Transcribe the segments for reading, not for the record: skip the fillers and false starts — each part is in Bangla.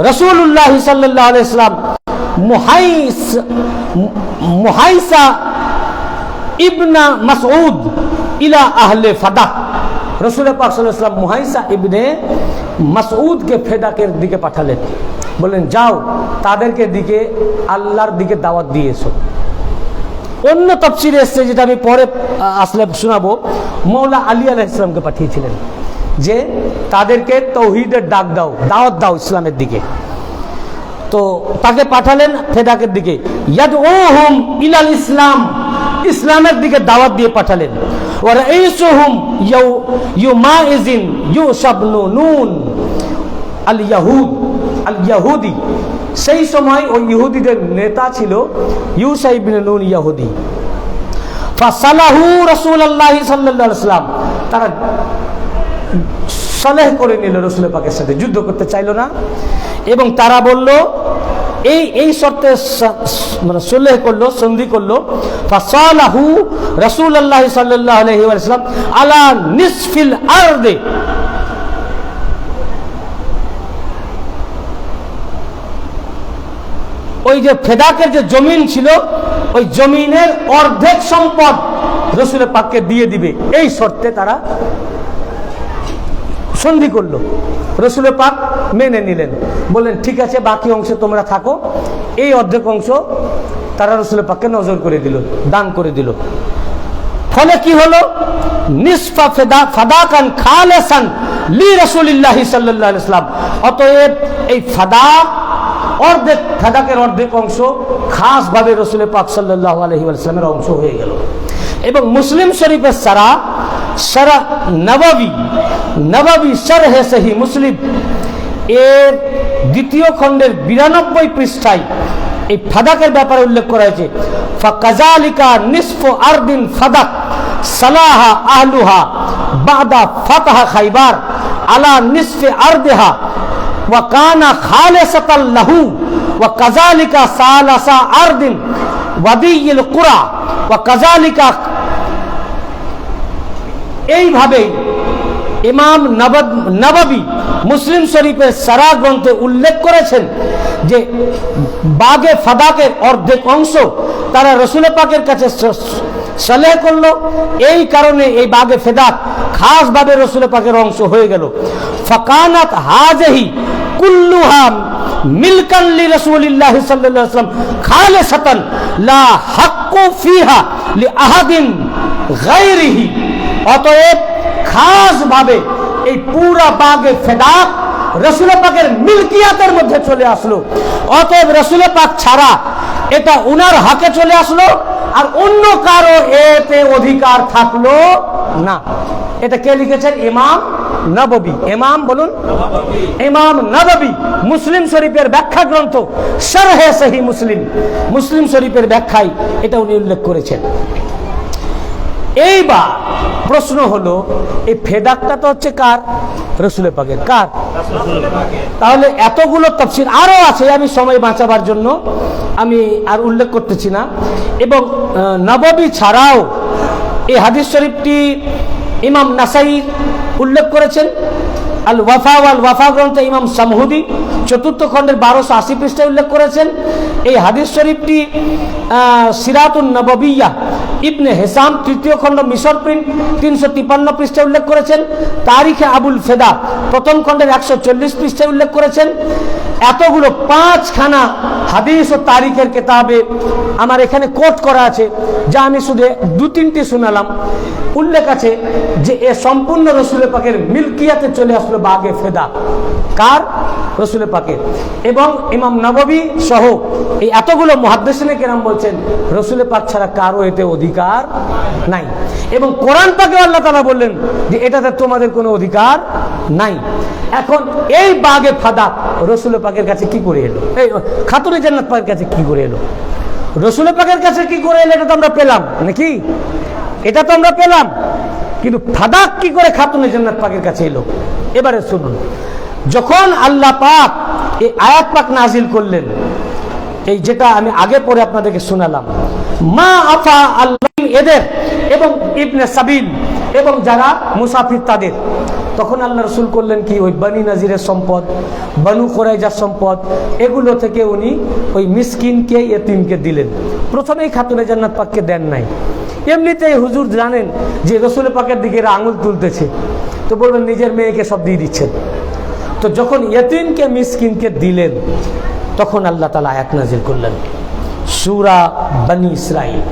রাসূলুল্লাহ সাল্লাল্লাহু আলাইহি ওয়াসাল্লাম মুহাইসা ইবনা মাসউদ ইলা আহলে ফাদাক, রাসূল পাক সাল্লাল্লাহু আলাইহি ওয়াসাল্লাম মুহাইসা ইবনে মাসউদকে ফেদাকের দিকে পাঠালেন, বললেন যাও তাদেরকে দিকে আল্লাহর দিকে দাওয়াত দিয়ে এসো। অন্য তাফসীরে এসেছে, যেটা আমি পরে আসলে শোনাবো, মৌলা আলী আলাইহিস সালামকে পাঠিয়েছিলেন যে তাদেরকে তৌহিদের ডাক দাও, দাওয়াত দাও ইসলামের দিকে। তো তাকে পাঠালেন ফেদাকের দিকে, ইয়াদউহুম ইলাল ইসলাম, ইসলামের দিকে দাওয়াত দিয়ে পাঠালেন। ওয়া রাইসুহুম ইউমাইজিন ইউসা ইবনে নুন আল ইয়াহুদি, সেই সময় ওই ইহুদিদের নেতা ছিল ইউসা ইবনে নুন ইয়াহুদি। ফাসালাহু রাসূলুল্লাহ সাল্লাল্লাহু আলাইহি ওয়াসাল্লাম, তারা সলহ করে নিল রাসূল পাকের সাথে, যুদ্ধ করতে চাইল না, এবং তারা বলল এই শর্তে মানে সলহ করলো, সন্ধি করলো। ফাসালাহু রাসূলুল্লাহ সাল্লাল্লাহু আলাইহি ওয়াসাল্লাম আলা নিসফিল আরদে, ওই যে ফেদাকের যে জমিন ছিল ওই জমিনের অর্ধেক সম্পদ রাসূল পাককে দিয়ে দিবে, এই শর্তে তারা সন্ধি করলো। রাসূল পাক মেনে নিলেন, বললেন ঠিক আছে বাকি অংশ তোমরা থাকো। এই অর্ধেক অংশ তারা রাসূল পাককে নজর করে দিল, দান করে দিল। ফলে কি হলো, নিসফা ফাদাকান খালিসান লি রাসূলিল্লাহি সাল্লাল্লাহু আলাইহি ওয়াসাল্লাম, অতএব এই অর্ধেক ফাদাকের অর্ধেক অংশ খাস ভাবে রাসূল পাক সাল্লাল্লাহু আলাইহি ওয়াসাল্লামের অংশ হয়ে গেল। এবং মুসলিম শরীফের সারা নববী শরহে সহিহ মুসলিম এর দ্বিতীয় খণ্ডের 92 পৃষ্ঠায় এই ফাদাকের ব্যাপারে উল্লেখ করা হয়েছে। ফাকাযালিকা নিসফু আরদিন ফাদাক সালাহা আহলুহা বাদা ফাতাহা খাইবার আলা নিসফি আরদিহা ওয়া কানা খালিসাতাল লাহু ওয়া কাযালিকা সালাসা আরদিন ওয়াদিয়িল কুরা ওয়া কাযালিকা। এইভাবে ইমাম নববী মুসলিম শরীফের সারা গ্রন্থে উল্লেখ করেছেন যে বাগে ফাদাকের অর্ধেক অংশ তারা রাসূল পাকের কাছে সলহ করলো, এই কারণে এই বাগে ফেদাক খাস ভাবে রাসূল পাকের অংশ হয়ে গেল। ফাকানাত হাযিহি কুল্লুহা মিলকান লি রাসূলিল্লাহ সাল্লাল্লাহু আলাইহি ওয়াসাল্লাম খালিসাতান লা হাক্কু ফিহা লি আহাদিন গায়রিহি, অতএব খাস ভাবে এই পুরা বাগে ফেদাক রাসূল পাকের মিলকিয়াতের মধ্যে চলে আসলো। অতএব রাসূল পাক ছাড়া এটা উনার হকে চলে আসলো, আর অন্য কারো এতে অধিকার থাকলো না। এটা কে লিখেছেন? ইমাম নববী। ইমাম বলুন, ইমাম নববী মুসলিম শরীফের ব্যাখ্যা গ্রন্থ শরহে সহিহ মুসলিম শরীফের ব্যাখ্যায় এটা উনি উল্লেখ করেছেন। এইবার প্রশ্ন হলো, এই ফেদাকটা তো হচ্ছে কার? রাসূল পাকের। কার? তাহলে এতগুলো তাফসীর আরো আছে, আমি সময় বাঁচাবার জন্য আমি আর উল্লেখ করতেছি না। এবং নববী ছাড়াও এই হাদিস শরীফটি ইমাম নাসাই উল্লেখ করেছেন। আল ওয়াফা গ্রন্থে ইমাম সামহুদি 4th খণ্ডের 1280 পৃষ্ঠায় উল্লেখ করেছেন। এই হাদিস শরীফটি সিরাতুন নববিয়্যাহ ইবনে হিসাম 3য় খণ্ড মিশর প্রিন্ট 353 পৃষ্ঠায় উল্লেখ করেছেন। তারিখে আবুল ফেদা 1ম খণ্ডের 140 পৃষ্ঠায় উল্লেখ করেছেন। এতগুলো 5খানা হাদিস ও তারিখের কিতাবে আমার এখানে কোট করা আছে, যা আমি শুধু 2-3টি শোনালাম। উল্লেখ আছে যে এ সম্পূর্ণ রাসূল পাকের মিলকিয়াতে চলে আসলো বাগে ফেদা। কার? রাসূল পাকের। এবং ইমাম নববী সহ এই এতগুলো মুহাদ্দিসিনে কেরাম বলছেন রাসূল পাক ছাড়া কারো এতে অধিকার নাই। এবং কোরআন পাকে আল্লাহ তাআলা বললেন যে এটাতে তোমাদের কোনো অধিকার নাই। এখন এই বাগে ফাদা রাসূল পাকের কাছে কি করে এলো? এই খাতুনে জান্নাত পাকের কাছে কি করে এলো? রাসূল পাকের কাছে কি করে এলো? এটা তো আমরা পেলাম নাকি? এটা তো আমরা পেলাম, কিন্তু ফাদাক কি করে খাতুনে জান্নাত পাকের কাছে এলো? এবারে শুনুন, যখন আল্লাহ পাক এই আয়াত পাক নাজিল করলেন, এই যেটা আমি আগে পরে আপনাদেরকে শোনালাম, মা আফা আল্লাহ এদের এবং ইবনে সাবিল এবং যারা মুসাফির তাদের, তখন আল্লাহ রসুল করলেন কি, ওই বানি নাজিরের সম্পদ, বানু কোরাইজার সম্পদ, এগুলো থেকে উনি ওই মিসকিনকে, ইয়েতিমকে দিলেন। প্রথমেই খাতুনে জান্নাত পাককে দেন নাই। এমনিতেই হুজুর জানেন যে রসুল পাকের দিকে এরা আঙুল তুলতেছে, তো বলবেন নিজের মেয়েকে সব দিয়ে দিচ্ছেন। তো যখন ইয়েতিমকে, মিসকিনকে দিলেন, তখন আল্লাহ তাআলা আয়াত নাজিল করলেন, সূরা বনি ইসরাইল।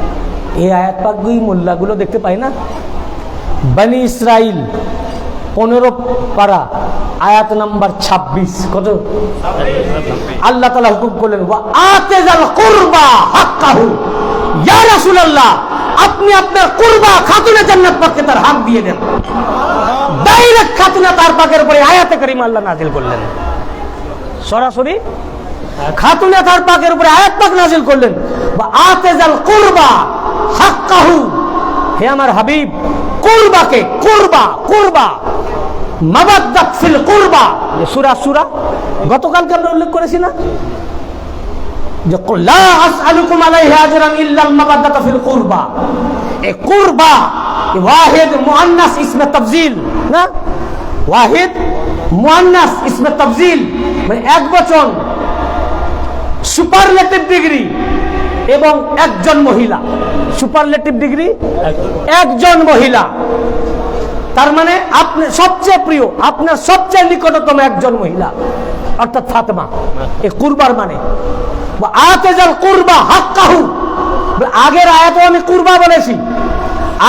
এই আয়াত পাকগুলি মোল্লাগুলো দেখতে পাই না। বনি ইসরাইল 15 পারা, আয়াত নাম্বার 26। কত? আল্লাহ তাআলা হুকুম করলেন, ওয়া আতিজাল কুরবা হাক্কাহু। ইয়া রাসূলুল্লাহ, আপনি আপনার কুরবা খাতুনে জান্নাত পাককে তার হক দিয়ে দেন। ডাইরেক্ট খাতুনে তার পাকের উপরে আয়াতে কারিমা আল্লাহ নাজিল করলেন, সরাসরি খাতুনে তার পাকের উপরে আয়াত পাক নাজিল করলেন, ওয়া আতিজাল কুরবা হাক্কাহু। হে আমার হাবিব, কুরবাকে, কুরবা মাবাদ্দাত ফিল কুরবা, সূরা গতকালকে আমরা উল্লেখ করেছি না, যে লা আসআলুকুম আলাইহি আজরান ইল্লাল মাবাদ্দাত ফিল কুরবা। এই কুরবা ওয়াহিদ মুআন্নাস ইসমে তাফজিল না, ওয়াহিদ মুআন্নাস ইসমে তাফজিল, মানে এক বচন, সুপারলেটিভ ডিগ্রি, এবং একজন মহিলা। সুপারলেটিভ ডিগ্রি একজন মহিলা, তার মানে আপনি সবচেয়ে প্রিয়, আপনার সবচেয়ে নিকটতম একজন মহিলা, অর্থাৎ ফাতেমা। এই কুরবার মানে আতিজাল কুরবা হাক্কাহু। আগের আয়াতে আমি কুরবা বলেছি,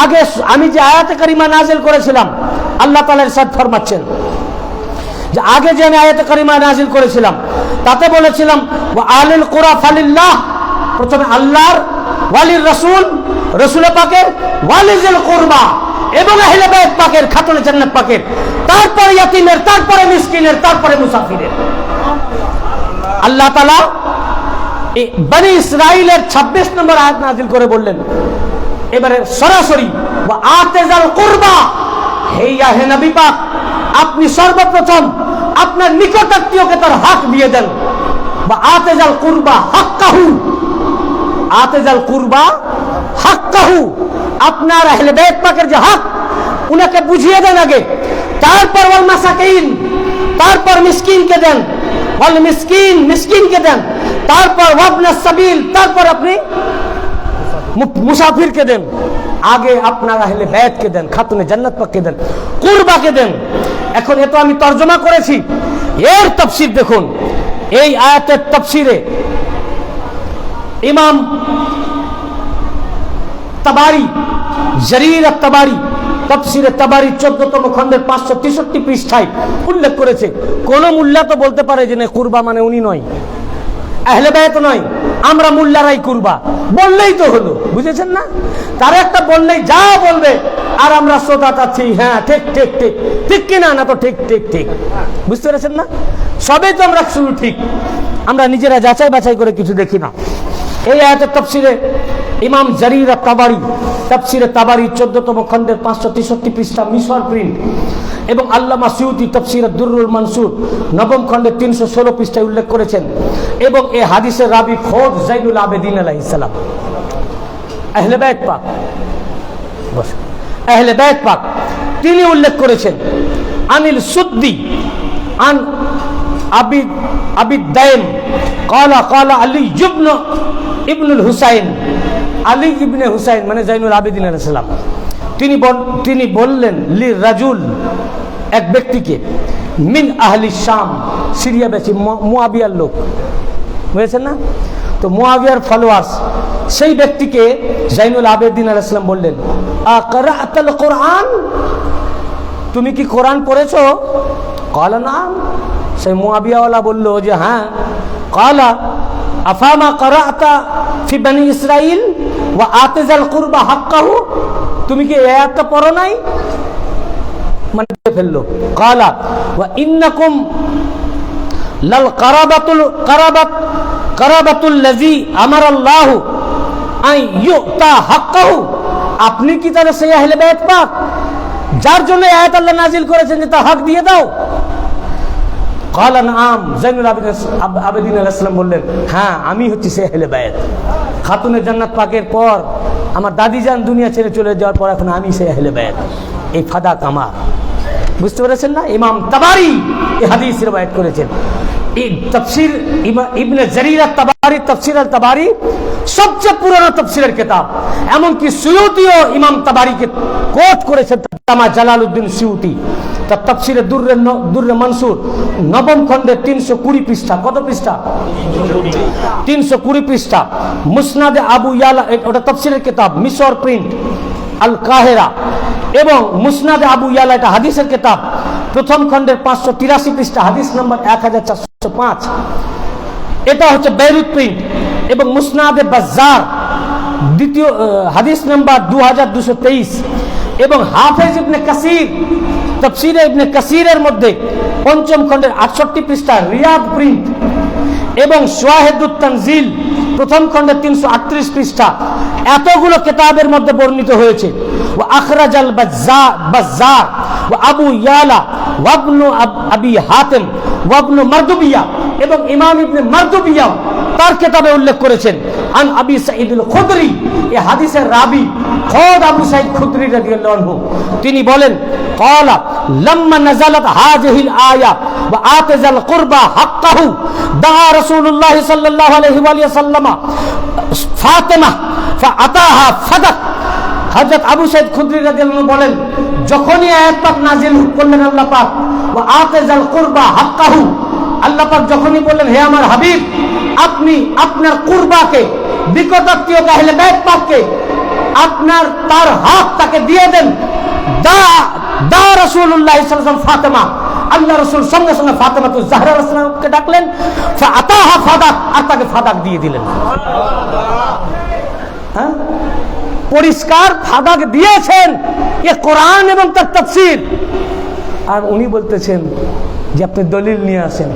আগে আমি যে আয়াতে কারিমা নাজিল করেছিলাম, আল্লাহ তাআলা ইরশাদ ফরমাচ্ছেন যে আগে যে আমি আয়াতে কারিমা নাজিল করেছিলাম তাতে বলেছিলাম ওয়া আলিল কুরা ফালিল্লাহ, প্রথমে আল্লাহর, ওয়ালির রাসূল, রাসূল পাকের, ওয়ালিজিল কুরবা এবং আহলে বাইত পাকের, খাতুনে জান্নাত পাকের, তারপরে ইয়াতীমের, তারপরে মিসকিনের, তারপরে মুসাফিরের। আল্লাহ তাআলা এই বনি ইসরাইলের 26 নম্বর আয়াত নাজিল করে বললেন, এবারে সরাসরি ওয়া আতিজাল কুরবা, হে ইয়া নবী পাক, আপনি সর্বপ্রথম আপনার নিকটাত্মীয়কে তার হক দিয়ে দেন। বা আতিজাল কুরবা হাক্কাহু, আতিজাল কুরবা হাক্কাহু, আপনার আহলে বাইত পাকের যে হক, উনাকে বুঝিয়ে দেন আগে, তারপর ওয়াল মাসাকিন, তারপর মিসকিনকে দেন, ওয়াল মিসকিন, মিসকিনকে দেন, তারপর ওয়াবনাস সাবিল, তারপর আপনি মুসাফিরকে দেন। আগে আপনার আহলে বাইতকে দেন, খাতুনে জান্নাত পাককে দেন, কুরবাকে দেন। এখন এত আমি তরজমা করেছি, এর তাফসীর দেখুন। এই আয়াতের তাফসীরে ইমাম তাবারি, জারির আত-তাবারি, তাফসীরে তাবারি 14তম খণ্ডের 563 পৃষ্ঠায় উল্লেখ করেছে। কোন মুল্লা তো বলতে পারে যে না, কুরবা মানে উনি নয়, আহলে বাইত নয়, আমরা মুল্লারাই কুরবা বললেই তো হলো, বুঝেছেন না? তার একটা বললেই যা বলবে, আর আমরা শ্রোতা চাচ্ছি হ্যাঁ ঠিক ঠিক ঠিক, ঠিক কিনা, না তো ঠিক ঠিক ঠিক, বুঝতে পেরেছেন না? সবই তো আমরা শুরু ঠিক, আমরা নিজেরা যাচাই বাছাই করে কিছু দেখি না। এই আয়াতের তাফসীরে ইমাম জারির আত-তাবারি, তাফসীরে তাবারি 14তম খণ্ডের 563 পৃষ্ঠা মিশর প্রিন্ট, এবং আল্লামা সিউতি তাফসীরে দুররুল মানসুর 9ম খণ্ডের 316 পৃষ্ঠায় উল্লেখ করেছেন। এবং এই হাদিসের রাবি খোদ জাইনুল আবেদিন আলাইহিস সালাম, আহলে বাইত পাক, আহলে বাইত পাক, তিনি উল্লেখ করেছেন আনিল সুদ্দি আন আবিদ দাইম ক্বালা ক্বালা আলী ইবনুল হুসাইন, আলী ইবনে হুসাইন মানে জাইনুল আবেদিন আলাইহিস সালাম, তিনি বললেন লি রাজুল, এক ব্যক্তিকে, মিন আহলি শাম, সিরিয়াবাসী, মুয়াবিয়ার লোক, বুঝেছেন না? তো মুয়াবিয়ার ফলোয়ার্স, সেই ব্যক্তিকে জাইনুল আবেদিন আলাইহিস সালাম বললেন, আকারাতাল কোরআন, তুমি কি কোরআন পড়েছো? ক্বালা নাম, সেই মুয়াবিয়াওয়ালা বলল যে হ্যাঁ। ক্বালা আফামা ক্বারাতা ফি বনি ইসরাইল ওয়া আতিজাল কুরবা হাক্কাহু, তুমি কি এই আয়াতটা পড়ো নাই? মানে ফেললো। ক্বালা ওয়া ইন্নাকুম লাল কারাবাতুল লাযী আমারাল্লাহু আন ইউতা হাক্কাহু, আপনি কি তাহলে সেই আহলে বাইত পাক যার জন্য আয়াত আল্লাহ নাজিল করেছেন যে তার হক দিয়ে দাও? ক্বালা নাম, জাইনুল আবেদিন আলাইহিস সালাম বললেন হ্যাঁ, আমি হচ্ছি সেই আহলে বাইত। খাতুনে জান্নাত পাকের পর আমার দাদি জান দুনিয়া ছেড়ে চলে যাওয়ার পর এখন আমি সেই আহলে বাইত, এই ফাদাক আমার। বুঝতে পেরেছেন না? ইমাম তাবারি এই হাদিস রওয়ায়াত করেছেন। এই তাফসীর ইবনে জারীর আত-তাবারি, তাফসীর আল-তাবারি সবচেয়ে পুরনো তাফসীরের কিতাব। এমনকি সুয়ুতিও ইমাম তাবারিকে কোট করেছেন। তামা জালালউদ্দিন সুয়ুতি তার তাফসীরে দুররে মনসুর নবম খণ্ডের 320 পৃষ্ঠা। কত পৃষ্ঠা? 320 পৃষ্ঠা। মুসনাদে আবু ইয়ালা, ওটা তাফসীরের কিতাব, মিশর প্রিন্ট, আল কাহেরা। এবং মুসনাদে আবু ইয়ালা, এটা হাদিসের কিতাব, প্রথম খণ্ডের 583 পৃষ্ঠা, হাদিস নম্বর 1405। এটা হচ্ছে বেইরুত প্রিন্ট। এবং মুসনাদে বাজ্জার দ্বিতীয় হাদিস নম্বর 2223। এবং হাফেজ ইবনে কাসির তাফসীরে ইবনে কাসিরের মধ্যে পঞ্চম খণ্ডের 68 পৃষ্ঠা, রিয়াদ প্রিন্ট। এবং শাওয়াহিদুত তানজিল প্রথম খণ্ডের 338 পৃষ্ঠা। এতগুলো কিতাবের মধ্যে বর্ণিত হয়েছে। ওয়া আখরাজাল বাজ্জার ওয়া আবু ইয়ালা ওয়া ইবনু আবি হাতিম ওয়া ইবনু মারদুবিয়া, এবং ইমাম ইবনে মারদুবিয়া তার কিতাবে উল্লেখ করেছেন আন আবি সাঈদুল খুদরি, এই হাদিসের রাবি খোদ আবু সাঈদ খুদরি রাদিয়াল্লাহু আনহু, তিনি বলেন ক্বালা লাম্মা নাযালাত হাযিহিল আয়া ওয়া আতাজাল কুরবা হাক্কাহু দাআ রাসূলুল্লাহ সাল্লাল্লাহু আলাইহি ওয়া সাল্লাম ফাতিমা ফাআতাহা ফাদাক। হযরত আবু সাঈদ খুদরি রাদিয়াল্লাহু আনহু বলেন, যখনই আয়াত পাক নাযিল করলেন আল্লাহ পাক, ওয়া আতাজাল কুরবা হাক্কাহু, আল্লাহ পাক যখনই বললেন হে আমার হাবিব, আপনি আপনার কুরবাকে, নিকটাত্মীয় আহলে বাইত পাককে আপনার তার হক তাকে দিয়ে দেন। দা রাসূলুল্লাহ সাল্লাল্লাহু আলাইহি ওয়াসাল্লাম ফাতিমা, আল্লাহ রাসূল সঙ্গে সঙ্গে ফাতিমা তো জাহরা আলাইহিস সালামকে ডাকলেন, ফাআতাহা ফাদাক, আর তাকে ফাদাক দিয়ে দিলেন। হ্যাঁ, পরিষ্কার ফাদাক দিয়েছেন। এ কোরআন এবং তার তাফসীর। আর উনি বলতেছেন যে আপনি দলিল নিয়ে আসেন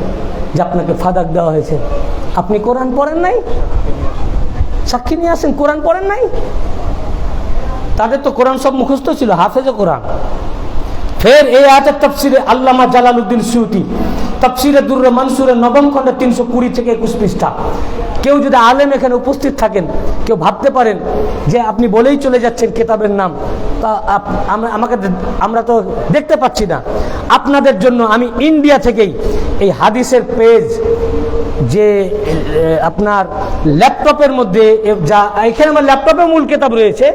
যে আপনাকে ফাদাক দেওয়া হয়েছে। আপনি কোরআন পড়েন নাই? সাক্ষী নিয়ে আসেন, কোরআন পড়েন নাই? তাদের তো কোরআন সব মুখস্থ ছিল, হাফেজে কোরআন। ফের এই আয়াতের তাফসীরে আল্লামা জালালউদ্দিন সুয়ুতি তাফসীরে দুররে মনসুরের নবম খণ্ডে 320 থেকে 21 পৃষ্ঠা। কেউ যদি আলেম এখানে উপস্থিত থাকেন, কেউ ভাবতে পারেন যে আপনি বলেই চলে যাচ্ছেন কিতাবের নাম, তা আমরা তো দেখতে পাচ্ছি না। আপনাদের জন্য আমি ইন্ডিয়া থেকেই এই হাদিসের পেজ, যে আপনার ল্যাপটপের মধ্যে যা এখানে আমার ল্যাপটপে মূল কিতাব রয়েছে,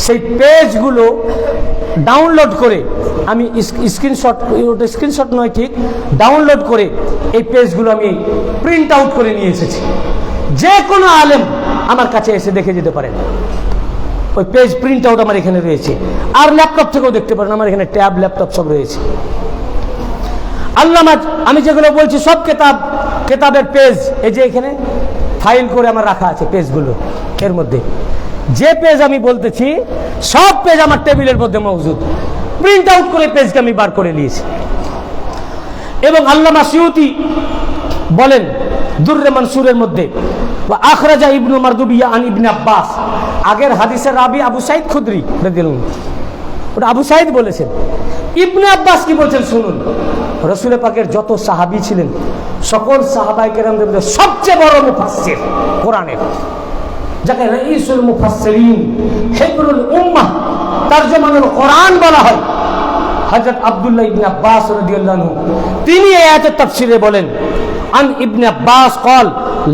সেই পেজগুলো ডাউনলোড করে আমি স্ক্রিনশট নয় ঠিক, ডাউনলোড করে এই পেজগুলো আমি প্রিন্ট আউট করে নিয়ে এসেছি। যে কোনো আলেম আমার কাছে এসে দেখে যেতে পারেন। ওই পেজ প্রিন্ট আউট আমার এখানে রয়েছে। আর ল্যাপটপ থেকেও দেখতে পারেন, আমার এখানে ট্যাব ল্যাপটপ সব রয়েছে। আল্লামা আমি যেগুলো বলছি সব কেতাবের পেজ এই যে এখানে ফাইল করে আমার রাখা আছে পেজগুলো। এর মধ্যে যে পেজ আমি বলতেছি সব পেজ আমার টেবিলের মধ্যে মজুদ, প্রিন্ট আউট করে পেজকে আমি বার করে নিয়েছি। এবং আল্লামা সুয়ুতি বলেন দুররে মনসুরের মধ্যে, আখরাজা ইবনু মারদুবিয়া আন ইবনে আব্বাস, আগের হাদিসের রাবি আবু সাঈদ খুদরি রাদিয়াল্লাহু আনহু, ওটা আবু সাঈদ বলেছেন। ইবনে আব্বাস কি বলছেন শুনুন। রাসূল পাকের যত সাহাবী ছিলেন, সকল সাহাবায়ে কেরামদের মধ্যে সবচেয়ে বড় মুফাসসির কোরআনের, যাকে রাইসুল মুফাসসিরিন, হিবরুল উম্মাহ, তারজমানুল কোরআন বলা হয়, হযরত আব্দুল্লাহ ইবনে আব্বাস রাদিয়াল্লাহু আনহু, তিনি এই আয়াতের তাফসীরে বলেন আন ইবনে আব্বাস قال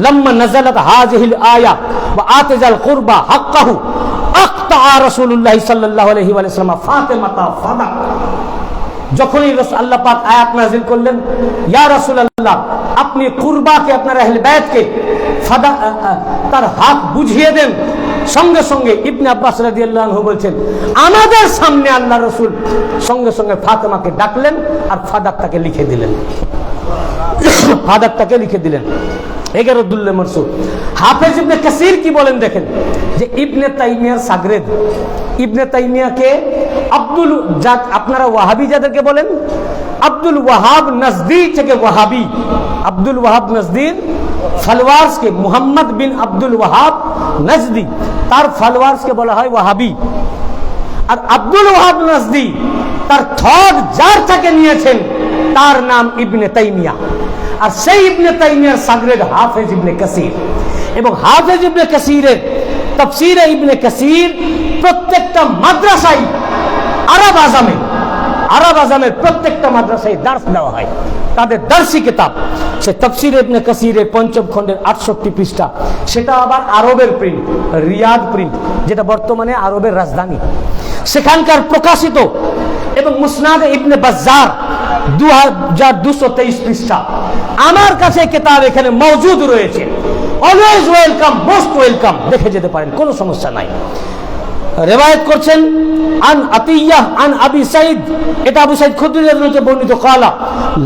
لما نزلت هذه الايه واتى القربى حقه اقطع رسول الله صلى الله عليه وسلم فاطمه فدق। যখনই আল্লাহ পাক আয়াত নাযিল করলেন, ইয়া রাসূলুল্লাহ, আপনি কুরবাকে, আপনার আহলে বাইতকে তার হক বুঝিয়ে দেন। সঙ্গে সঙ্গে ইবনে আব্বাস রাদিয়াল্লাহু আনহু বলছেন, আমাদের সামনে আল্লাহ রাসূল সঙ্গে সঙ্গে ফাতেমাকে ডাকলেন আর ফাদাকটাকে লিখে দিলেন। ফাদাকটাকে লিখে দিলেন। 11 দুররে মনসুর। হাফেজ ইবনে কাসির কি বলেন দেখেন, যে ইবনে তাইমিয়ার সাগরেদ, ইবনে তাইমিয়াকে আব্দুল, আপনারা ওয়াহাবি যাদেরকে বলেন, আব্দুল ওয়াহাব নজদি থেকে ওয়াহাবি, আব্দুল ওয়াহাব নজদির ফলোয়ার্সকে, মুহাম্মদ বিন আব্দুল ওয়াহাব নজদি, তার ফলোয়ার্সকে বলা হয় ওয়াহাবি। আর আব্দুল ওয়াহাব নজদি তার থর যার থেকে নিয়েছেন তার নাম ইবনে তাইমিয়া। আর সেই ইবনে তাইমিয়ার সাগরেদ হাফেজ ইবনে কাসির। এবং হাফেজ ইবনে কাসিরের তাফসীরে ইবনে কাসির প্রত্যেকটা মাদ্রাসায়, আরব আজমে আরব আজমের প্রত্যেকটা মাদ্রাসায় দার্স দেওয়া হয়, তাদের দার্সি কিতাব সে তাফসীর ইবনে কাসিরের ৫ম খণ্ডের ৬৮ পৃষ্ঠা, সেটা আবার আরবের প্রিন্ট, রিয়াদ প্রিন্ট, যেটা বর্তমানে আরবের রাজধানী, সেখানকার প্রকাশিত, এবং মুসনাদ ইবনে বাজ্জার ২২২৩ পৃষ্ঠা। আমার কাছে কিতাব এখানে মওজুদ রয়েছে। অলওয়েজ ওয়েলকাম, মোস্ট ওয়েলকাম, দেখে যেতে পারেন, কোনো সমস্যা নাই। রিওয়ায়াত করছেন আন আতিয়াহ আন আবি সাইদ, এটা আবু সাইদ খুদরি রাদিয়াল্লাহু আনহু বর্ণিত, ক্বালা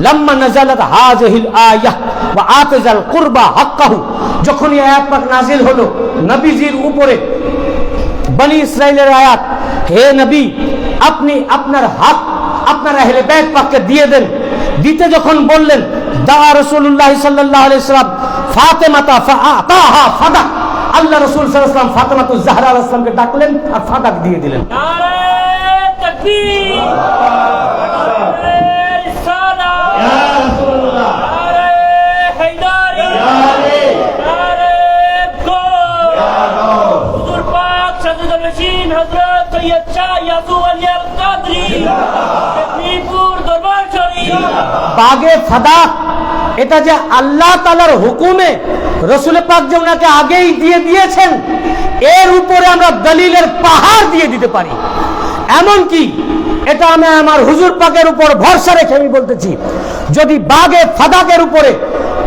লাম্মা নাযালাত হাযিহিল আয়াহ ওয়া আতাজাল কুরবা হাক্কাহু, যখন এই আয়াত পাক নাযিল হলো নবীজির উপরে, বনি ইসরাইলের আয়াত, হে নবী আপনি আপনার হক আপনার আহলে বাইত পাককে দিয়ে দেন। দিতে যখন বললেন, দা রাসূলুল্লাহ সাল্লাল্লাহু আলাইহি ওয়াসাল্লাম ফাতেমাতা ফাআতাহা ফাদাক, আল্লাহ রাসূল সাল্লাল্লাহু আলাইহি ওয়াসাল্লাম ফাতেমাতুজ জাহরা আলাইহিস সালামকে ডাকলেন আর ফাদাক দিয়ে দিলেন। নারে তাকবীর, নারে রিসালাত, ইয়া রাসূলুল্লাহ, নারে হায়দারি, নারে গোল, হুজুর পাক সাজ্জাদুল নশীন হযরত সৈয়দ শাহ ইয়াকুব আলী আল কাদরি, মেদিনীপুর দরবার শরীফ। বাগে ফাদাক, এটা যে আল্লাহ তাআলার হুকুমে রাসূল পাক যে ওনাকে আগেই দিয়ে দিয়েছেন, এর উপরে আমরা দলিলের পাহাড় দিয়ে দিতে পারি। এমন কি এটা আমি আমার হুজুর পাকের উপর ভরসা রেখে আমি বলতেছি, যদি বাগে ফাদাকের উপরে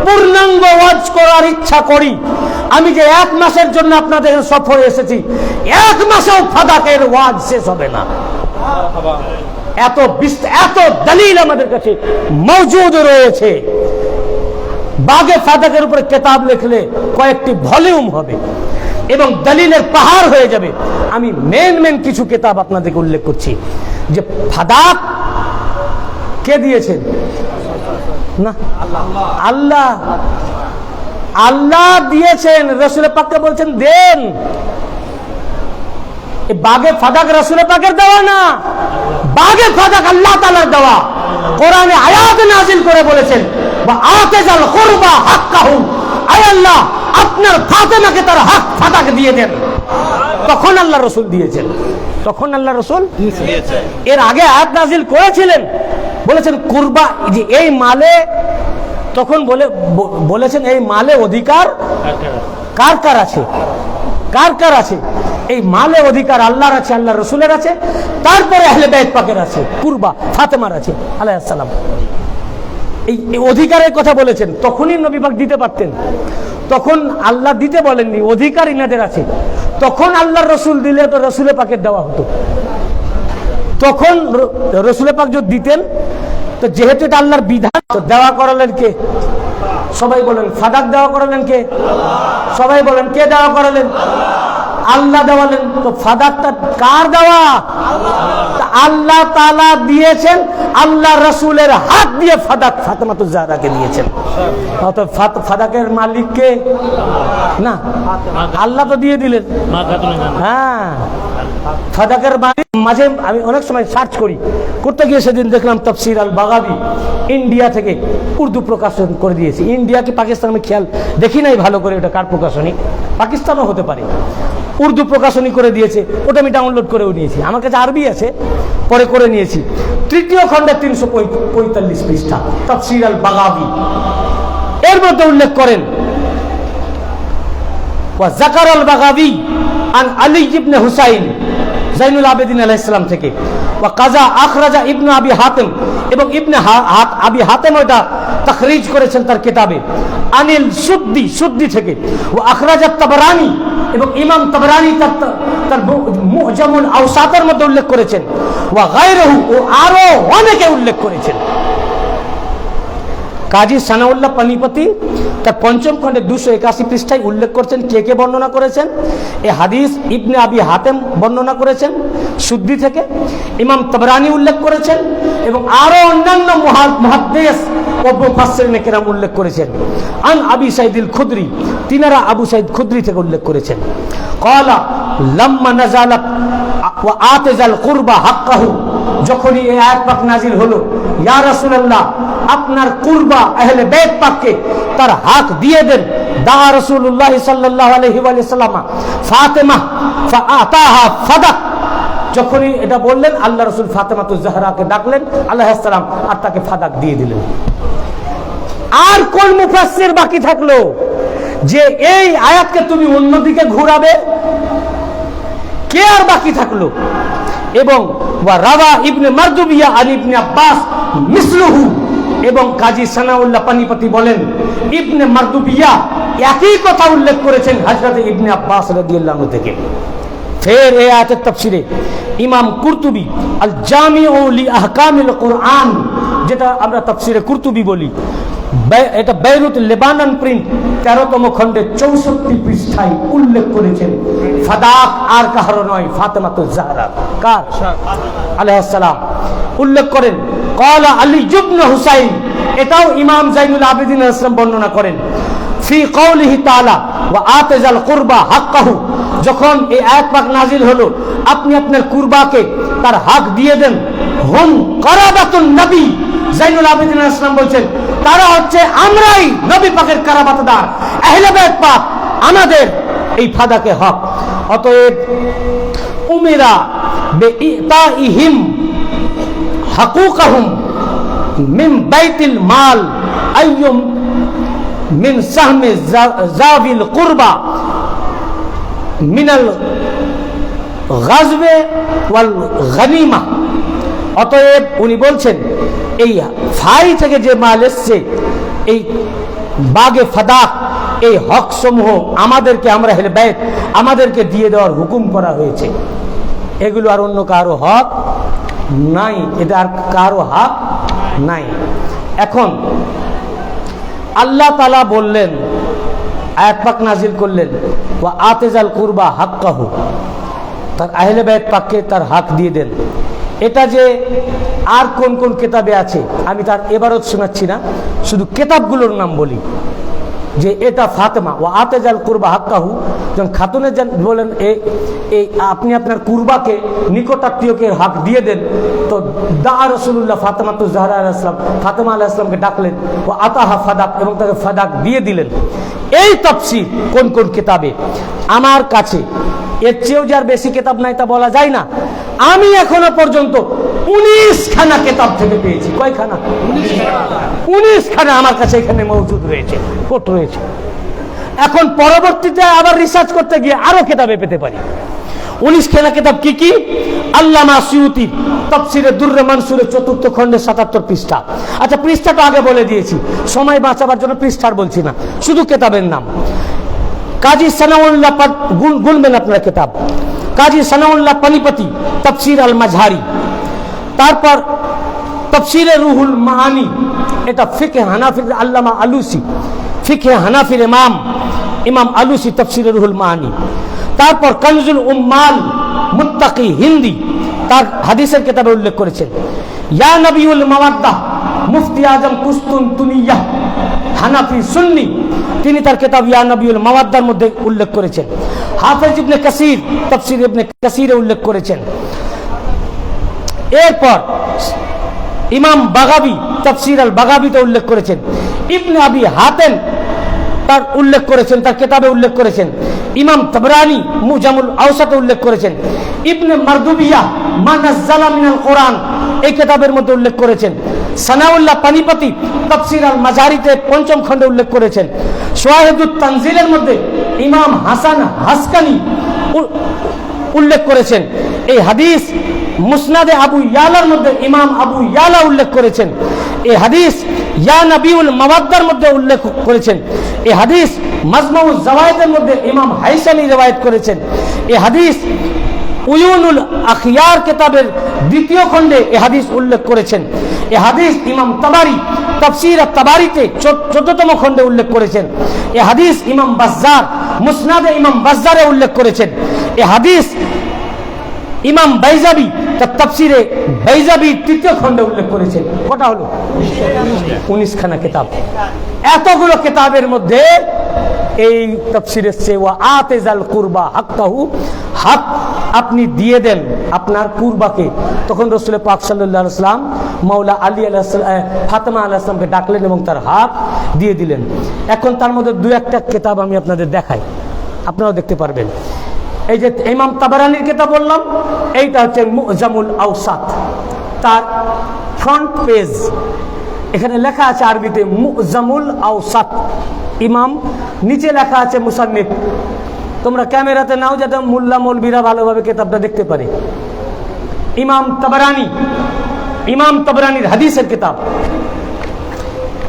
পূর্ণাঙ্গ ওয়াজ করার ইচ্ছা করি, আমি যে ১ মাসের জন্য আপনাদের সফরে এসেছি, ১ মাসেও ফাদাকের ওয়াজ শেষ হবে না। এত দলিল আমাদের কাছে মওজুদ রয়েছে। বাগে ফাদাকের উপরে কিতাব লিখলে কয়েকটি ভলিউম হবে এবং দলিলের পাহাড় হয়ে যাবে। আমি মেন কিছু কিতাব আপনাদেরকে উল্লেখ করছি, যে ফাদাক কে দিয়েছেন? না, আল্লাহ আল্লাহ দিয়েছেন। রাসূল পাককে বলছেন দেন। এই বাগে ফাদাক রাসূল পাকের দেওয়া না, বাগে ফাদাক আল্লাহ তাআলার দেওয়া। কোরআনে আয়াত নাযিল করে বলেছেন, বা আতাজাল কুরবা হাক্কাহু, আয় আল্লাহ আপনার ফাতেমাকে তার হক ফাদাক দিয়ে দেন। তখন আল্লাহ রাসূল দিয়েছেন, তখন আল্লাহ রাসূল দিয়েছেন। এর আগে আয়াত নাযিল করেছিলেন, বলেছেন কুরবা, যে এই মালে, তখন বলেছেন এই মালে অধিকার কার কার আছে, কার কার আছে? এই মালে অধিকার আল্লাহর আছে, আল্লাহ রসুলের আছে, তারপরে আহলে বাইত পাকের আছে, কুরবা ফাতেমার আছে আলাইহিস সালাম। এই অধিকারের কথা বলেছেন, তখনই নবী পাক দিতে পারতেন। তখন আল্লাহ দিতে বলেননি, অধিকার ইনাদের আছে। তখন আল্লাহর রসুল দিলে তো রসুলে পাকের দেওয়া হতো। তখন রসুলে পাক যদি দিতেন, তো যেহেতু এটা আল্লাহর বিধান, তো দেওয়া করালেন কে? সবাই বলেন ফাদাক দেওয়া করালেন কে? সবাই বলেন কে দেওয়া করালেন? আল্লাহ দেওয়ালেন। তো ফাদাকটা কার দেওয়া? আল্লাহ তাআলা দিয়েছেন, আল্লাহ রাসূলের হাত দিয়ে ফাদাক ফাতেমাতুজ জাহরাকে দিয়েছেন। অতএব ফাদাকের মালিক কে? না, আল্লাহ তো দিয়ে দিলেন। হ্যাঁ, ফাদাকের মাঝে আমি অনেক সময় সার্চ করতে গিয়ে সেদিন দেখলাম তাফসীর আল বাগাবী ইন্ডিয়া থেকে উর্দু প্রকাশন করে দিয়েছে। ইন্ডিয়া কি পাকিস্তান আমি খেয়াল দেখি নাই ভালো করে, ওটা কার প্রকাশনী, পাকিস্তানও হতে পারে। উর্দু প্রকাশনী করে দিয়েছে, ওটা আমি ডাউনলোড করেও নিয়েছি। আমার কাছে আরবি আছে, পরে করে নিয়েছি। ৩য় খণ্ডের ৩৪৫ পৃষ্ঠা তাফসীর আল বাগাবী, এর মধ্যে উল্লেখ করেন, ওয়া যাকার আল বাগাবী আন আলী ইবনে হুসাইন জাইনুল আবেদিন আলাইহিস সালাম থেকে, ওয়া কাজা আখরাজা ইবনে আবি হাতেম, এবং ইবনে আবি হাতেম ওটা তাখরিজ করেছেন তার কিতাবে, আনিল সুদ্দি থেকে, ও আখরাজাত তাবরানী, এবং ইমাম তাবরানী তার মুজামুল আওসাতের মধ্যে উল্লেখ করেছেন, ওয়া গায়রহু, ও আরো অনেকে উল্লেখ করেছেন। কাজী সানাউল্লাহ পানিপতি তার ৫ম খণ্ডে ২৮১ পৃষ্ঠায় উল্লেখ করছেন কে কে বর্ণনা করেছেন। এই হাদিস ইবনে আবি হাতেম বর্ণনা করেছেন সুদ্দি থেকে, ইমাম তাবরানী উল্লেখ করেছেন, এবং আরো অন্যান্য মুহাদ্দিস ও মুফাসসিরিন কেরাম উল্লেখ করেছেন। আন আবি সাইদুল খুদরি, তিনারা আবু সাইদ খুদরি থেকে উল্লেখ করেছেন, ক্বালা লাম্মা নাযালাত ওয়া আতাজাল কুরবা হাক্কাহু, যখনই এই আয়াত পাক নাযিল হলো, ইয়া রাসূলুল্লাহ আপনার কুরবা আহলে বাইত পাককে তার হক দিয়ে দেন। দা রাসূলুল্লাহ সাল্লাল্লাহু আলাইহি ওয়া সাল্লাম ফাতেমা ফাআতাহা ফাদাক, যখনই এটা বললেন, আল্লাহ রসুল ফাতেমাতুজ জাহরাকে ডাকলেন আলাইহিস সালাম, আর তাকে ফাদাক দিয়ে দিলেন। আর কোন মুফাসসির বাকি থাকলো যে এই আয়াতকে তুমি অন্যদিকে ঘুরাবে? কে আর বাকি থাকলো? এবং ওয়া রাওয়া ইবনে মারদুবিয়া আন ইবনে আব্বাস মিসলুহু, এবং কাজী সানাউল্লাহ পানিপতি বলেন ইবনে মারদুবিয়া একই কথা উল্লেখ করেছেন হযরত ইবনে আব্বাস রাদিয়াল্লাহু আনহু থেকে। ফের এই আয়াতের তাফসীরে ইমাম কুরতুবী আল জামিউ লি আহকামিল কুরআন, যেটা আমরা তাফসীরে কুরতুবী বলি, এটা বেইরুত লেবানন প্রিন্ট 13তম খণ্ডে 64 পৃষ্ঠায় উল্লেখ করেছেন ফাদাক আর কারো নয়, ফাতেমাতুজ জাহরা। কার? আলাইহিস সালাম। উল্লেখ করেন ক্বালা আলী ইবনে হুসাইন, এটাও ইমাম জাইনুল আবেদিন আলাইহিস সালাম বর্ণনা করেন ফি কওলিহি তাআলা ওয়া আতাজাল কুরবা হাক্কাহু, যখন এই আয়াত পাক নাজিল হলো, আপনি আপনার কুরবাকে তার হক দিয়ে দেন। হুম কারাবাতুন নবী, জাইনুল আবেদিন আলাইহিস সালাম বলছেন তারা হচ্ছে আমরাই নবী পাকের কারাবাতদার, আহলে বাইত পাক, আমাদের এই ফাদাকে হক। অতএব উমিরা বিইতাইহিম হাকুকাহুম মিন বাইতিল মাল আইয়ুম মিন সাহমি জাবিল কুরবা মিনাল গাজবে ওয়াল গনিমা। অতএব উনি বলছেন এই ফাই থেকে যে মাল এসছে, এই বাগে ফাদাক, এই হক সমূহ আমাদেরকে, আমরা আহলে বাইত, আমাদেরকে দিয়ে দেওয়ার হুকুম করা হয়েছে। এগুলো আর অন্য কারো হক নাই, এটা আর কারো হক নাই। এখন আল্লাহ তাআলা বললেন, আয়াত পাক নাজিল করলেন ওয়া আতিজাল কুরবা হাক্কাহু, তার আহলে বাইত পাককে তার হক দিয়ে দেন। এটা যে আর কোন কোন কিতাবে আছে আমি তার এবারত শোনাচ্ছি না, শুধু কিতাবগুলোর নাম বলি যে এটা ফাতেমা ও আতেজাল কুরবা হাক্কাহু, যখন খাতুনে বলেন এই আপনি আপনার কুরবাকে নিকটাত্মীয়কে হক দিয়ে দেন, তো দা রাসূলুল্লাহ ফাতেমাতুজ জাহরা আলাইহিস সালাম ফাতেমা আলাইহিস সালামকে ডাকলেন ও আতাহা ফাদাক, এবং তাকে ফাদাক দিয়ে দিলেন। এই তাফসীর কোন কোন কিতাবে আমার কাছে, এর চেয়েও যার বেশি কিতাব নাই তা বলা যায় না, আমি এখনো পর্যন্ত 19 খানা কিতাব থেকে পেয়েছি। কয়খানা? 19 খানা আমার কাছে এখানে মজুদ রয়েছে, কোট রয়েছে। এখন পরবর্তীতে আবার রিসার্চ করতে গিয়ে আরো কিতাবে পেতে পারি। 19 খানা কিতাব কি কি? আল্লামা সুয়ুতী তাফসীরে দুররে মানসুরের 4th খণ্ডে 77 পৃষ্ঠা। আচ্ছা, পৃষ্ঠাটা আগে বলে দিয়েছি, সময় বাঁচাবার জন্য পৃষ্ঠার বলছি না, শুধু কিতাবের নাম। কাজী সানাউল্লাহ, গুনবেন আপনারা কিতাব, কাজী সানাউল্লাহ পানিপতি তাফসীর আল মাজহারি, তারপর তাফসীরে রুহুল মাআনি, এটা ফিকহে হানাফির আল্লামা আলুসি, ফিকহে হানাফির ইমাম আলুসি তাফসীরে রুহুল মাআনি, তারপর কানজুল উম্মাল মুত্তাকি হিন্দি তার হাদিসের কিতাবে উল্লেখ করেছেন। ইয়া নবিউল মাওয়াদ্দাহ মুফতি আজম কুস্তুনতুনিয়াহ হানাফি সুন্নি, তিনি তার কিতাব ইয়া নবিউল মাওয়াদ্দার মধ্যে উল্লেখ করেছেন। হাফেজ ইবনে কাসির তাফসীর ইবনে কাসিরে উল্লেখ করেছেন। এরপর ইমাম বাগাবী তাফসীর আল বাগাবীতে উল্লেখ করেছেন। ইবনে আবি হাতেম তার উল্লেখ করেছেন, তার কিতাবে উল্লেখ করেছেন। ইমাম তাবরানী মুজামুল আওসাতে উল্লেখ করেছেন। ইবনে মারদুবিয়া মা নাযালা মিনাল কোরআন এই কিতাবের মধ্যে উল্লেখ করেছেন। সানাউল্লাহ পানিপতি তাফসীর আল মাজারিতে 5ম খণ্ডে উল্লেখ করেছেন। শাওয়াহিদুত তানজিলের মধ্যে ইমাম হাসান হাসকানি উল্লেখ করেছেন। এই হাদিস মুসনাদে আবু ইয়ালার মধ্যে ইমাম আবু ইয়ালা উল্লেখ করেছেন। এই হাদিস ইয়া নবিউল মাওয়াদ্দার মধ্যে উল্লেখ করেছেন। এই হাদিস মাজমাউজ জাওয়ায়েদের মধ্যে ইমাম হাইসামি riwayat করেছেন। এই হাদিস উয়ুনুল আখিয়ার কিতাবের 2য় খণ্ডে এই হাদিস উল্লেখ করেছেন। এই হাদিস ইমাম তাবারি তাফসীর আত-তাবারিতে 14তম খণ্ডে উল্লেখ করেছেন। এই হাদিস ইমাম বাজ্জার মুসনাদে ইমাম বাজ্জারে উল্লেখ করেছেন। এই হাদিস ইমাম বাইজাবি তার তাফসীরে বাইজাবি 3য় খণ্ডে উল্লেখ করেছেন। কটা হলো? 19 খানা কিতাব। এতগুলো কিতাবের মধ্যে এই তাফসীরে ওয়া আতিজাল কুরবা হাক্কাহু, হক আপনি দিয়ে দেন আপনার কুরবাকে। তখন রাসূল পাক সাল্লাল্লাহু আলাইহি ওয়াসাল্লাম মাওলা আলী আলাইহিস সালাম ফাতেমা আলাইহিস সালামকে ডাকলেন এবং তার হক দিয়ে দিলেন। এখন তার মধ্যে 2-1টা কিতাব আমি আপনাদের দেখাই, আপনারাও দেখতে পারবেন। এই যে ইমাম তাবারানির কিতাব বললাম, এইটা হচ্ছে মুজামুল আওসাত, তার ফ্রন্ট পেজ। এখানে লেখা আছে আরবিতে মুজামুল আওসাত ইমাম, নিচে লেখা আছে মুসান্নিফ। তোমরা ক্যামেরাতে নাও যাতে মোল্লা মৌলবীরা ভালোভাবে কিতাবটা দেখতে পারে। ইমাম তাবরানির হাদিসের কিতাব,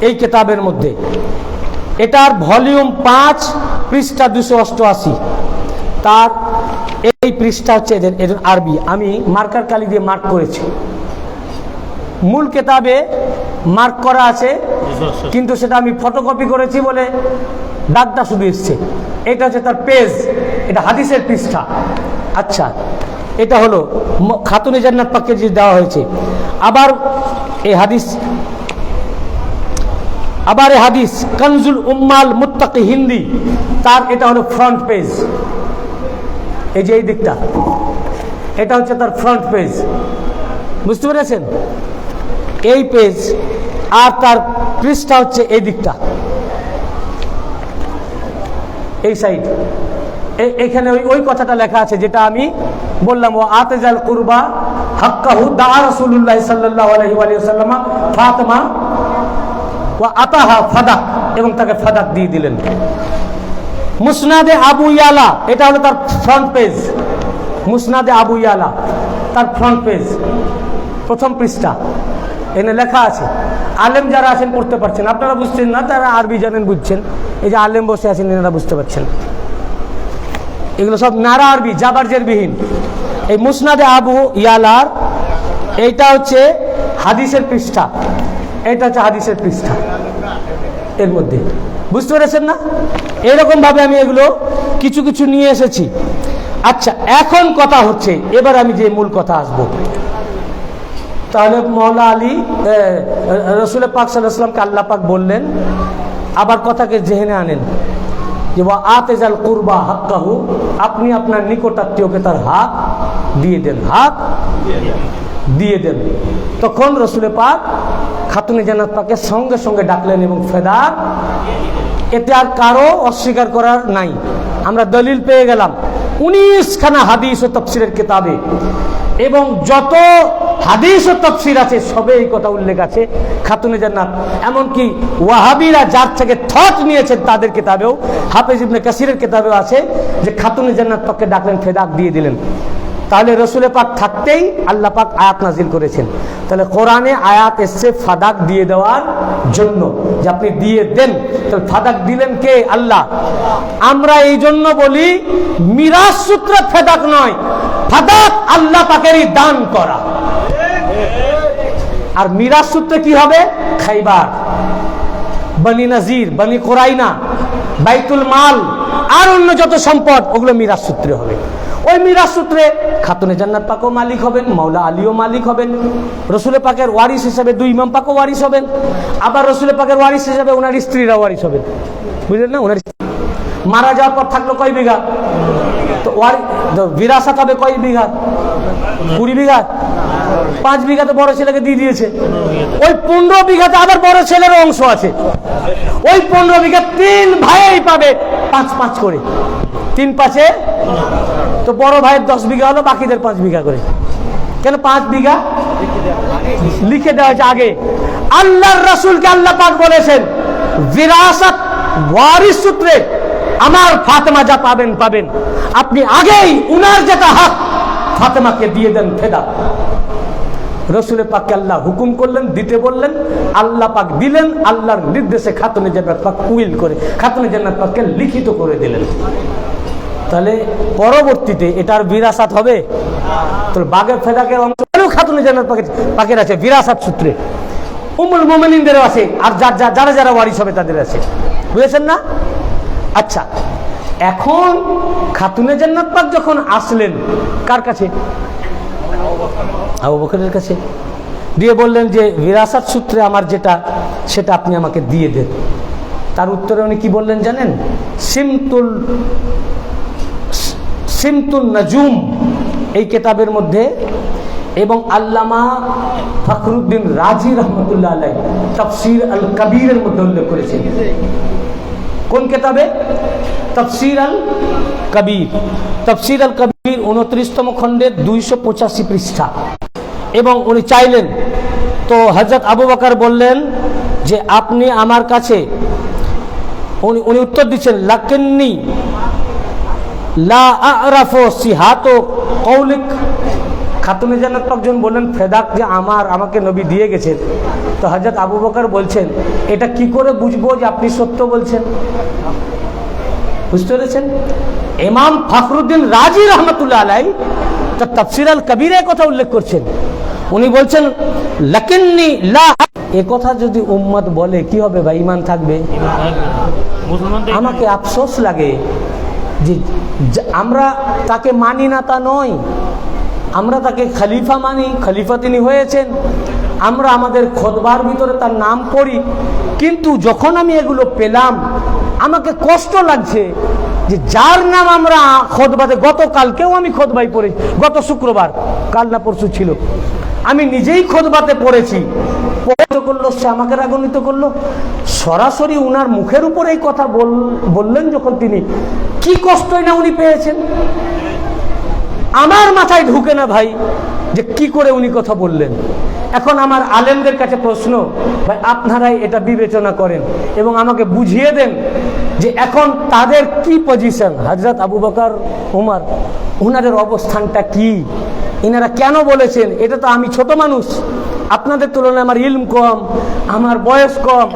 এই কিতাবের মধ্যে এটার ভলিউম 5 পৃষ্ঠা 288, তার এই পৃষ্ঠা হচ্ছে এর আরবি, আমি মার্কার কালি দিয়ে মার্ক করেছি। মূল কিতাবে মার্ক করা আছে, কিন্তু সেটা আমি ফটোকপি করেছি বলে দাগটা শুধু এসছে। এটা হচ্ছে তার পেজ, এটা হাদিসের পৃষ্ঠা। আচ্ছা, এটা হলো খাতুনে জান্নাত পাককে যে দেওয়া হয়েছে। আবার এই হাদিস কানজুল উম্মাল মুত্তাকি হিন্দি, তার এটা হলো ফ্রন্ট পেজ। এই যে এই দিকটা, এটা হচ্ছে তার ফ্রন্ট পেজ, বুঝতে পেরেছেন? এই পেজ, আর তার পৃষ্ঠা হচ্ছে এই দিকটা, এই সাইড। এখানে ওই কথাটা লেখা আছে যেটা আমি বললাম, ও আতেজাল কুরবা হাক্কাহু দা রাসূলুল্লাহ সাল্লাল্লাহু আলাইহি ওয়া সাল্লাম ফাতেমা ওয়া আতাহা ফাদাক, এবং তাকে ফাদাক দিয়ে দিলেন। মুসনাদে আবু ইয়ালা, এটা হলো তার ফ্রন্ট পেজ। মুসনাদে আবু ইয়ালা, তার ফ্রন্ট পেজ, প্রথম পৃষ্ঠা। এখানে লেখা আছে, আলেম যারা আছেন পড়তে পারছেন, আপনারা বুঝছেন না, তারা আরবি জানেন, বুঝছেন। এই যে আলেম বসে আছেন, এনারা বুঝতে পারছেন। এগুলো সব নারা আরবি, জাবারজের বিহীন। এই মুসনাদে আবু ইয়ালার এইটা হচ্ছে হাদিসের পৃষ্ঠা, এটা হচ্ছে হাদিসের পৃষ্ঠা এর মধ্যে, বুঝতে পেরেছেন না? এরকম ভাবে আমি এগুলো কিছু কিছু নিয়ে এসেছি। আচ্ছা, এখন কথা হচ্ছে, এবার আমি যে মূল কথা আসবো, তাহলে মওলা আলী রসুল পাক সাল্লাল্লাহু আলাইহি ওয়াসাল্লামকে আল্লাহ পাক বললেন, আবার কথাকে জেহেনে আনেন যে ওয়া আতেজাল কুরবা হাক্কাহু, আপনি আপনার নিকটাত্মীয়কে তার হক দিয়ে দেন, হক দিয়ে দেন। তখন রসুল পাক খাতুনে জান্নাত পাকে সঙ্গে সঙ্গে ডাকলেন এবং ফেদা, এতে আর কারো অস্বীকার করার নাই। আমরা দলিল পেয়ে গেলাম 19 খানা হাদিস ও তাফসীরের কিতাবে, এবং যত হাদিস ও তাফসীর আছে সবে এই কথা উল্লেখ আছে খাতুনে জান্নাত। এমনকি ওয়াহাবিরা যার থেকে থট নিয়েছেন তাদের কিতাবেও, হাফেজ ইবনে কাসিরের কিতাবেও আছে যে খাতুনে জান্নাত পাককে ডাকলেন, ফেদাক দিয়ে দিলেন। তাহলে রসুলের পাক থাকতেই আল্লাহ পাক আয়াত নাজিল করেছেন। তাহলে কোরআনে আয়াত এসছে ফাদাক দিয়ে দেওয়ার জন্য, যে আপনি দিয়ে দেন। তাহলে ফাদাক দিলেন কে? আল্লাহ। আমরা এই জন্য বলি মিরাজ সূত্রে ফাদাক নয়, ফাদাক আল্লাহ পাকেরই দান করা। আর মিরাজ সূত্রে কি হবে? খাইবার, বনি নাজির, বনি কোরাইনা, বাইতুল মাল, আর অন্য যত সম্পদ, ওগুলো মিরাজ সূত্রে হবে। ওই মিরাজ সূত্রে খাতুনে জান্নাত পাকও মালিক হবেন, মাওলা আলীও মালিক হবেন, রসুলের পাকের ওয়ারিস হিসাবে 2 ইমাম পাকও ওয়ারিস হবেন, আবার রসুলের পাকের ওয়ারিস হিসাবে ওনার স্ত্রীরা ওয়ারিস হবেন, বুঝলেন না? ওনার মারা যাওয়ার পর থাকলো কয় বিঘা? তো বিরাসাত হবে কয় বিঘা? 20 বিঘা। 5 বিঘা তো বড় ছেলেকে দিয়ে দিয়েছে। ওই 15 বিঘাতে আবার বড় ছেলের অংশ আছে। ওই 15 বিঘা 3 ভাই পাবে 5-5 করে, 3 5-এ তো বড় ভাইয়ের 10 বিঘা হলো, বাকিদের 5 বিঘা করে। কেন 5 বিঘা লিখে দেওয়া হয়েছে আগে? আল্লাহর রাসূলকে আল্লাহ পাক বলেছেন বিরাসাত ওয়ারিস সূত্রে আমার ফাতেমা যা পাবেন পাবেন, আপনি আগেই উনার যেটা হক ফাতেমাকে দিয়ে দেন ফেদা। রসুলের পাককে আল্লাহ হুকুম করলেন, দিতে বললেন, আল্লাহ পাক দিলেন। আল্লাহর নির্দেশে খাতুনে জান্নাত পাক উইল করে পাতুনে জান্নাত পাককে লিখিত করে দিলেন। তাহলে পরবর্তীতে এটার বিরাসাত হবে? তো বাগের ফেদাকের অংশ খাতুনে জান্নাত পাকের আছে বিরাসাত সূত্রে, উম্মুল মুমিনিনদেরও আছে, আর যারা যারা ওয়ারিস হবে তাদের আছে, বুঝেছেন না? আচ্ছা, এখন খাতুনে জান্নাত পাক যখন আসলেন কার কাছে? আবু বকরের কাছে। দিয়ে বললেন যে বিরাসাত সূত্রে আমার যেটা, সেটা আপনি আমাকে দিয়ে দেন। তার উত্তরে উনি কি বললেন জানেন? সিমতুন নাজুম এই কিতাবের মধ্যে, এবং আল্লামা ফখরুদ্দিন রাজি রহমতুল্লাহ আলাইহি তাফসীর আল কবীরের মধ্যে উল্লেখ করেছেন। কোন কেতাবে? তাফসীর আল কবির। তাফসীর আল কবির 29তম খণ্ডের 285 পৃষ্ঠা। এবং উনি চাইলেন, তো হযরত আবু বকর বললেন যে আপনি আমার কাছে, উনি উত্তর দিচ্ছেন, লাকিন্নি লা আ'রাফু সিহাতু কওলিক। খাতুনে জান্নাত পাক যখন বললেন ফেদাক যে আমাকে নবী দিয়ে গেছেন, তো হযরত আবু বকর বলছেন, এটা কি করে বুঝবো যে আপনি সত্য বলছেন? বুঝতে পেরেছেন? ইমাম ফখরুদ্দিন রাজি রহমাতুল্লাহ আলাইহি তার তাফসীর আল কবিরে কথা উল্লেখ করছেন। উনি বলছেন লাকিন্নি লা, এ কথা যদি উম্মত বলে কি হবে ভাই? ঈমান থাকবে? আমাকে আফসোস লাগে যে আমরা তাকে মানি না, তা নয়, আমরা তাকে খলিফা মানি, খলিফা তিনি হয়েছেন, আমরা আমাদের খুতবার ভিতরে তার নাম পড়ি, কিন্তু যখন আমি এগুলো পেলাম আমাকে কষ্ট লাগছে যে যার নাম আমরা খুতবাতে, গতকালকেও আমি খুতবাই পড়েছি, গত শুক্রবার, কাল না পরশু ছিল, আমি নিজেই খুতবাতে পড়েছি, করলো সে আমাকে রাগান্বিত করলো, সরাসরি উনার মুখের উপর এই কথা বললেন যখন, তিনি কি কষ্টই না উনি পেয়েছেন। আমার মাথায় ঢুকে না ভাই যে কি করে উনি কথা বললেন। এখন আমার আলেমদের কাছে প্রশ্ন, ভাই আপনারাই এটা বিবেচনা করেন এবং আমাকে বুঝিয়ে দেন যে এখন তাদের কি পজিশন, হযরত আবু বকর, ওমর, ওনাদের অবস্থানটা কি, এনারা কেন বলেছেন? এটা তো আমি ছোট মানুষ, আপনাদের তুলনায় আমার ইলম কম, আমার বয়স কম,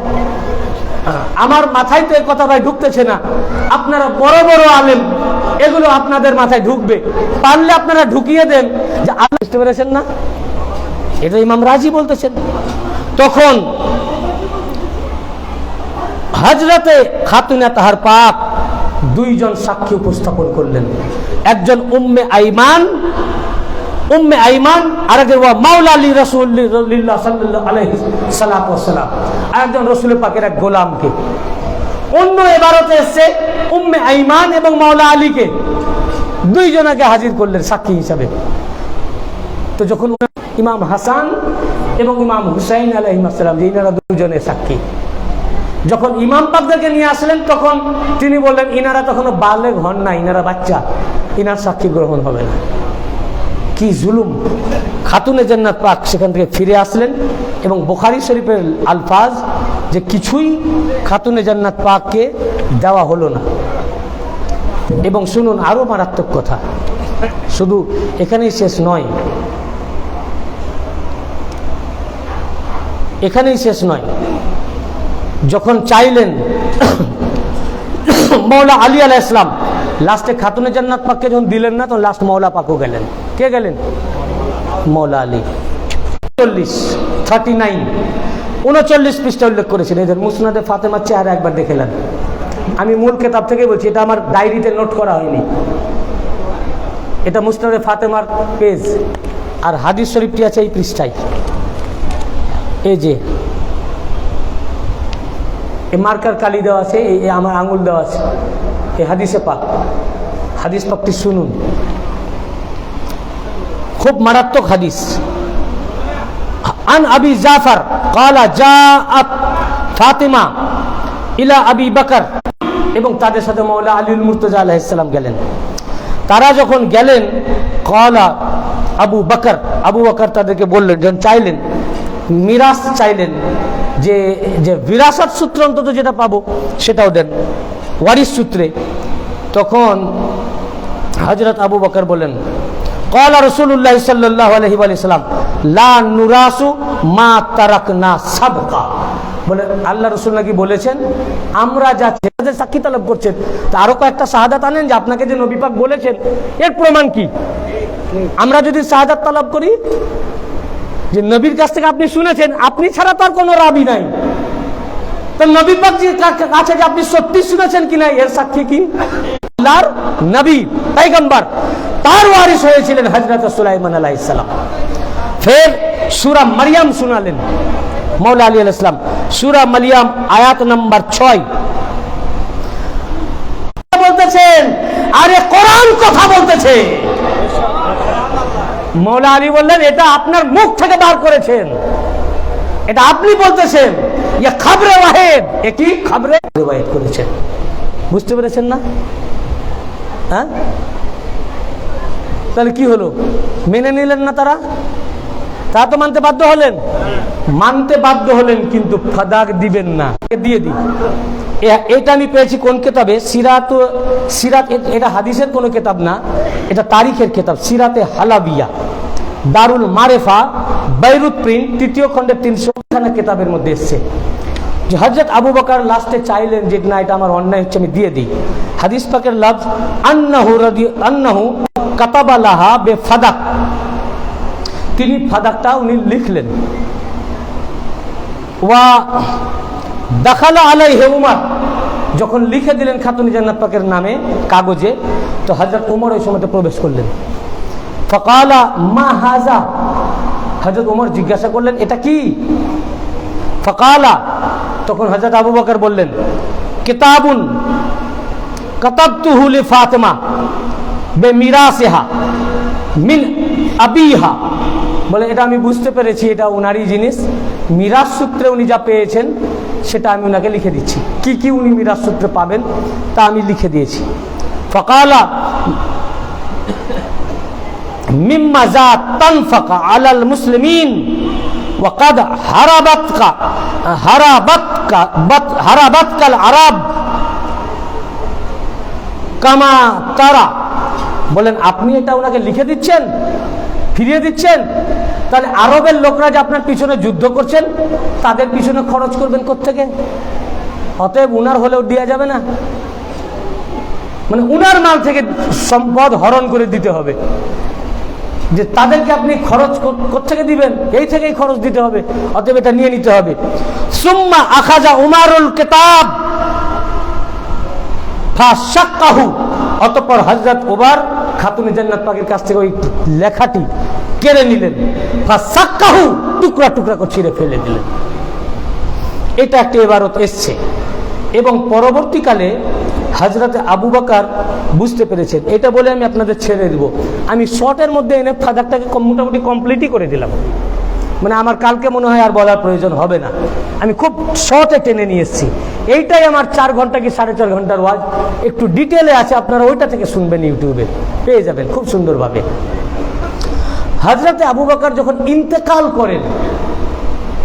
আমার মাথায় তো এই কথা ভাই ঢুকতেছে না। আপনারা বড় বড় আলেম, এগুলো আপনাদের মাথায় ঢুকবে, পারলে আপনারা ঢুকিয়ে দেন যে আল্লাহ, বুঝতে পেরেছেন না? এটা ইমাম রাজি বলতেছেন। তখন হযরতে খাতুনে তাহার পাক দুইজন সাক্ষী উপস্থাপন করলেন, একজন উম্মে আইমান, আরেকজন মাওলা আলী রাসূলুল্লাহ সাল্লাল্লাহু আলাইহি ওয়াসাল্লাম, আরেকজন রাসূল পাকের এক গোলামকে। অন্য ইবারতে এসেছে উম্মে আইমান এবং মাওলা আলীকে, দুইজনকে হাজির করলেন সাক্ষী হিসাবে। তো যখন ইমাম হাসান এবং ইমাম হুসাইন আলাইহিস সালাম, ইনারা দুজনের সাক্ষী, যখন ইমাম পাকদেরকে নিয়ে আসলেন তখন তিনি বললেন ইনারা তখনও বালেগ হন না, ইনারা বাচ্চা, ইনার সাক্ষী গ্রহণ হবে না। কি জুলুম! খাতুনে জান্নাত পাক সেখান থেকে ফিরে আসলেন এবং বুখারী শরীফের আলফাজ যে কিছুই খাতুনে জান্নাত পাককে দেওয়া হলো না। এবং শুনুন আরো মারাত্মক কথা, শুধু এখানেই শেষ নয়, এখানেই শেষ নয়, যখন চাইলেন মৌলা আলী আলাইহিস সালাম, লাস্টে খাতুনে জান্নাত পাককে যখন দিলেন না, তখন লাস্ট মৌলা পাকও গেলেন। কে গেলেন? মৌলা আলী। 39 পৃষ্ঠা উল্লেখ করেছেন। এদের মুসনাদে ফাতেমার চেহারা একবার দেখেলেন, আমি মূল কিতাব থেকে বলছি, এটা আমার ডায়েরিতে নোট করা হয়নি, এটা মুসনাদে ফাতেমার পেজ, আর হাদিস শরীফটি আছে এই পৃষ্ঠায়। এই যে এই মার্কার কালি দেওয়া আছে, এই আমার আঙুল দেওয়া আছে, এই হাদিসে পাক, হাদিস পাকটি শুনুন, খুব মারাত্মক হাদিস। আন আবি জাফর ক্বালা জাআত ফাতিমা ইলা আবি বকর, এবং তাদের সাথে মাওলা আলীউল মুর্তজা আলাইহিস সালাম গেলেন। তারা যখন গেলেন, ক্বালা আবু বকর তাদেরকে বললেন, যখন চাইলেন মিরাস, চাইলেন যে বিরাসত সূত্র অন্তত যেটা পাবো সেটাও দেন, ওয়ারিস সূত্রে। তখন হযরত আবু বকর বলেন, ক্বালা রাসূলুল্লাহ সাল্লাল্লাহু আলাইহি ওয়াসাল্লাম লা নুরাসু মা তারাকনা সাদকা, বলে আল্লাহ রাসূল নাকি বলেছেন আমরা যা সাক্ষী তলব করছেন, তা আরো কয়েকটা শাহাদাত আনেন যে আপনাকে যে নবী পাক বলেছেন, এর প্রমাণ কি? আমরা যদি শাহাদাত তলব করি যে নবীর কাছ থেকে আপনি শুনেছেন, আপনি ছাড়া তার কোনো রাবি নাই, তো নবী পাক কাছে যে আপনি সত্যি শুনেছেন কিনা এর সাক্ষী কি? আল্লাহর নবী পয়গম্বর, তার ওয়ারিস হয়েছিলেন হযরত সুলাইমান আলাইহিস সালাম। ফের সূরা মারইয়াম শোনালেন মাওলা আলী আলাইহিস সালাম, সূরা মারইয়াম আয়াত নাম্বার 6 বলতেছেন, আরে কোরআন কথা বলতেছে। মাওলা আলী বললেন, এটা আপনার মুখ থেকে বার করেছেন, এটা আপনি বলতেছেন ইয়া খবরে ওয়াহিদ, একই খবরে রিওয়ায়াত করেছেন। বুঝতে পেরেছেন না? হ্যাঁ, তাহলে কি হলো? মেনে নিলেন না তারা? তা তো মানতে বাধ্য হলেন, মানতে বাধ্য হলেন, কিন্তু ফাদাক দিবেন না। দিয়ে দিই, এটা আমি পেয়েছি কোন কিতাবে? সিরাত। এটা হাদিসের কোনো কিতাব না, এটা তারিখের কিতাব, সিরাতে হালাবিয়া, দারুল মারেফা, বাইরুত প্রিন্ট, 3য় খণ্ডের 300খানা কিতাবের মধ্যে এসছে যে হযরত আবু বকর লাস্টে চাইলেন যে না, এটা আমার অন্যায় হচ্ছে, আমি দিয়ে দিই। হাদিস পাকের লফজ আন্নাহু কাতাবা লাহা বেফাদাক, তিনি ফাদাকটা উনি লিখলেন। ওয়া দাখালা আলাইহি উমর, যখন লিখে দিলেন খাতুনে জান্নাত পাকের নামে কাগজে, তো হযরত উমর ওই সময়তে প্রবেশ করলেন। ফাকালা মা হাযা, হযরত উমর জিজ্ঞাসা করলেন এটা কি? ফাকালা, তখন হযরত আবু বকর বললেন কিতাবুন কাতাবতুহু লি ফাতিমা বিমিরাসিহা মিন আবিহা, বলে এটা আমি বুঝতে পেরেছি এটা ওনারই জিনিস, মিরাস সূত্রে উনি যা পেয়েছেন সেটা আমি ওনাকে লিখে দিচ্ছি। কি কি উনি মিরাস সূত্রে পাবেন তা আমি লিখে দিয়েছি। ফাকালা মিম্মা যা তানফাকা আলাল মুসলিমিন ওয়াকাদ হারাবাতকাল আরব কামা তারা, বলেন আপনি এটা ওনাকে লিখে দিচ্ছেন, ফিরিয়ে দিচ্ছেন, তাহলে আরবের লোকরা যে আপনার পিছনে যুদ্ধ করছেন তাদের পিছনে খরচ করবেন কোত্থেকে? অতএব উনার হলেও দেওয়া যাবে না, মানে উনার মাল থেকে সম্পদ হরণ করে দিতে হবে, যে তাদেরকে আপনি খরচ কোত্থেকে দিবেন, এই থেকেই খরচ দিতে হবে, অতএব এটা নিয়ে নিতে হবে। সুম্মা আখাজা উমারুল কিতাব ফাশাক্কাহু, অতঃপর হযরত উমর খাতুনে জান্নাত পাকের কাছ থেকে ওই লেখাটি কেড়ে নিলেন। ফাশাক্কাহু, টুকরা টুকরা করে ছিঁড়ে ফেলে দিলেন। এটা একটা ইবারত এসছে, এবং পরবর্তীকালে হযরতে আবু বকর বুঝতে পেরেছেন। এটা বলে আমি আপনাদের ছেড়ে দেব, আমি শর্টের মধ্যে এনে ফাদাকটাকে মোটামুটি কমপ্লিটই করে দিলাম, মানে আমার কালকে মনে হয় আর বলার প্রয়োজন হবে না, আমি খুব শর্টে টেনে নিয়ে এসেছি। এইটাই আমার 4 ঘন্টা কি 4.5 ঘন্টার ওয়াজ, একটু ডিটেলে আছে, আপনারা ওইটা থেকে শুনবেন, ইউটিউবে পেয়ে যাবেন খুব সুন্দরভাবে। হযরতে আবু বকর যখন ইন্তেকাল করেন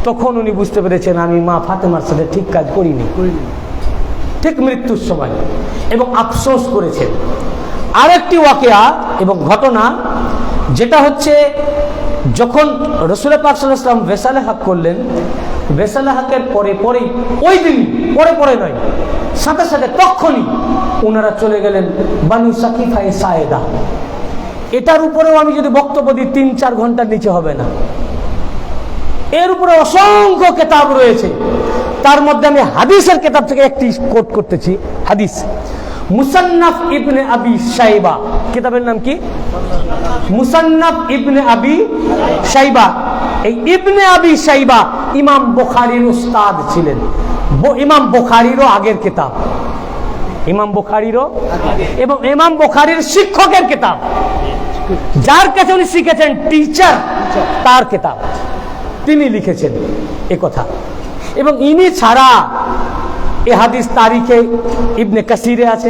তখন উনি বুঝতে পেরেছেন আমি মা ফাতেমার সাথে ঠিক কাজ করিনি, ঠিক মৃত্যুর সময়, এবং আফসোস করেছেন। আরেকটি ওয়াকিয়া এবং ঘটনা, যেটা হচ্ছে যখন রাসূল পাক সাল্লাল্লাহু আলাইহি ওয়াসাল্লাম ভেসালে হক করলেন, ভেসালে হকের পরেই ওই দিন পরে নয়, সাথে সাথে তখনই ওনারা চলে গেলেন বানু সাকিফায়ে সায়েদা। এটার উপরেও আমি যদি বক্তব্য দিই 3-4 ঘন্টার নিচে হবে না। এর উপরে অসংখ্য কিতাব রয়েছে, তার মধ্যে আমি হাদিসের কিতাব থেকে একটি কোট করতেছি। হাদিস মুসান্নাফ ইবনে আবি শাইবা, কিতাবের নাম কি? মুসান্নাফ ইবনে আবি শাইবা। এই ইবনে আবি শাইবা ইমাম বুখারীর উস্তাদ ছিলেন, ইমাম বুখারীরও আগের কিতাব, ইমাম বুখারীরও, এবং ইমাম বুখারীর শিক্ষকের কিতাব, যার কাছে উনি শিখেছেন, টিচার, তার কিতাব তিনি লিখেছেন এ কথা। এবং ইনি ছাড়া এ হাদিস তারিখে ইবনে কাসিরে আছে,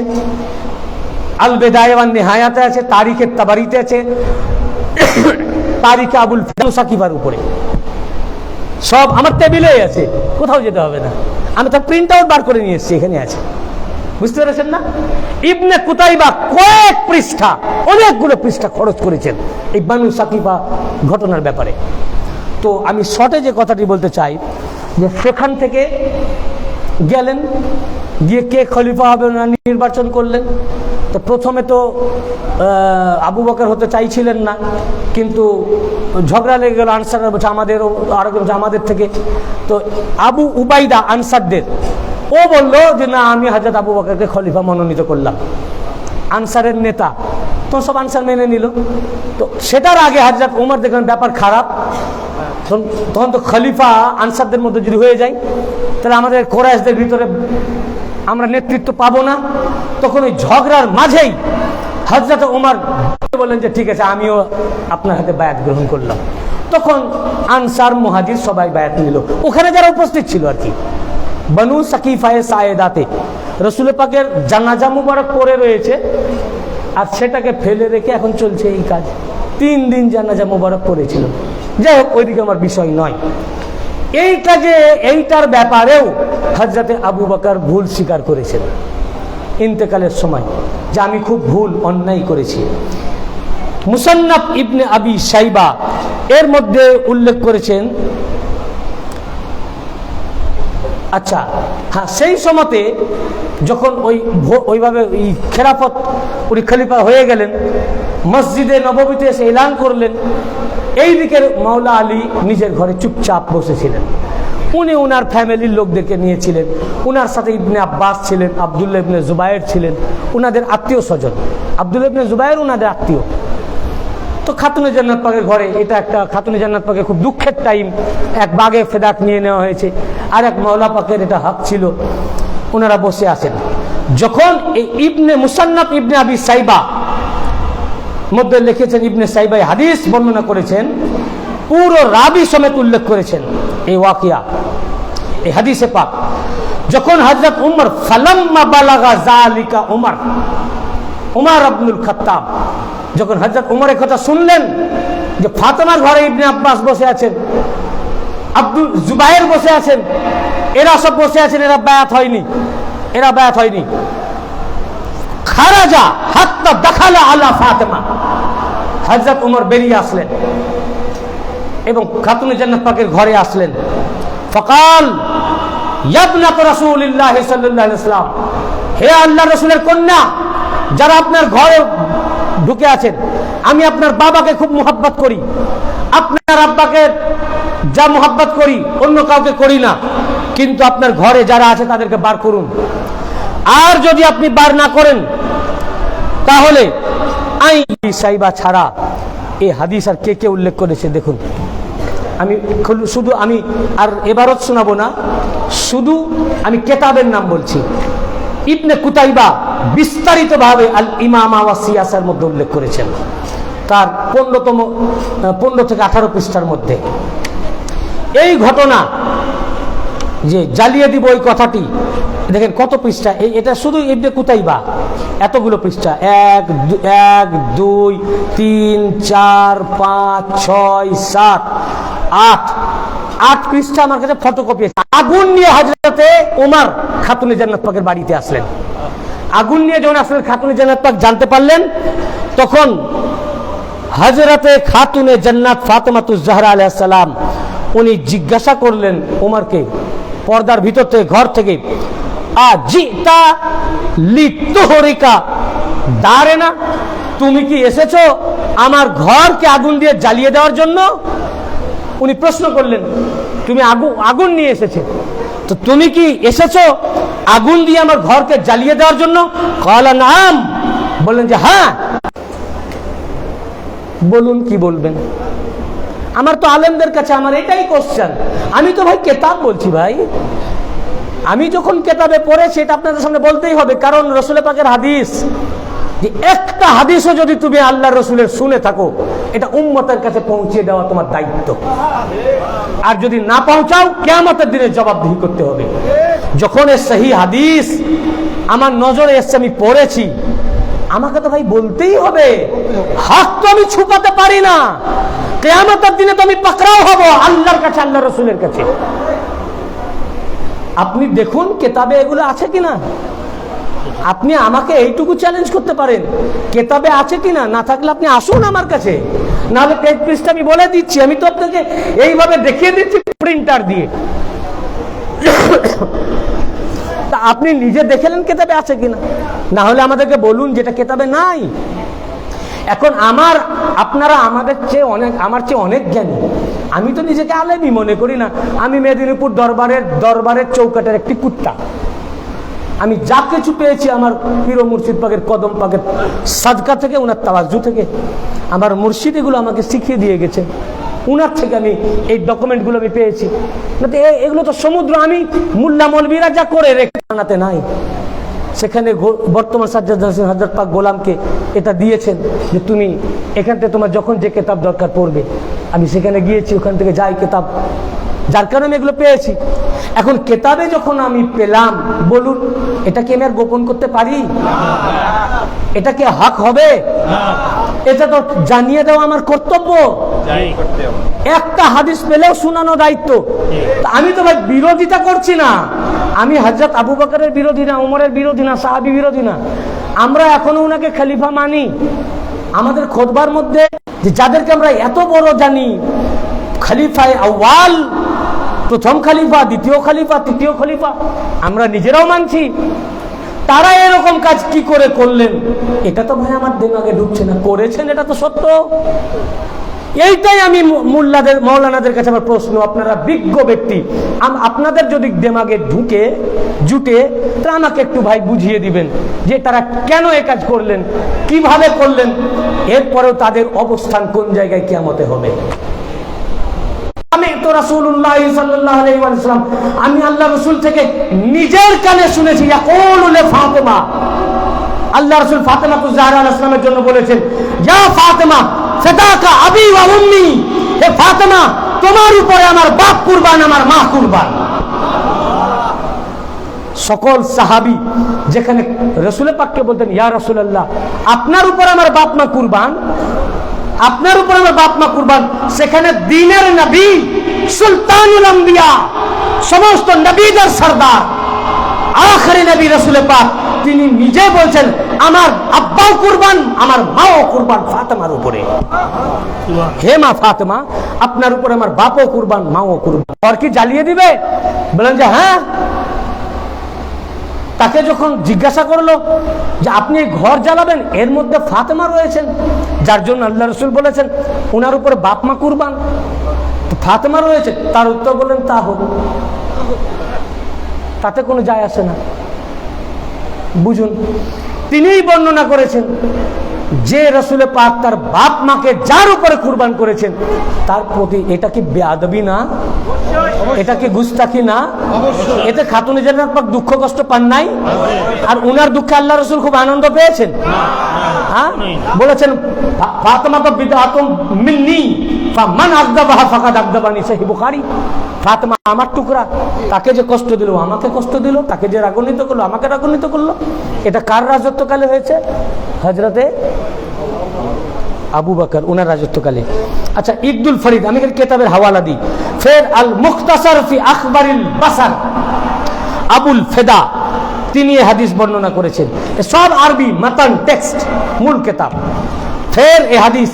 আল বিদায়া ওয়ান নিহায়াতে আছে, তারিখে তাবারিতে আছে, তারিখে আবুল ফিদান সাকিফার উপরে, সব আমার টেবিলে আছে, কোথাও যেতে হবে না, আমি তার প্রিন্ট আউট বার করে নিয়ে এসেছি, এখানে আছে। বুঝতে পেরেছেন না? ইবনে কুতাইবা কয়েক পৃষ্ঠা, অনেকগুলো পৃষ্ঠা খরচ করেছেন এই বানু সাকিফা ঘটনার ব্যাপারে। তো আমি শর্টে যে কথাটি বলতে চাই, যে সেখান থেকে গেলেন, গিয়ে কে খলিফা হবে না নির্বাচন করলেন। তো প্রথমে তো আবু বকর হতে চাইছিলেন না, কিন্তু ঝগড়া লেগে গেল, আনসার বলছে আমাদেরও, আর বলছে আমাদের থেকে। তো আবু উবাইদা আনসারদের, ও বললো যে না, আমি হযরত আবু বকরকে খলিফা মনোনীত করলাম, আনসারের নেতা। তো সব আনসার মেনে নিল। তো সেটার আগে হযরত উমর দেখলেন ব্যাপার খারাপ, তখন তো খলিফা আনসারদের মধ্যে যদি হয়ে যায় তাহলে আমাদের কোরাইশদের ভিতরে আমরা নেতৃত্ব পাবো না। তখন ওই ঝগড়ার মাঝেই হযরত উমর বললেন যে ঠিক আছে, আমিও আপনার হাতে বায়াত গ্রহণ করলাম। তো তখন আনসার মুহাজির সবাই বায়াত নিল, ওখানে যারা উপস্থিত ছিল আর কি। বনু সাকিফায়ে সায়েদাতে রসুল পাকের জানাজা মুবারক পড়ে রয়েছে, আর সেটাকে ফেলে রেখে এখন চলছে এই কাজ। 3 দিন জানাজা মুবারক পড়েছিল। যাই হোক, ওইদিকে আমার বিষয় নয়। এইটার ব্যাপারেও হযরতে আবু বকর ভুল স্বীকার করেছেন ইন্তেকালের সময়, যে আমি খুব ভুল অন্যায় করেছি। মুসান্নাফ ইবনে আবি শাইবা এর মধ্যে উল্লেখ করেছেন। আচ্ছা হ্যাঁ, সেই সময়তে যখন ওইভাবে খেলাফত উনি খলিফা হয়ে গেলেন, মসজিদে নববীতে এসে এলান করলেন। এই দিকের মাওলা আলী নিজের ঘরে চুপচাপ বসেছিলেন। উনি ওনার ফ্যামিলির লোকদেরকে নিয়েছিলেন, ওনার সাথে ইবনে আব্বাস ছিলেন, আব্দুল্লাহ ইবনে জুবায়ের ছিলেন, ওনাদের আত্মীয় স্বজন। আব্দুল্লাহ ইবনে জুবায়ের ওনাদের আত্মীয়। তো খাতুনে জান্নাত পাকের ঘরে, এটা একটা খাতুনে জান্নাত পাকের খুব দুঃখের টাইম, এক বাগে ফেদাক নিয়ে নেওয়া হয়েছে, আর এক মাওলা পাকের এটা হক ছিল। ওনারা বসে আছেন। যখন এই ইবনে মুসান্নাফ ইবনে আবি সাইবা মধ্যে লিখেছেন, ইবনে সাইবাই হাদিস বর্ণনা করেছেন, পুরো রাবি সমেত উল্লেখ করেছেন এই ওয়াকিয়া, এই হাদিসে পাক। যখন হযরত উমর ফালাম্মা বালাগা যালিকা উমর ইবনুল খাত্তাব, যখন হযরত উমরের কথা শুনলেন যে ফাতেমার ঘরে ইবনে আব্বাস বসে আছেন, আব্দুল জুবায়ের বসে আছেন, এরা সব বসে আছেন, এরা বায়াত হয়নি। খারাজা হাত্তা দাখালা আলা ফাতেমা, হযরত উমর বেরিয়ে আসলেন এবং খাতুনে জান্নাত পাকের ঘরে আসলেন। ফাকাল ইয়া ইবনাত রাসূলিল্লাহ সাল্লাল্লাহু আলাইহি ওয়াসাল্লাম, হে আল্লাহর রাসূলের কন্যা, যারা আপনার ঘরে ঢুকে আছেন, আমি আপনার বাবাকে খুব মোহাব্বত করি, আপনার আব্বাকে যা মোহাব্বত করি অন্য কাউকে করি না, কিন্তু আপনার ঘরে যারা আছে তাদেরকে বার করুন। আর যদি আপনি বার না করেন তাহলে সাইবা ছাড়া এই হাদিস আর কে কে উল্লেখ করেছে দেখুন। আমি আর এবারত শোনাবো না, শুধু আমি কেতাবের নাম বলছি। ইবনে কুতাইবা বিস্তারিতভাবে আল ইমামা ওয়া সিয়াসার মধ্যে উল্লেখ করেছেন, তার 15 থেকে 18 পৃষ্ঠার মধ্যে। এই ঘটনা যে জ্বালিয়ে দিব ওই কথাটি দেখেন কত পৃষ্ঠা, এটা শুধু ইবনে কুতাইবা, এতগুলো পৃষ্ঠা, 1 2 3 4 5 6 7 8 পৃষ্ঠা আমার কাছে ফটোকপি আছে। আগুন নিয়ে হযরতে ওমর খাতুনে জান্নাত পাকের বাড়িতে আসলেন। আগুন নিয়ে যখন আসলেন, খাতুনে জান্নাত পাক জানতে পারলেন, তখন হযরতে খাতুনে জান্নাত ফাতেমাতুজ জাহরা আলাইহিস সালাম উনি জিজ্ঞাসা করলেন ওমরকে পর্দার ভিতর থেকে, ঘর থেকে, আজিতা লিতুহরিকা দারেনা, তুমি কি এসেছো আমার ঘরকে আগুন দিয়ে জ্বালিয়ে দেওয়ার জন্য? উনি প্রশ্ন করলেন, তুমি আগুন নিয়ে এসেছে, তো তুমি কি এসেছো আগুন দিয়ে আমার ঘরকে জ্বালিয়ে দেওয়ার জন্য? ক্বালা নাম, বললেন যে হ্যাঁ। বলুন কি বলবেন? আমার তো আলেমদের কাছে আমার এটাই কোশ্চেন। আমি তো ভাই কেতাব বলছি ভাই, আমি যখন কেতাবে পড়েছি এটা আপনাদের সামনে বলতেই হবে, কারণ রসুল পাকের হাদিস, যে একটা হাদিসও যদি তুমি আল্লাহর রসুলের শুনে থাকো, এটা উম্মতের কাছে পৌঁছে দেওয়া তোমার দায়িত্ব। আর যদি না পৌঁছাও, কিয়ামতের দিনে জবাবদিহি করতে হবে। যখন এর সহি হাদিস আমার নজরে এসছে, আমি পড়েছি, আমাকে তো ভাই বলতেই হবে, হক তো আমি ছুপাতে পারি না। কিয়ামতের দিনে তো আমি পাকড়াও হব আল্লাহর কাছে, আল্লাহ রসুলের কাছে। আপনি দেখুন কেতাবে এগুলো আছে কিনা। আপনি আমাকে এইটুকু চ্যালেঞ্জ করতে পারেন, কেতাবে আছে কিনা, না থাকলে আপনি আসুন আমার কাছে, নাহলে পেজ পৃষ্ঠা আমি বলে দিচ্ছি, আমি তো আপনাকে এইভাবে দেখিয়ে দিচ্ছি প্রিন্টার দিয়ে। তা আপনি নিজে দেখেলেন কেতাবে আছে কিনা, না হলে আমাদেরকে বলুন যেটা কেতাবে নাই। এখন আপনারা আমার চেয়ে অনেক জ্ঞানী, আমি তো নিজেকে আলেমই মনে করি না। আমি মেদিনীপুর দরবারের চৌকাটের একটি কুত্তা। আমি যা কিছু পেয়েছি আমার পীর মুর্শিদ পাকের কদম পাকের সাদকা থেকে, উনার তাওয়াজ্জু থেকে। আমার মুর্শিদ এগুলো আমাকে শিখিয়ে দিয়ে গেছে, উনার থেকে আমি এই ডকুমেন্টগুলো আমি পেয়েছি। না তো এগুলো তো সমুদ্র, আমি মুল্লা মৌলবীরা যা করে রেখে বানাতে নাই। সেখানে বর্তমান সাজ্জাদ হোসেন হযরত পাক গোলামকে এটা দিয়েছেন যে তুমি এখান থেকে তোমার যখন যে কিতাব দরকার পড়বে আমি সেখানে গিয়েছি, ওখান থেকে যাই কেতাব, যার কারণে আমি এগুলো পেয়েছি। এখন কেতাবে যখন আমি পেলাম, বলুন এটা কি আমি আর গোপন করতে পারি? এটা কি হক হবে? এটা তো জানিয়ে দেওয়া আমার কর্তব্য। একটা হাদিস পেলেও শোনানো দায়িত্ব। তা আমি তো ভাই বিরোধিতা করছি না, আমি হযরত আবু বকরের বিরোধী না, উমরের বিরোধী না, সাহাবী বিরোধী না। আমরা এখনো উনাকে খলিফা মানি। আমাদের খুতবার মধ্যে যে যাদেরকে আমরা এত বড় জানি, খলিফায়ে আউয়াল, প্রথম খলিফা, দ্বিতীয় খলিফা, তৃতীয় খলিফা, আমরা নিজেরাও মানছি। তারা এরকম কাজ কি করে করলেন, এটা তো ভাই আমার দিমাগে ঢুকছে না। করেছেন, এটা তো সত্য। এইটাই আমি মোল্লাদের, মৌলানাদের কাছে আমার প্রশ্ন, আপনারা বিজ্ঞ ব্যক্তি, আপনাদের যদি দিমাগে ঢুকে জুটে, তা আমাকে একটু ভাই বুঝিয়ে দিবেন যে তারা কেন এই কাজ করলেন, কিভাবে করলেন, এরপরেও তাদের অবস্থান কোন জায়গায় কিয়ামতে হবে। আমি তো রাসূলুল্লাহ সাল্লাল্লাহু আলাইহি ওয়াসাল্লাম, আমি আল্লাহ রাসূল থেকে নিজের কানে শুনেছি, ইয়াকুলু লি ফাতেমা, আল্লাহ রাসূল ফাতেমা জাহরা আলাইহিস সালামের জন্য বলেছেন, ইয়া ফাতেমা ফাদাকা আবি ওয়া উম্মি, হে ফাতেমা তোমার উপরে আমার বাপ কুরবান, আমার মা কুরবান। সকল সাহাবী যেখানে রাসূল পাককে বলতেন, ইয়া রাসূলুল্লাহ আপনার উপর আমার বাপ মা কুরবান, আপনার উপর আমার বাপ মা কুরবান, সেখানে দ্বীনের নবী, সুলতানুল আম্বিয়া, সমস্ত নবীদের সরদার, আখেরি নবী রাসূল পাক, তিনি নিজে বলছেন আমার আব্বাও কুরবান, আমার মাও কুরবান ফাতেমার উপরে। হে মা ফাতেমা, আপনার উপরে আমার বাপও কুরবান, মাও কুরবান। আর কি জ্বালিয়ে দিবে? বলেন যে হ্যাঁ। তাকে যখন জিজ্ঞাসা করলো যে আপনি ঘর জ্বালাবেন, এর মধ্যে ফাতেমা রয়েছেন, যার জন্য আল্লাহ রাসূল বলেছেন ওনার উপরে বাপ মা কুরবান, ফাতেমা রয়েছে, তার উত্তর বললেন তা হোক, তাতে কোনো যায় আসে না। বুঝুন, তিনিই বর্ণনা করেছেন যে রাসূল পাক তার বাপ মাকে যার উপরে কুরবান করেছেন, তার প্রতি এটা কি বেয়াদবি না? এটা কি গুস্তাখি না? এতে খাতুন জান্নাত পাক দুঃখ কষ্ট পান নাই? আর উনার দুঃখে আল্লাহ রাসূল খুব আনন্দ পেয়েছেন। হ্যাঁ, বলেছেন ফাতেমা তো বিদআতুম মিন্নি ফামান আযযাবাহা ফাকাদ আযযাবানি, সহিহ বুখারী। ফাতেমা আমার টুকরা, তাকে যে কষ্ট দিল আমাকে কষ্ট দিল, তাকে যে রাগান্বিত করলো আমাকে রাগান্বিত করলো। এটা কার রাজত্বকালে হয়েছে? হযরতে আবু বকর, উনার রাজত্বকালে। আচ্ছা, ইকদুল ফরিদ, আমি কিতাবের হাওয়ালা দিই। ফের আল মুখতাসার ফি আখবারিল বাসার, আবুল ফেদা, তিনি এই হাদিস বর্ণনা করেছেন। সব আরবি মাতান টেক্সট, মূল কিতাব। ফের এই হাদিস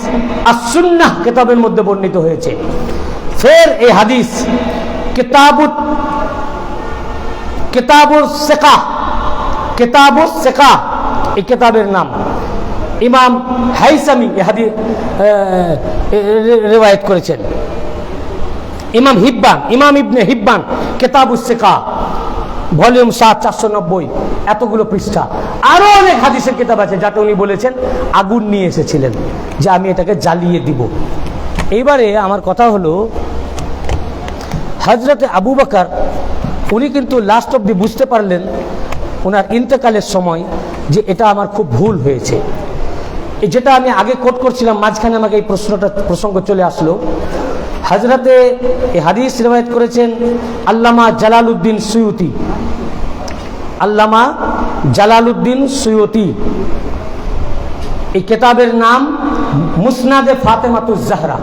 আস-সুন্নাহ কিতাবের মধ্যে বর্ণিত হয়েছে। ফের এই হাদিস কিতাবুস সিকাহ, কিতাবুস সিকাহ এই কিতাবের নাম। ইমাম হাইসামি এই হাদিস রিওয়ায়াত করেছেন। ইমাম হিব্বান, ইমাম ইবনে হিব্বান কিতাবুস সিকাহ, ভলিউম 7 490, এতগুলো পৃষ্ঠা। আরো অনেক হাদিসের কিতাব আছে যাতে উনি বলেছেন আগুন নিয়ে এসেছিলেন যে আমি এটাকে জ্বালিয়ে দিব। এইবারে আমার কথা হলো, হযরতে আবু বকর উনি কিন্তু লাস্ট অবধি বুঝতে পারলেন ওনার ইন্তেকালের সময় যে এটা আমার খুব ভুল হয়েছে। যেটা আমি আগে কোট করছিলাম, মাঝখানে আমাকে এই প্রসঙ্গ চলে আসলো। হযরতে এই হাদিস রিওয়ায়াত করেছেন আল্লামা জালালউদ্দিন সুয়ুতি, আল্লামা জালালউদ্দিন সুয়ুতি। এই কিতাবের নাম মুসনাদে ফাতেমাতুজ জাহরা।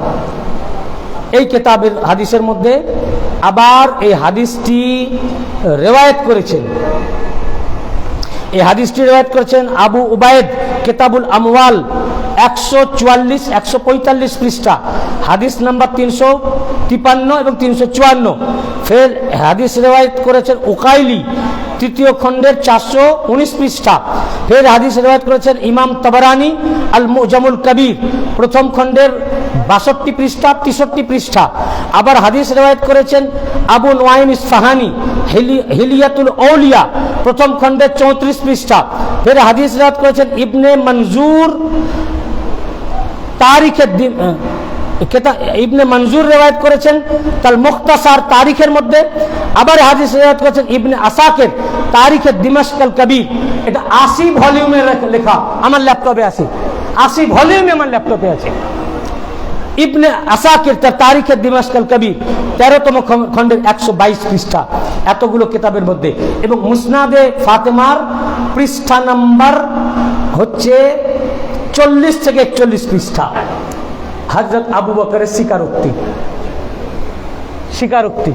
এই কিতাবের হাদিসের মধ্যে আবার এই হাদিসটি রিওয়ায়াত করেছেন, এই হাদিসটি রিওয়ায়াত করেছেন আবু উবাইদ, কিতাবুল আমওয়াল 144 145 পৃষ্ঠা, হাদিস নাম্বার 353 এবং 354। ফের হাদিস রিওয়ায়াত করেছেন উকাইলি, তৃতীয় খণ্ডের 419 পৃষ্ঠা। ফের হাদিস রিওয়ায়াত করেছেন ইমাম তাবারানি আল মুজামুল কবির, প্রথম খণ্ডের 62 পৃষ্ঠা 63 পৃষ্ঠা। আবার হাদিস রিওয়ায়াত করেছেন আবু নুআইম ইসফাহানি, হিলিয়াতুল আউলিয়া, প্রথম খণ্ডের 34 পৃষ্ঠা। ফের হাদিস রিওয়ায়াত করেছেন ইবনে মনজুর, তারিখের দিন ইবনে মনজুর রিওয়ায়াত করেছেন তাল মুখতাসার, তারিখের মধ্যে। আবার হাদিস রিওয়ায়াত করেছেন ইবনে আসাকির, তারিখে দিমাশক আল কবির। এটা 80 ভলিউমে লেখা, আমার ল্যাপটপে আছে, 80 ভলিউমে আমার ল্যাপটপে আছে। ইবনে আসাকির তার তারিখে দিমাশকাল কবির 13তম খণ্ডের 122 পৃষ্ঠা, এতগুলো কিতাবের মধ্যে। এবং মুসনাদে ফাতেমার পৃষ্ঠা নাম্বার হচ্ছে 40 থেকে 41 পৃষ্ঠা। হযরত আবু বকরের স্বীকারোক্তি,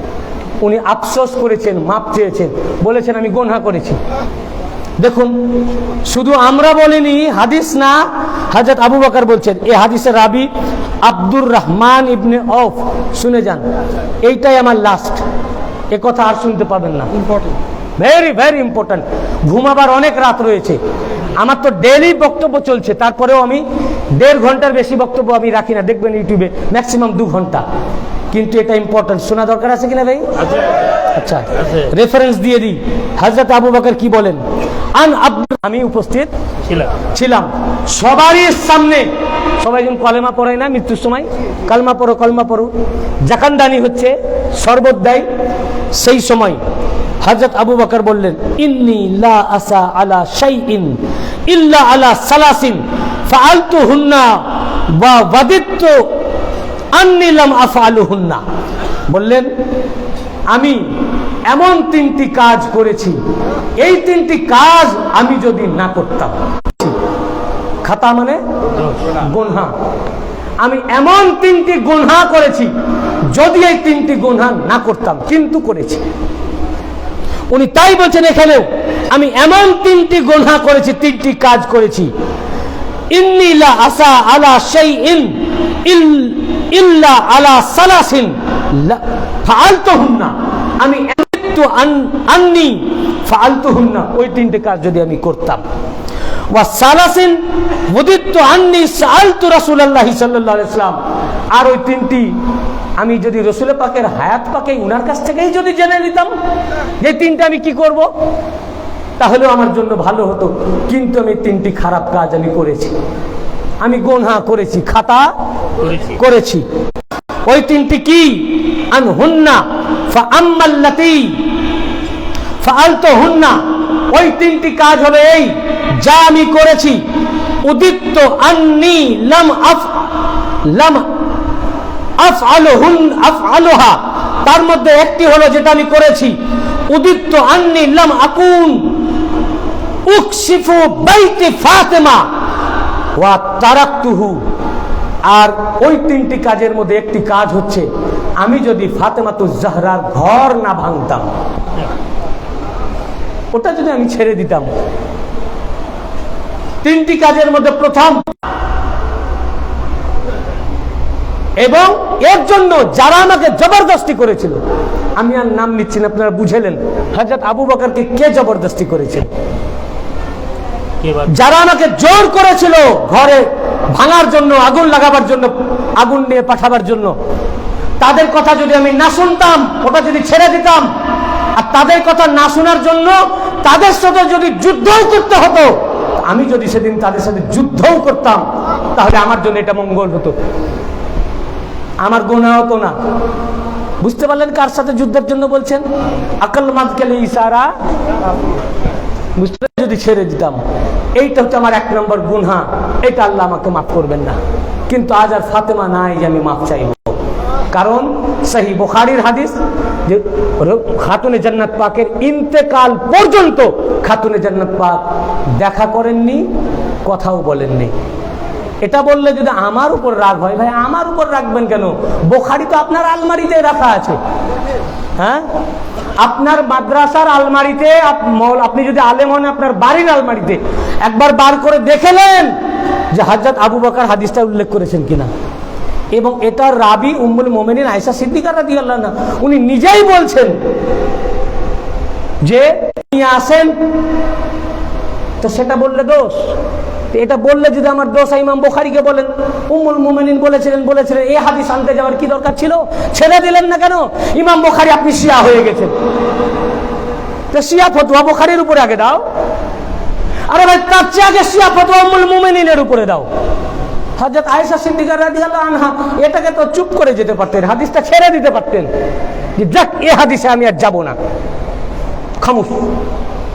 উনি আফসোস করেছেন, মাপ চেয়েছেন, বলেছেন আমি গুনাহ করেছি। দেখুন, শুধু আমরা বলিনি, হাদিস না, হযরত আবু বকর বলছেন। এই হাদিসের রাবি আব্দুর রহমান ইবনে আউফ, শুনে যান, এইটাই আমার লাস্ট, এ কথা আর শুনতে পাবেন না। Important, very very important. ঘুমাবার অনেক রাত রয়েছে, আমার তো ডেইলি বক্তব্য চলছে, তারপরেও আমি 1.5 ঘন্টার বেশি বক্তব্য আমি রাখি না, দেখবেন ইউটিউবে ম্যাক্সিমাম 2 ঘন্টা, কিন্তু এটা ইম্পর্টেন্ট, শোনা দরকার আছে কিনা ভাই? আচ্ছা, রেফারেন্স দিয়ে দিই, হযরত আবু বকর কি বলেন। আমি উপস্থিত ছিলাম সবারই সামনে, সবাই যখন কলেমা পড়ায় না মৃত্যুর সময়, কালমা পড়ো, জাকান্দানি হচ্ছে শরবত দেয়, সেই সময় হযরত আবু বকর বললেন, ইন্নী লা আসা আলা শাইইন ইল্লা আলা সালাসিন ফাআলতুহুন্না ওয়া ওয়াদিতু আন্নী লাম আফআলুহুন্না। বললেন, আমি এমন 3টি কাজ করেছি, এই 3টি কাজ আমি যদি না করতাম, খাতা মানে গুনাহ, আমি এমন 3টি গুনাহ করেছি, যদি এই 3টি গুনাহ না করতাম, কিন্তু করেছি। উনি তাই বলছেন এখানেও, আমি এমন 3টি গুনাহ করেছি, 3টি কাজ করেছি। ইন্নী লা আসা আলা শাইইন ইল্লা আলা সালাসিন ফাআলতুহুন্না, আমি আন্নী ফাআলতুহুন্না, ওই 3টে কাজ যদি আমি করতাম। ওয়া সালাসিন ওয়াদিতু আন্নী সাআলতু রাসূলুল্লাহ সাল্লাল্লাহু আলাইহি ওয়াসাল্লাম, আর ওই 3টি আমি যদি রাসূল পাকের হায়াত পাকে উনার কাছ থেকেই যদি জেনে নিতাম যে 3টা আমি কি করব, তাহলেও আমার জন্য ভালো হতো, কিন্তু আমি 3টি খারাপ কাজ আমি করেছি, আমি গুনাহ করেছি, খাতা করেছি। ওই 3টি কি? আনহুন্না ফাআম্মাল্লাতী ফাআলতুহুন্না, ওই 3টি কাজ হলো এই যা আমি করেছি। উদিত্ত আন্নী লাম আফআলুহা, তার মধ্যে একটি হলো যেটা আমি করেছি, উদিত্ত আন্নী লাম আকুন উকশিফু বাইতি ফাতেমা ওয়া তারাকতুহু, আর ওই 3টি কাজের মধ্যে একটি কাজ হচ্ছে আমি যদি ফাতেমাতুজ জাহরার ঘর না ভাঙতাম, ওটা যদি আমি ছেড়ে দিতাম। 3টি কাজের মধ্যে প্রথম, এবং এর জন্য যারা আমাকে জবরদস্তি করেছিল, আমি আর নাম নিচ্ছি না, আপনারা বুঝেলেন হযরত আবু বকরকে কে জবরদস্তি করেছিল। যারা আমাকে জোর করেছিল ঘরে ভাঙার জন্য, আগুন লাগাবার জন্য, আগুন নিয়ে পাঠাবার জন্য, তাদের কথা যদি আমি না শুনতাম, ওটা যদি ছেড়ে দিতাম, আর তাদের কথা না শোনার জন্য তাদের সাথে যদি যুদ্ধও করতে হতো, আমি যদি সেদিন তাদের সাথে যুদ্ধও করতাম, তাহলে আমার জন্য এটা মঙ্গল হতো, আমার গুনাহ হতো না। বুঝতে পারলেন কার সাথে যুদ্ধের জন্য বলছেন? আকল মাদকেলে ইশারা, বুঝতে, যদি ছেড়ে দিতাম, এইটা হচ্ছে আমার 1 নম্বর গুনাহ, এটা আল্লাহ আমাকে মাফ করবেন না। কিন্তু আজ আর ফাতেমা নাই যে আমি মাফ চাইব, কারণ সহিহ বুখারীর হাদিস যে খাতুনে জান্নাত পাকের ইন্তেকাল পর্যন্ত খাতুনে জান্নাত পাক দেখা করেননি, কথাও বলেননি। এটা বললে যদি আমার উপর রাগ হয়, ভাই আমার উপর রাখবেন কেন? বুখারী তো আপনার আলমারিতে রাখা আছে, হ্যাঁ, আপনার মাদ্রাসার আলমারিতে, আপনি যদি আলেম হন আপনার বাড়ির আলমারিতে একবার বার করে দেখেলেন যে হযরত আবু বকর হাদিসটা উল্লেখ করেছেন কিনা। এবং এটা রাবি উম্মুল মুমিনিন আয়েশা সিদ্দিকা রাদিয়াল্লাহু আনহা উনি নিজেই বলছেন যে নিয়ে আসেন, তো সেটা বললে দোষ, এটা বললে যদি আমার দোষ, ইমাম বুখারীকে বলেন উম্মুল মুমিনিন বলেছিলেন, এই হাদিস আনতে যাওয়ার কি দরকার ছিল? ছেড়ে দিলেন না কেন? ইমাম বুখারী আপনি শিয়া হয়ে গেছেন, তো শিয়া ফতোয়া বুখারীর উপরে আগে দাও। আরে ভাই, তার চেয়ে আগে শিয়া ফতোয়া উম্মুল মুমিনিনের উপরে দাও। হযরত আয়েশা সিদ্দিকা রাদিয়াল্লাহু আনহা এটাকে তো চুপ করে যেতে পারতেন, হাদিসটা ছেড়ে দিতে পারতেন, যে দেখ এই হাদিসে আমি আর যাব না, খামুশ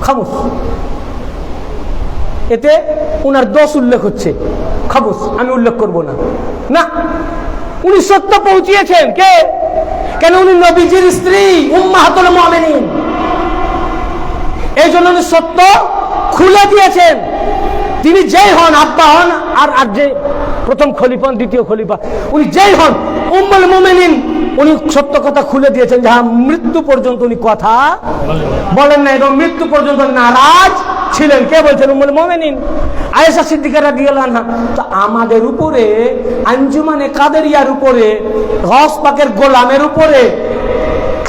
খামুশ, এতে উনার দোষ উল্লেখ হচ্ছে, খামুশ, আমি উল্লেখ করব না। না, উনি সত্য পৌঁছিয়েছেন। কে? কেন? উনি নবীজির স্ত্রী, উম্মাহাতুল মুমিনিন। এই জন্য উনি সত্য খুলে দিয়েছেন। তিনি যেই হন, আব্বা হন আর যে প্রথম খলিফা, দ্বিতীয় খলিফা, উনি যেই হন উম্মুল মুমিনিন, উনি সত্য কথা খুলে দিয়েছেন। যাহা মৃত্যু পর্যন্ত উনি কথা বলেন না এবং মৃত্যু পর্যন্ত নারাজ ছিলেন। কে বলছেন? উম্মুল মুমিনিন আয়েশা সিদ্দিকা রাদিয়াল্লাহু আনহা। তো আমাদের উপরে, আঞ্জুমানে কাদেরিয়ার উপরে, গওস পাকের গোলামের উপরে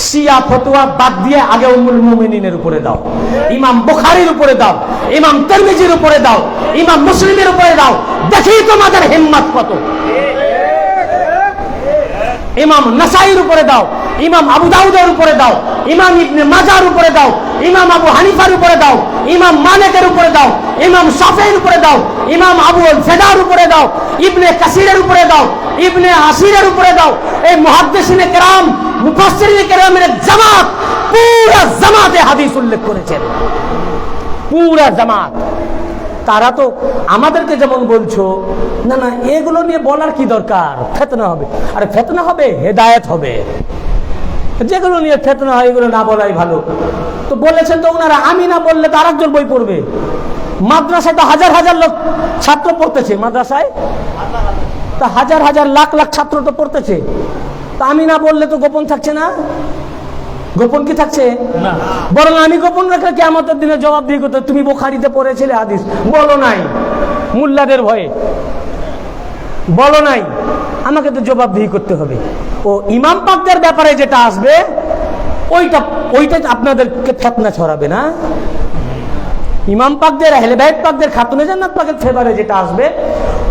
শিয়া ফতোয়া বাদ দিয়ে আগে উম্মুল মুমিনিনের উপরে দাও, ইমাম বুখারীর উপরে দাও, ইমাম তিরমিজির উপরে দাও, ইমাম মুসলিমের উপরে দাও। দেখি তোমাদের হিম্মত কত। ইমাম নাসাইর উপরে দাও, ইমাম আবু দাউদের উপরে দাও, ইমাম ইবনে মাজার উপরে দাও, ইমাম আবু হানিফার উপরে দাও, ইমাম মালিকের উপরে দাও, ইমাম শাফিঈর উপরে দাও, ইমাম আবু ফেদার উপরে দাও, ইবনে কাসিরের উপরে দাও, ইবনে আসিরের উপরে দাও। এই মুহাদ্দিসিনে কেরাম, মুফাসসিরিনে কেরামের জামাত, পুরা জামাতে হাদিস উল্লেখ করেছেন, পুরা জামাত। তারা তো আমাদেরকে যেমন বলছো, না না এগুলো নিয়ে বলার কি দরকার, ফিতনা হবে। আরে ফিতনা হবে, হেদায়েত হবে। যেগুলো নিয়ে ফিতনা হয় এগুলো না বলাই ভালো। তো বলেছেন তো ওনারা, আমি না বললে তো আরেকজন বই পড়বে। মাদ্রাসায় তো হাজার হাজার লোক ছাত্র পড়তেছে, মাদ্রাসায় তা হাজার হাজার লাখ লাখ ছাত্র তো পড়তেছে। তা আমি না বললে তো গোপন থাকছে না? গোপন কি থাকছে? বরং আমি গোপন রাখলে কিয়ামতের দিনে জবাব দিয়ে করতে, তুমি বুখারীতে পড়েছিলে হাদিস, বলো নাই, মুল্লাদের ভয়ে বলো নাই, আমাকে তো জবাবদিহি করতে হবে। ও ইমাম পাকদের ব্যাপারে যেটা আসবে ওইটা আপনাদেরকে ফিতনা ছড়াবে না। ইমাম পাকদের, আহলে বাইত পাকদের, খাতুনে জান্নাত পাকের ফেভারে যেটা আসবে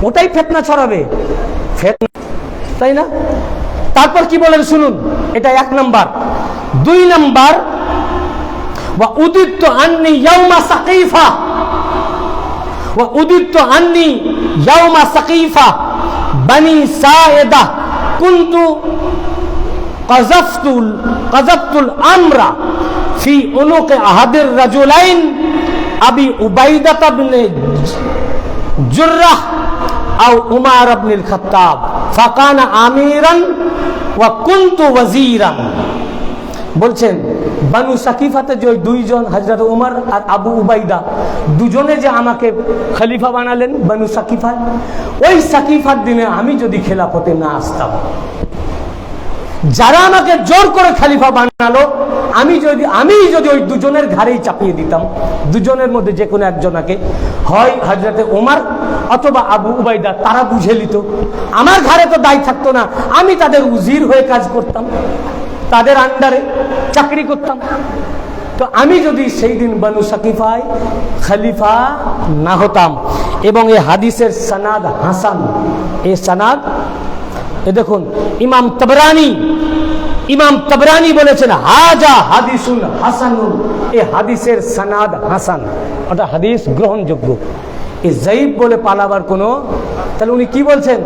ওটাই ফিতনা ছড়াবে, ফিতনা, তাই না? তারপর কি বলেন শুনুন, এটা 1 নাম্বার। 2 নাম্বার, ওয়া উদিতু আন্নী ইয়াউমা সাকিফা, ওয়া উদিতু আন্নী ইয়াউমা সাকিফা বানি সায়েদা কুনতু কাযাফতুল আমরা ফি উনুক আহাদির রাজুলাইন আবি উবাইদা ইবনে জুররাহ আও উমার ইবনুল খাত্তাব ফাকানা আমিরান ওয়া কুনতু ওয়াজিরান। বলছেন বানু সাকিফাতে যে 2 জন, হযরত উমর আর আবু উবাইদা, দুজনে যে আমাকে খলিফা বানালেন বানু সাকিফা, ওই সাকিফার দিনে আমি যদি খেলাফতে না আসতাম, যারা আমাকে জোর করে খলিফা বানালো, আমি যদি ওই দুজনের ঘাড়েই চাপিয়ে দিতাম, দুজনের মধ্যে যে কোনো একজনকে, হয় হযরতে ওমর অথবা আবু উবাইদা, তারা বুঝে নিত, আমার ঘাড়ে তো দায় থাকতো না, আমি তাদের উজির হয়ে কাজ করতাম, তাদের আন্ডারে চাকরি করতাম। তো আমি যদি সেই দিন বানু সাকিফায় খলিফা না হতাম, এবং এই হাদিসের সনাদ হাসান, এই সনাদ দেখুন, ইমাম তবরানি বলেছেন হাজা হাদিসুন হাসানুন, এই হাদিসের সনাদ হাসান, ওটা হাদিস গ্রহণযোগ্য। এই যায়িব বলে পালাবার কোনো, তাহলে উনি কি বলছেন?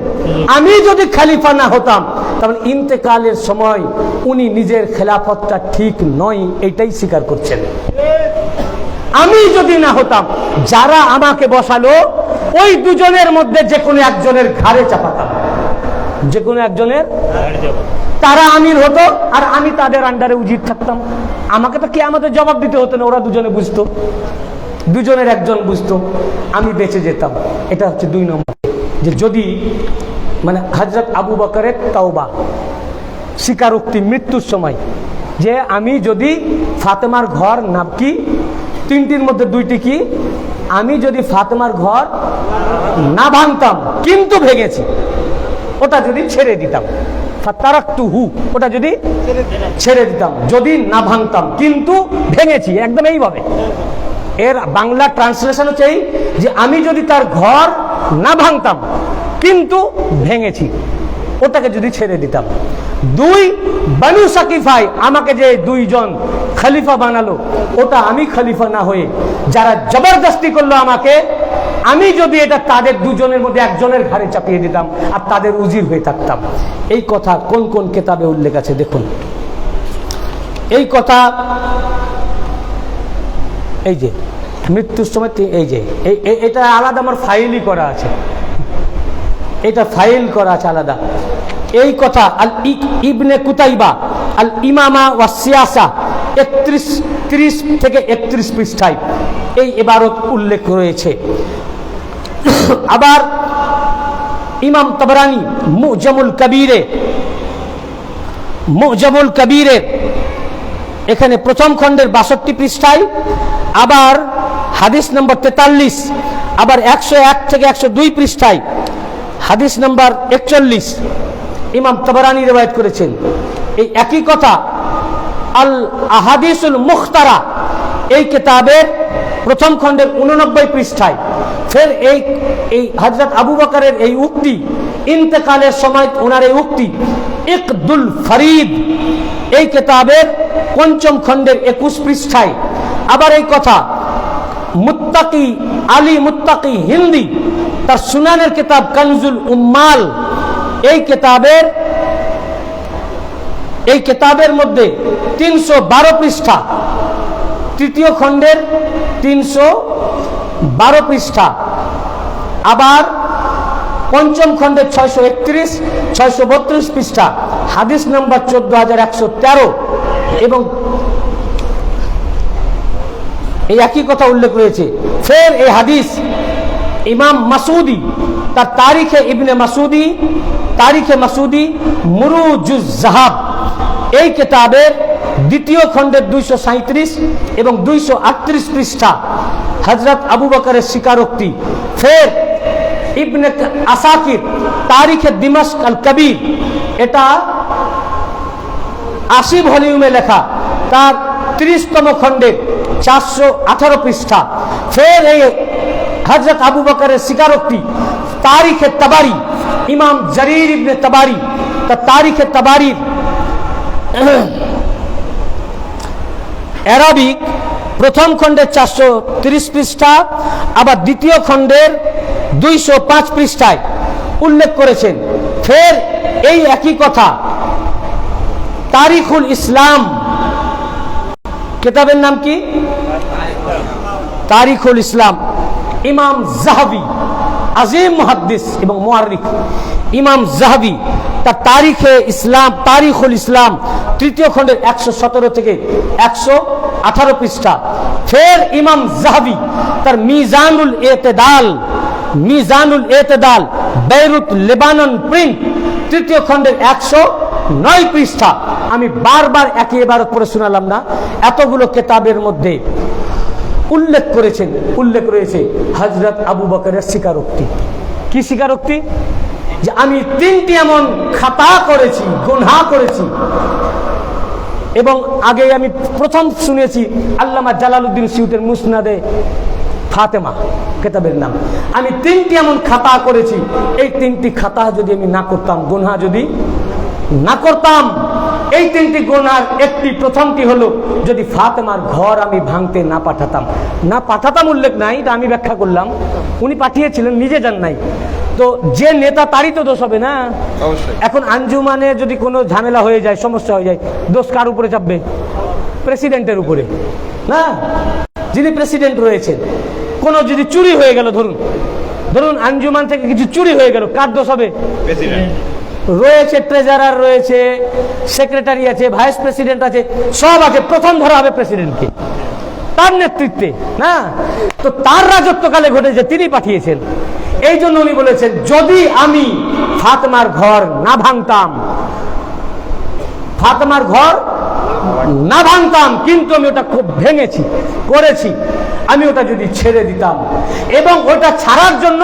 আমি যদি খলিফা না হতাম তাহলে ইন্তেকালের সময় উনি নিজের খেলাফতটা ঠিক নয়, এটাই স্বীকার করছেন। আমি যদি না হতাম, যারা আমাকে বসালো ওই দুজনের মধ্যে যে কোনো একজনের ঘাড়ে চাপাতাম, যে কোনো একজনের, তারা আমির হতো আর আমি তাদের আন্ডারে উজির থাকতাম। আমাকে তো কিয়ামতে জবাব দিতে হতো না, ওরা দুজনে বুঝতো, দুজনের একজন বুঝতো, আমি বেঁচে যেতাম। এটা হচ্ছে 2 নম্বর, যে যদি মানে হযরত আবু বকরের তাওবা, স্বীকারোক্তি মৃত্যুর সময়, যে আমি যদি ফাতেমার ঘর নাম কি 3টির মধ্যে 2টি কি, আমি যদি ফাতেমার ঘর না ভাঙতাম কিন্তু ভেঙেছি, ওটা যদি ছেড়ে দিতাম, ফাতারাকতুহু, ওটা যদি ছেড়ে দিতাম, যদি না ভাঙতাম কিন্তু ভেঙেছি, একদম এইভাবে। এর বাংলা ট্রান্সলেশন হচ্ছে এই, যে আমি যদি তার ঘর না ভাঙতাম কিন্তু ভেঙেছি, ওটাকে যদি ছেড়ে দিতাম। 2, বানু সাকিফায় আমাকে যে 2 জন খলিফা বানালো, ওটা আমি খলিফা না হয়ে যারা জবরদস্তি করলো আমাকে, আমি যদি এটা তাদের দুজনের মধ্যে একজনের ঘাড়ে চাপিয়ে দিতাম আর তাদের উজির হয়ে থাকতাম। এই কথা কোন কোন কিতাবে উল্লেখ আছে দেখুন। এই কথা এই যে মৃত্যুর সময়, এই যে এটা আলাদা আমার ফাইলই করা আছে, এটা ফাইল করা আছে আলাদা। এই কথা ইবনে কুতাইবা আল ইমামা ওয়া সিয়াসা 30 থেকে 31 পৃষ্ঠায় এই ইবারত উল্লেখ রয়েছে। আবার ইমাম তাবরানী মুজামুল কবিরে এখানে প্রথম খণ্ডের 62 পৃষ্ঠায়, আবার হাদিস নম্বর 43, আবার 101 থেকে 102 পৃষ্ঠায় হাদিস নম্বর 41 ইমাম তাবরানী রিওয়ায়াত করেছেন। এই একই কথা আল আহাদিসুল মুখতারা এই কিতাবের প্রথম খণ্ডের 89 পৃষ্ঠায় ফের এই হযরত আবু বকরের এই উক্তি, ইন্তেকালের সময় ওনার এই উক্তি ইকদুল ফরিদ এই কিতাবের পঞ্চম খণ্ডের 21 পৃষ্ঠায়। আবার এই কথা মুত্তাকি আলী মুত্তাকি হিন্দি তার সুনানের কিতাব কানজুল উম্মাল এই কিতাবের মধ্যে 312 পৃষ্ঠা, তৃতীয় খণ্ডের 312 পৃষ্ঠা, আবার পঞ্চম খণ্ডের 631 632 পৃষ্ঠা হাদিস নম্বর 14113 এবং এই একই কথা উল্লেখ রয়েছে। ফের এই হাদিস ইমাম মাসুদি তার তারিখে মাসুদি মুরুজুজ জাহাব এই কিতাবের দ্বিতীয় খণ্ডের 237 এবং 238 পৃষ্ঠা হযরত আবু বকরের স্বীকারোক্তি। ফের ইবনে আসাকির তারিখে দিমাশক আল কবির, এটা 80 ভলিউমে লেখা, তার 30তম খণ্ডের 418 পৃষ্ঠা। ফের এই হযরত আবু বকরের স্বীকারোক্তি তারিখে তাবারি, ইমাম জারির ইবনে তাবারি তার তারিখে তাবারির অ্যারাবিক প্রথম খণ্ডের 430 পৃষ্ঠা, আবার দ্বিতীয় খণ্ডের 205 পৃষ্ঠায় উল্লেখ করেছেন। ফের এই একই কথা তারিখুল ইসলাম কিতাবের নাম কি? তারিখুল ইসলাম, ইমাম জাহাবি আজিম মুহাদ্দিস এবং মুআররিখ ইমাম জাহাবি তার তারিখুল ইসলাম তৃতীয় খণ্ডের 117 থেকে 118 পৃষ্ঠা। ফের ইমাম জাহাবি তার মিজানুল এতেদাল বেইরুত লেবানন প্রিন্ট তৃতীয় খণ্ডের 109 পৃষ্ঠা। আমি বারবার একই ইবারত পড়ে শোনালাম না, এতগুলো কিতাবের মধ্যে উল্লেখ রয়েছে হযরত আবু বকরের স্বীকারোক্তি। কি স্বীকারোক্তি? যে আমি 3টি এমন খাতা করেছি, গুনাহ করেছি, এবং আগে আমি প্রথম শুনেছি আল্লামা জালালউদ্দিন সিউতের মুসনাদে ফাতেমা কিতাবের নাম। আমি 3টি এমন খাতা করেছি, এই 3টি খাতা যদি আমি না করতাম, গুনাহ যদি না করতাম, এই 3টি গুনাহর প্রথমটি হলো যদি ফাতেমার ঘর আমি ভাঙতে না পাঠাতাম উল্লেখ নাই, এটা আমি ব্যাখ্যা করলাম, উনি পাঠিয়েছিলেন, নিজে যান নাই, তো যে নেতা তারই তো দোষ হবে না। এখন আঞ্জুমানে যদি কোনো ঝামেলা হয়ে যায়, সমস্যা হয়ে যায়, দোষ কার উপরে চাপবে? প্রেসিডেন্টের উপরে না? যিনি প্রেসিডেন্ট রয়েছেন, কোনো যদি চুরি হয়ে গেল, ধরুন আঞ্জুমান থেকে কিছু চুরি হয়ে গেল, কার দোষ হবে? প্রেসিডেন্ট রয়েছে, ট্রেজারার রয়েছে, সেক্রেটারি আছে, ভাইস প্রেসিডেন্ট আছে, সব আছে, প্রথম ধরা হবে প্রেসিডেন্টকে, তার নেতৃত্বে না? তো তার রাজত্বকালে ঘটেছে, তিনি পাঠিয়েছেন। এই জন্য উনি বলেছেন যদি আমি ফাতেমার ঘর না ভাঙতাম, কিন্তু আমি ওটা খুব করেছি, আমি ওটা যদি ছেড়ে দিতাম এবং ওটা ছাড়ার জন্য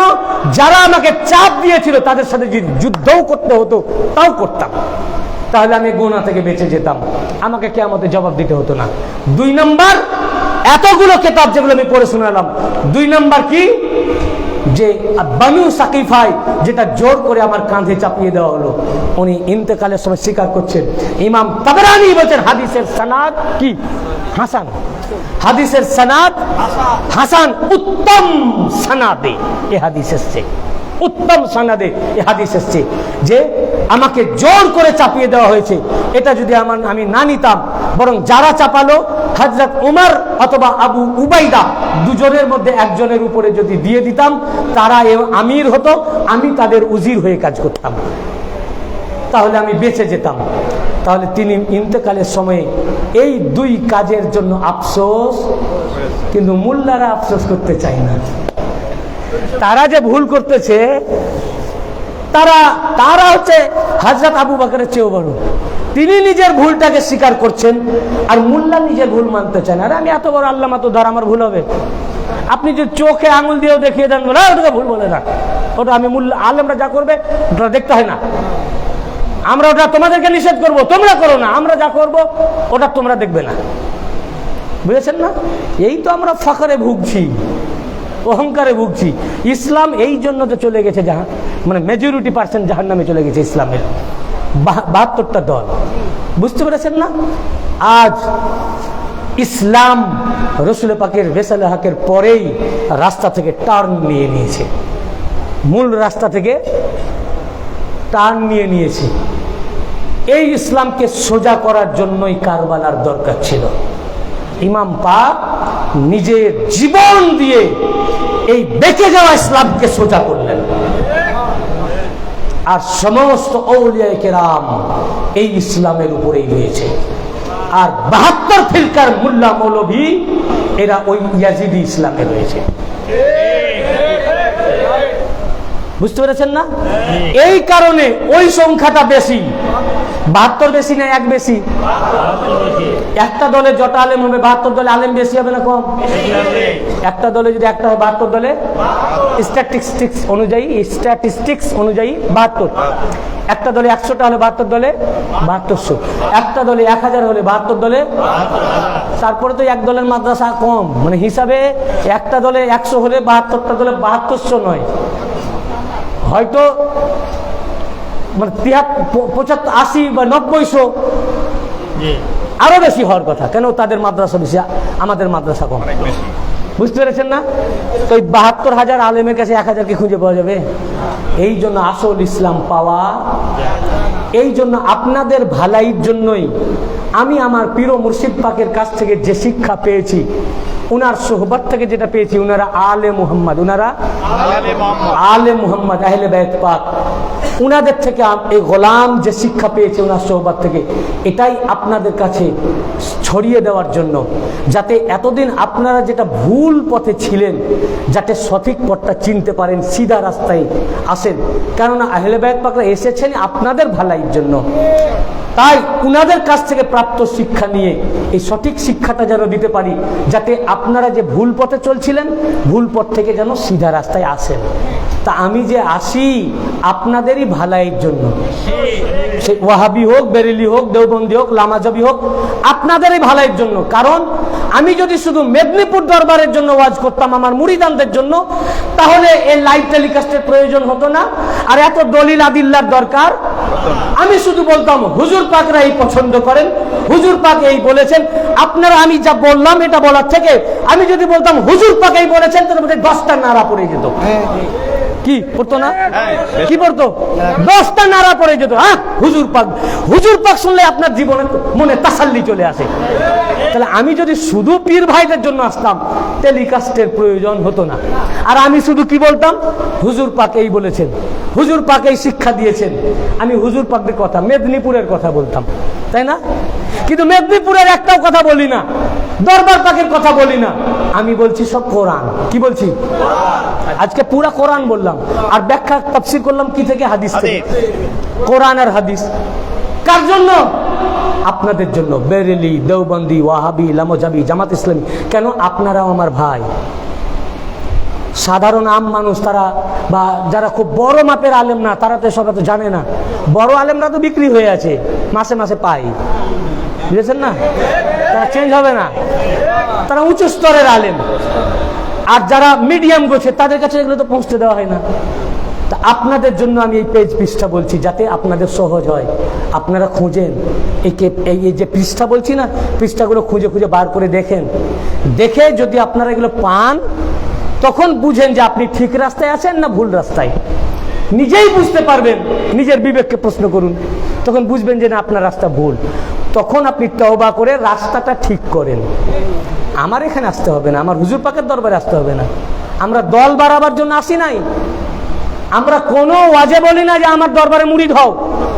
যারা আমাকে চাপ দিয়েছিল তাদের সাথে যদি যুদ্ধও করতে হতো তাও করতাম, তাহলে আমি গুনাহ থেকে বেঁচে যেতাম, আমাকে কিয়ামতে জবাব দিতে হতো না। 2 নম্বর, এতগুলো কিতাব যেগুলো আমি পড়ে শোনালাম, 2 নম্বর কি? যে বানু সাকিফায় যেটা জোর করে আমার কাঁধে চাপিয়ে দেওয়া হলো, উনি ইন্তেকালের সময় স্বীকার করছেন। ইমাম তাবরানী বলেন হাদিসের সনাদ কি? হাসান। হাদিসের সনাদ হাসান, উত্তম সনাদে এই হাদিস এসেছে, উত্তম সনাদে এই হাদিস এসেছে যে আমাকে জোর করে চাপিয়ে দেওয়া হয়েছে। এটা যদি আমি না নিতাম, বরং যারা চাপালো হযরত উমর অথবা আবু উবাইদা, দুজনের মধ্যে একজনের উপরে যদি দিয়ে দিতাম, তারা আমির হতো, আমি তাদের উজির হয়ে কাজ করতাম। তাহলে আমি বেঁচে যেতাম। তাহলে তিনি ইন্তেকালের সময়ে এই দুই কাজের জন্য আফসোস, কিন্তু মোল্লারা আফসোস করতে চায় না। তারা যে ভুল করতেছে, তারা হচ্ছে হযরত আবু বকরের চেয়েও বড়। তিনি নিজের ভুলটাকে স্বীকার করছেন, আর মোল্লা নিজের ভুল মানতে চান। আরে আমি এত বড় আল্লামা, তো ধর আমার ভুল হবে। আপনি যে চোখে আঙুল দিয়েও দেখিয়ে দেন, বলে ওটাকে ভুল বলে না, ওটা আমি মোল্লা আলেমরা যা করবে ওটা দেখতে হয় না, আমরা ওটা তোমাদেরকে নিষেধ করব, তোমরা করো না, আমরা যা করব ওটা তোমরা দেখবে না। বুঝেছেন না? এই তো আমরা ফাখরে ভুগছি, অহংকারে ভুগছি। ইসলাম এই জন্য তো চলে গেছে মানে মেজরিটি পার্সেন্ট জাহান্নামে চলে গেছে ইসলামের 72টা দল। বুঝতে পেরেছেন না? আজ ইসলাম রসুল পাকের রেসালে হকের পরেই রাস্তা থেকে টার্ন নিয়ে নিয়েছে, মূল রাস্তা থেকে টার্ন নিয়ে নিয়েছে। এই ইসলামকে সোজা করার জন্যই কারবালার দরকার ছিল। ইমাম পাক নিজের জীবন দিয়ে এই বেঁকে যাওয়া ইসলামকে সোজা করলেন, আর সমস্ত আউলিয়া কেরাম এই ইসলামের উপরেই রয়েছে। আর 72 ফিরকার মোল্লা মৌলভী এরা ওই ইয়াজিদি ইসলামে রয়েছে। বুঝতে পেরেছেন না? এই কারণে ওই সংখ্যাটা বেশি, 72 বেশি না এক বেশি? একটা দলে যত আলেম হবে 72 দলে আলেম বেশি হবে না কম? একটা দলে যদি একটা হয় 72 দলে স্ট্যাটিস্টিক্স অনুযায়ী 72। একটা দলে 100টা হলে 72 দলে 7200, একটা দলে 1000 হলে 72 দলে। তারপরে তো এক দলের মাদ্রাসা কম, মানে হিসাবে একটা দলে 100 হলে 72টা দলে 7200 নয়, হয়তো মানে 75, 80 বা 900 আরো বেশি হওয়ার কথা। কেন? তাদের মাদ্রাসা বেশি, আমাদের মাদ্রাসা কম। বুঝতে পেরেছেন না? তো 72,000 আলেমের কাছে 1000কে খুঁজে পাওয়া যাবে? এই জন্য আসল ইসলাম পাওয়া, এই জন্য আপনাদের ভালাইয়ের জন্যই আমি আমার পীর মুর্শিদ পাকের কাছ থেকে যে শিক্ষা পেয়েছি, উনার সোহবত থেকে যেটা পেয়েছি, উনারা আলে মুহাম্মদ, আহলে বাইত পাক, উনাদের থেকে এই গোলাম যে শিক্ষা পেয়েছে উনার সোহবত থেকে, এটাই আপনাদের কাছে ছড়িয়ে দেওয়ার জন্য, যাতে এতদিন আপনারা যেটা ভুল পথে ছিলেন, যাতে সঠিক পথটা চিনতে পারেন, সিধা রাস্তায় আসেন। কেননা আহলে বাইত পাকরা এসেছেন আপনাদের ভালাইয়ের জন্য। তাই উনাদের কাছ থেকে প্রাপ্ত শিক্ষা নিয়ে এই সঠিক শিক্ষাটা যেন দিতে পারি, যাতে আপনারা যে ভুল পথে চলছিলেন, ভুল পথ থেকে যেন সিধা রাস্তায় আসেন। তা আমি যে আসি আপনাদেরই ভালাইয়ের জন্য, সে ওয়াহাবি হোক, বেরেলি হোক, দেওবন্দি হোক, লামাজাবি হোক, আপনাদেরই ভালাইয়ের জন্য। কারণ আমি যদি শুধু মেদিনীপুর দরবারের জন্য ওয়াজ করতাম, আমার মুরিদানদের জন্য, তাহলে এই লাইভ টেলিকাস্টের প্রয়োজন হতো না, আর এত দলিল আদিল্লার দরকার। আমি শুধু বলতাম হুজুর পাকরা এই পছন্দ করেন, হুজুর পাক এই বলেছেন। আপনারা আমি যা বললাম এটা বলার থেকে আমি যদি বলতাম হুজুর পাক এই বলেছেন, তার মধ্যে 10টা নারা পড়ে যেত। কি পড়তো না? কি পড়তো? 10টা নারা পড়ে যেত। হ্যাঁ, হুজুর পাক শুনলে আপনার জীবনে মনে তাসাল্লি চলে আসে। তাহলে আমি যদি শুধু পীর ভাইদের জন্য আসতাম, টেলিকাস্টের প্রয়োজন হতো না। আর আমি শুধু কি বলতাম? হুজুর পাক এই বলেছেন, হুজুর পাক এই শিক্ষা দিয়েছেন। আমি হুজুর পাকদের কথা, মেদিনীপুরের কথা বলতাম, তাই না? কিন্তু মেদিনীপুরের একটাও কথা বলি না, দরবার পাকের কথা বলি না। আমি বলছি সব কোরআন। কি বলছি? আজকে পুরা কোরআন বললাম, আর ব্যাখ্যা তাফসীর করলাম কি থেকে? হাদিস থেকে। কোরআন আর হাদিস কার জন্য? আপনাদের জন্য। বেরেলি, দেওবন্দি, ওয়াহাবি, লামাজাবি, জামাত ইসলামী। কেন? আপনারাও আমার ভাই। সাধারণ আম মানুষ, তারা বা যারা খুব বড় মাপের আলেম না, তারা তো সব তো জানে না। বড় আলেমরা তো বিক্রি হয়ে আছে, মাসে মাসে পাই, বুঝেছেন না? তারা চেঞ্জ হবে না, তারা উঁচু স্তরের আলেম। আর যারা মিডিয়াম গোছে, তাদের কাছে এগুলো তো পৌঁছতে দেওয়া হয় না। তা আপনাদের জন্য আমি এই পেজ পৃষ্ঠা বলছি, যাতে আপনাদের সহজ হয়। আপনারা খুঁজেন এই যে পৃষ্ঠা বলছি না, পৃষ্ঠাগুলো খুঁজে খুঁজে বার করে দেখেন। দেখে যদি আপনারা এগুলো পান, তখন বুঝেন যে আপনি ঠিক রাস্তায় আছেন না ভুল রাস্তায়। নিজেই বুঝতে পারবেন, নিজের বিবেককে প্রশ্ন করুন, তখন বুঝবেন যে না, আপনার রাস্তা ভুল। তখন আপনি তওবা করে রাস্তাটা ঠিক করেন। আমার এখানে আসতে হবে না, আমার হুজুর পাকের দরবারে আসতে হবে না। আমরা দল বাড়াবার জন্য আসি নাই। আমরা কোনো ওয়াজে বলি না যে আমার দরবারে মুরিদ হও।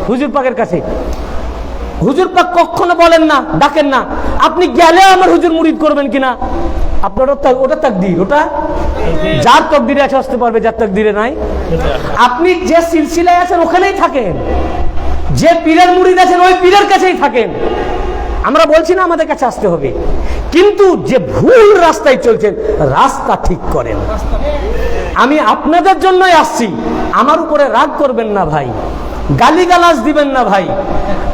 হুজুর পাকের কাছে। হুজুর পাক কখনো বলেন না, ডাকেন না আপনি গেলে আমার হুজুর মুরিদ করবেন কিনা। আপনার ওটা তাকদীর, ওটা যার তাকদীরে আছে আসতে পারবে, যার তাকদীরে নাই। আপনি যে সিলসিলায় আছেন ওখানেই থাকেন, যে পীরের মুরিদ আছেন ওই পীরের কাছেই থাকেন। আমরা বলছি না আমাদের কাছে আসতে হবে, কিন্তু যে ভুল রাস্তায় চলছেন রাস্তা ঠিক করেন। আমি আপনাদের জন্যই আসছি, আমার উপরে রাগ করবেন না ভাই, গালিগালাজ দিবেন না ভাই।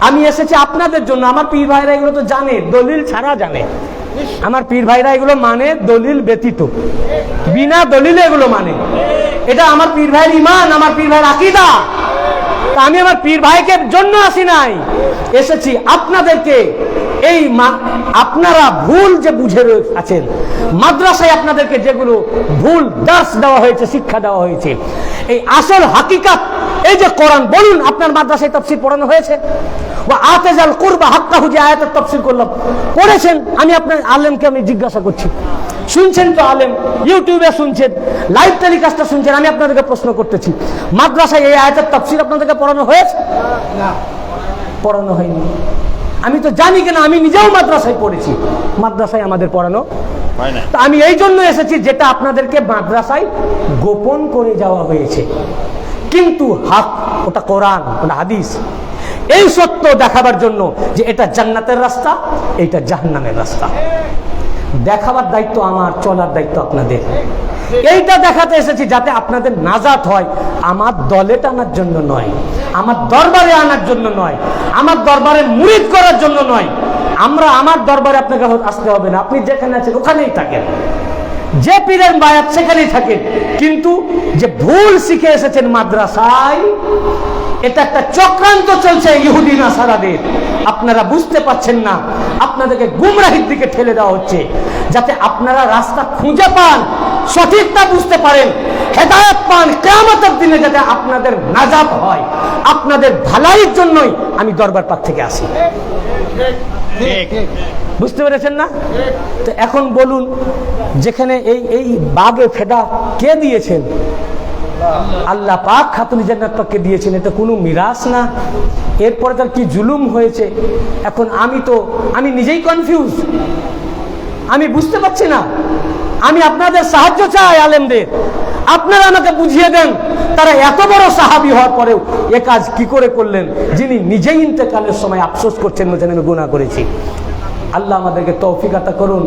আমি এসেছি আপনাদের জন্য। আমার পীর ভাইরা এগুলো তো জানে, দলিল ছাড়া জানে। আমার পীর ভাইরা এগুলো মানে দলিল ব্যতীত, বিনা দলিলে এগুলো মানে। এটা আমার পীর ভাইয়ের ঈমান, আমার পীর ভাইয়ের আকীদা। তা আমি আমার পীর ভাইকে জন্য আসি নাই, এসেছি আপনাদেরকে এই আপনারা ভুল যে বুঝে আছেন, মাদ্রাসায় আপনাদেরকে যেগুলো ভুল দার্স দেওয়া হয়েছে, শিক্ষা দেওয়া হয়েছে, এই আসল হাকিকাত, এই যে কোরআন বলুন আপনার মাদ্রাসায় তাফসীর পড়ানো হয়েছে? ওয়া আতাজাল কুরবা হাক্কাহু, যে আয়াতের তাফসীর করলাম, পড়েছেন? আমি আপনার আলেমকে আমি জিজ্ঞাসা করছি, শুনছেন তো আলেম, ইউটিউবে শুনছেন, লাইভ টেলিকাস্টটা শুনছেন। আমি আপনাদেরকে প্রশ্ন করতেছি, মাদ্রাসায় এই আয়াতের তাফসীর আপনাদেরকে পড়ানো হয়েছে? না, পড়ানো হয়নি। আমি তো জানি কেন, আমি নিজেও মাদ্রাসায় পড়েছি, মাদ্রাসায় আমাদের পড়ানো হয় না। আমি এই জন্য এসেছি, যেটা আপনাদেরকে মাদ্রাসায় গোপন করে যাওয়া হয়েছে, কিন্তু হক ওটা কোরআন, ওটা হাদিস। এই সত্য দেখাবার জন্য যে এটা জান্নাতের রাস্তা, এটা জাহান্নামের রাস্তা। দেখাবার দায়িত্ব আমার, চলার দায়িত্ব আপনাদের। এইটা দেখাতে এসেছি যাতে আপনাদের নাজাত হয়, আমার দলে টানার জন্য নয়, আমার দরবারে আনার জন্য নয়, আমার দরবারে মুরিদ করার জন্য নয়। আমার দরবারে আপনাকে আসতে হবে না, আপনি যেখানে আছেন ওখানেই থাকেন, যে পীরের বায়াত সেখানেই থাকেন। কিন্তু যে ভুল শিখে এসেছেন মাদ্রাসায়, এটা একটা চক্রান্ত চলছে ইহুদি নাসারাদের। আপনারা বুঝতে পারছেন না, আপনাদেরকে গুমরাহির দিকে ঠেলে দেওয়া হচ্ছে, যাতে আপনারা রাস্তা খুঁজে পান, সঠিকটা বুঝতে পারেন, হেদায়েত পান, কিয়ামতের দিনে যাতে আপনাদের নাজাত হয়। আপনাদের ভালাইয়ের জন্যই আমি দরবার পাক থেকে আসি। বুঝতে পেরেছেন না? তো এখন বলুন, যেখানে এই বাগে ফেদা কে দিয়েছেন? আল্লাহ পাক খাতুন জান্নাত পাককে দিয়েছেন। এটা কোনো মিরাস না। এরপরে তার কি জুলুম হয়েছে, এখন আমি নিজেই কনফিউজ, আমি বুঝতে পারছি না। আমি আপনাদের সাহায্য চাই, আলেমদের, আপনারা আমাকে বুঝিয়ে দেন, তারা এত বড় সাহাবী হওয়ার পরেও এ কাজ কি করে করলেন, যিনি নিজেই ইন্তেকালের সময় আফসোস করছেন যে আমি গুনাহ করেছি। আল্লাহ আমাদেরকে তৌফিক আতা করুন।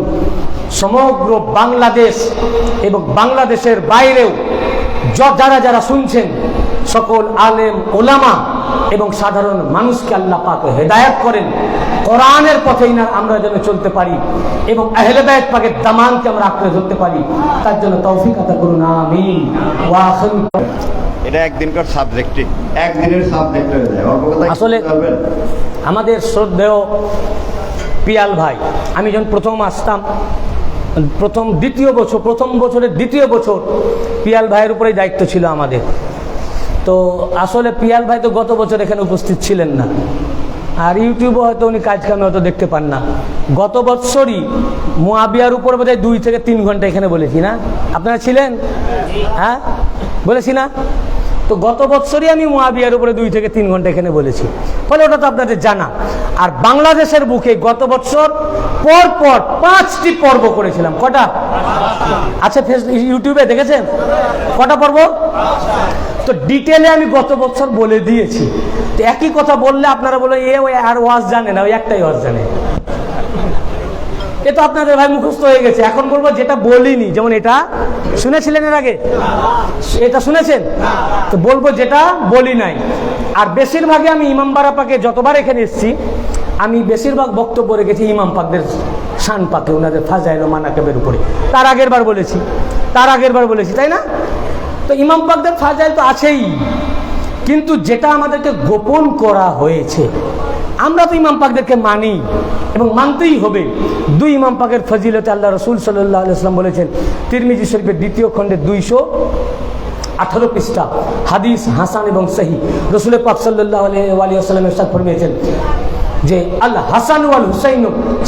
সমগ্র বাংলাদেশ এবং বাংলাদেশের বাইরেও যারা যারা শুনছেন, সকল আলেম ওলামা এবং সাধারণ মানুষকে আল্লাহ পাক হেদায়েত করেন, কোরআনের পথে আমরা যেন চলতে পারি এবং আহলে বায়ত পাকের দামানকে আমরা আঁকড়ে ধরতে পারি, তার জন্য তৌফিক আতা করুন, আমিন। ওয়া আখির। এটা একদিনকার সাবজেক্টই, একদিনের সাবজেক্ট হয়ে যায়। আসলে আমাদের শ্রদ্ধেয় পিয়াল ভাই, আমি যখন প্রথম আসতাম, প্রথম বছরের দ্বিতীয় বছর পিয়াল ভাইয়ের উপরেই দায়িত্ব ছিল আমাদের। তো আসলে পিয়াল ভাই তো গত বছর এখানে উপস্থিত ছিলেন না, আর ইউটিউবে হয়তো উনি কাজ কামে হয়তো দেখতে পান না। গত বছরই মুয়াবিয়ার উপর বোধহয় 2 থেকে 3 ঘন্টা এখানে বলেছি না? আপনারা ছিলেন? হ্যাঁ, বলেছি না? তো গত বছরই আমি মুয়াবিয়ার উপরে 2 থেকে 3 ঘন্টা এখানে বলেছি, ফলে ওটা তো আপনাদের জানা। আর বাংলাদেশের বুকে গত বছর পর 5টি পর্ব করেছিলাম। কটা? আচ্ছা, ইউটিউবে দেখেছেন কটা পর্ব? তো ডিটেলে আমি গত বছর বলে দিয়েছি। তো একই কথা বললে আপনারা বলে ওই আর ওয়াজ জানে না, ওই একটাই ওয়াজ জানে। এ তো আপনাদের ভাই মুখস্থ হয়ে গেছে। এখন বলবো যেটা বলিনি, যেমন এটা শুনেছিলেন এর আগে, এটা শুনেছেন, তো বলবো যেটা বলি নাই। আর বেশিরভাগে আমি ইমাম বারা পাকে যতবার এখানে এসেছি, আমি বেশিরভাগ বক্তব্য রেখেছি ইমাম পাকদের শান পাকে, ওনাদের ফাজাইল ও মানাকিবের উপরে। তার আগের বার বলেছি, তাই না? তো ইমাম পাকদের ফাজাইল তো আছেই, কিন্তু যেটা আমাদেরকে গোপন করা হয়েছে, আমরা তো ইমাম পাকদেরকে মানি এবং মানতেই হবে। 2 ইমাম পাকের ফজিলতে আল্লাহ রসুল সাল্লাল্লাহু আলাইহি ওয়াসাল্লাম বলেছেন, তিরমিজি শরীফের 2য় খণ্ডে 218 পৃষ্ঠা, হাদিস হাসান এবং সহিহ। রসুল পাক সাল্লাল্লাহু আলাইহি ওয়াসাল্লাম ইরশাদ ফরমিয়েছেন যে আল হাসান ওয়াল হুসাইন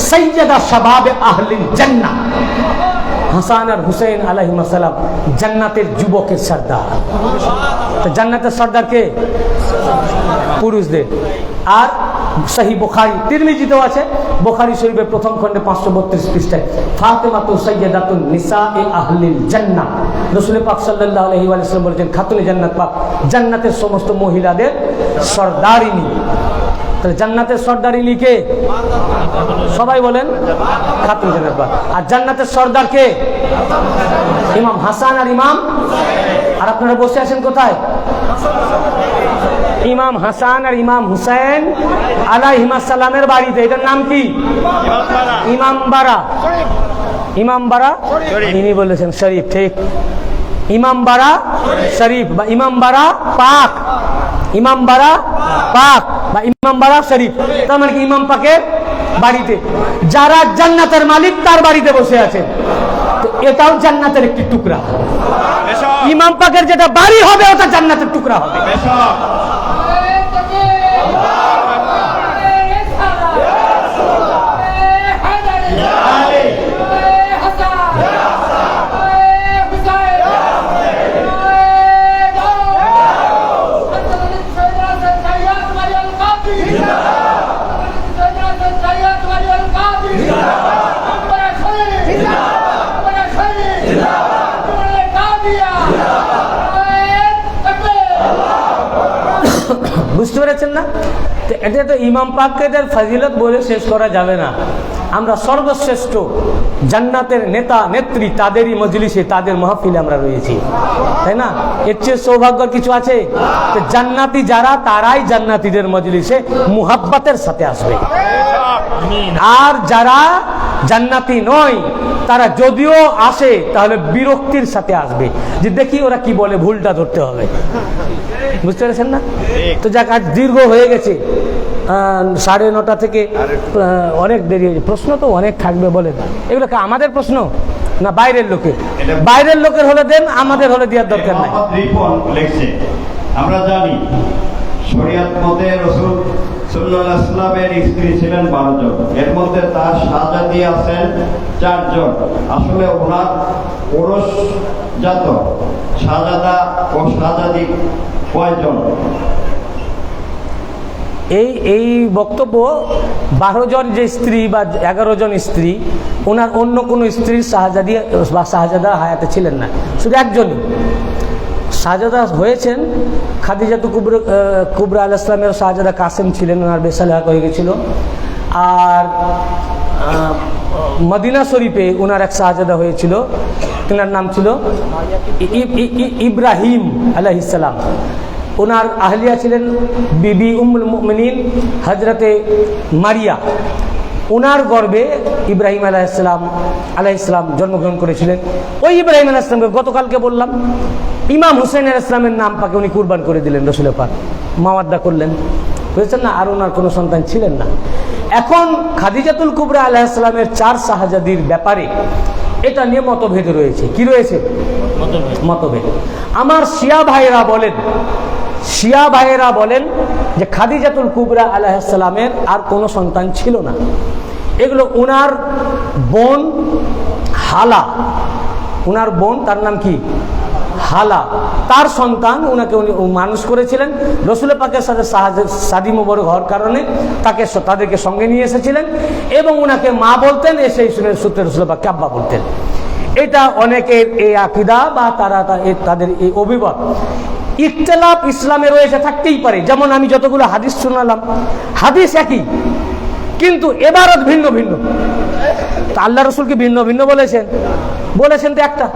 সাইয়্যিদা শাবাব আহলিল জান্নাহ। হাসান আর হুসাইন আলাইহিস সালাম জান্নাতের যুবকের সর্দার। তো জান্নাতের সর্দার কে? পুরুষদের। আর সহি বুখারী, তিরমিজিতেও আছে, বুখারী শরীফের প্রথম খণ্ডে 532 পৃষ্ঠায় ফাতেমাতু সাইয়্যিদাতুন নিসাই আহলিল জান্নাহ, রাসূল পাক সাল্লাল্লাহু আলাইহি ওয়া সাল্লাম বলেছেন খাতুনে জান্নাত পাক, জান্নাতের সমস্ত মহিলাদের সরদারিনী। তাহলে জান্নাতের সর্দারিনী কে? সবাই বলেন খাতুন জান্নাত পাক। আর জান্নাতের সর্দার কে? ইমাম হাসান আর ইমাম। আর আপনারা বসে আছেন কোথায়? ইমাম হাসান আর ইমাম হুসাইন আলাইহিস সালামের বাড়িতে। এটার নাম কি? ইমামবাড়া। ইমামবাড়া, ইনি বলেছেন শরীফ, ঠিক। ইমামবাড়া শরীফ বা ইমামবাড়া পাক, ইমামবাড়া পাক বা ইমামবাড়া শরীফ, তার মানে কি ইমাম পাকের বাড়িতে। যারা জান্নাতের মালিক তার বাড়িতে বসে আছেন, তো এটাও জান্নাতের একটি টুকরা। ইমাম পাকের যেটা বাড়ি হবে ওটা জান্নাতের টুকরা হবে। বুঝতে পেরেছেন না? তো এটা তো ইমাম পাকদের ফজিলত বলে শেষ করা যাবে না। আমরা সর্বশ্রেষ্ঠ জান্নাতের নেতা নেত্রী তাদেরই মজলিসে, তাদের মাহফিলে আমরা রয়েছি, তাই না? এর চেয়ে সৌভাগ্যের কিছু আছে? তো জান্নাতি যারা, তারাই জান্নাতীদের মজলিসে মুহাব্বতের সাথে আসবে। আর যারা জান্নাতি নয়, তারা যদিও আসে তাহলে বিরক্তির সাথে আসবে, যে দেখি ওরা কি বলে, ভুলটা ধরতে হবে। বুঝতে পেরেছেন না? তো যাক, আজ দীর্ঘ হয়ে গেছে, 9:30 থেকে অনেক দেরি হয়েছে। প্রশ্ন তো অনেক থাকবে, বলেন। এগুলো আমাদের প্রশ্ন না বাইরের লোকে? বাইরের লোকের হলে দেন, আমাদের হলে দেওয়ার দরকার নাই। আমরা জানি শরিয়ত মতে রাসূল সাল্লাল্লাহু আলাইহি ওয়াসাল্লামের স্ত্রী ছিলেন 12 জন, এর মধ্যে তার শাহজাদি আছেন 4 জন। আসলে ওনার ওরসজাত শাহজাদা ও শাহজাদি কয়জন? এই বক্তব্য 12 জন যে স্ত্রী বা 11 জন স্ত্রী, ওনার অন্য কোনো স্ত্রীর শাহজাদি বা শাহজাদা হায়াতে ছিলেন না, শুধু একজনই শাহজাদা হয়েছেন। খাদিজাতু কুবরা আলাইহিস সালামের শাহজাদা কাসেম ছিলেন, ওনার বেসালাক হয়ে গেছিল। আর মদিনা শরীফে ওনার এক শাহজাদা হয়েছিল, ওনার নাম ছিল ইব্রাহিম আলাইহিস সালাম। ওনার আহলিয়া ছিলেন বিবি উম্মুল মুমিনিন হযরতে মারিয়া। ওনার গর্ভে ইব্রাহিম আলাইহিস সালাম জন্মগ্রহণ করেছিলেন। ওই ইব্রাহিম আলাইহিস সালামকে গতকালকে বললাম, ইমাম হুসাইন আলাইহিস সালামের নাম পাকে উনি কুরবান করে দিলেন, রাসূল পাক মাওয়াদ্দা করলেন, বুঝছেন না? আর ওনার কোনো সন্তান ছিলেন না। এখন খাদিজাতুল কুবরা আলাইহিস সালামের 4 শাহজাদির ব্যাপারে এটা নিয়ে মতভেদ রয়েছে। কি রয়েছে? মতভেদ। আমার শিয়া ভাইয়েরা বলেন যে খাদিজাতুল কুবরা আলাইহিস সালামের আর কোনো সন্তান ছিল না। এগুলো ওনার বোন হালা, ওনার বোন, তার নাম কি? হালা, তার সন্তান ওনাকে উনি মানুষ করেছিলেন। রাসূল পাকের সাথে শাদী মোবারক হওয়ার কারণে তাদেরকে সঙ্গে নিয়ে এসেছিলেন এবং ওনাকে মা বলতেন, সেই সূত্রে রাসূল পাককে আব্বা বলতেন। এটা অনেকের এই আকীদা বা তাদের এই অভিমত। ইখতিলাফ ইসলামে রয়েছে, থাকতেই পারে। যেমন আমি যতগুলো হাদিস শোনালাম, হাদিস একই কিন্তু এবারত ভিন্ন ভিন্ন। তো আল্লাহ রাসূল কি ভিন্ন ভিন্ন বলেছেন? তো একটা,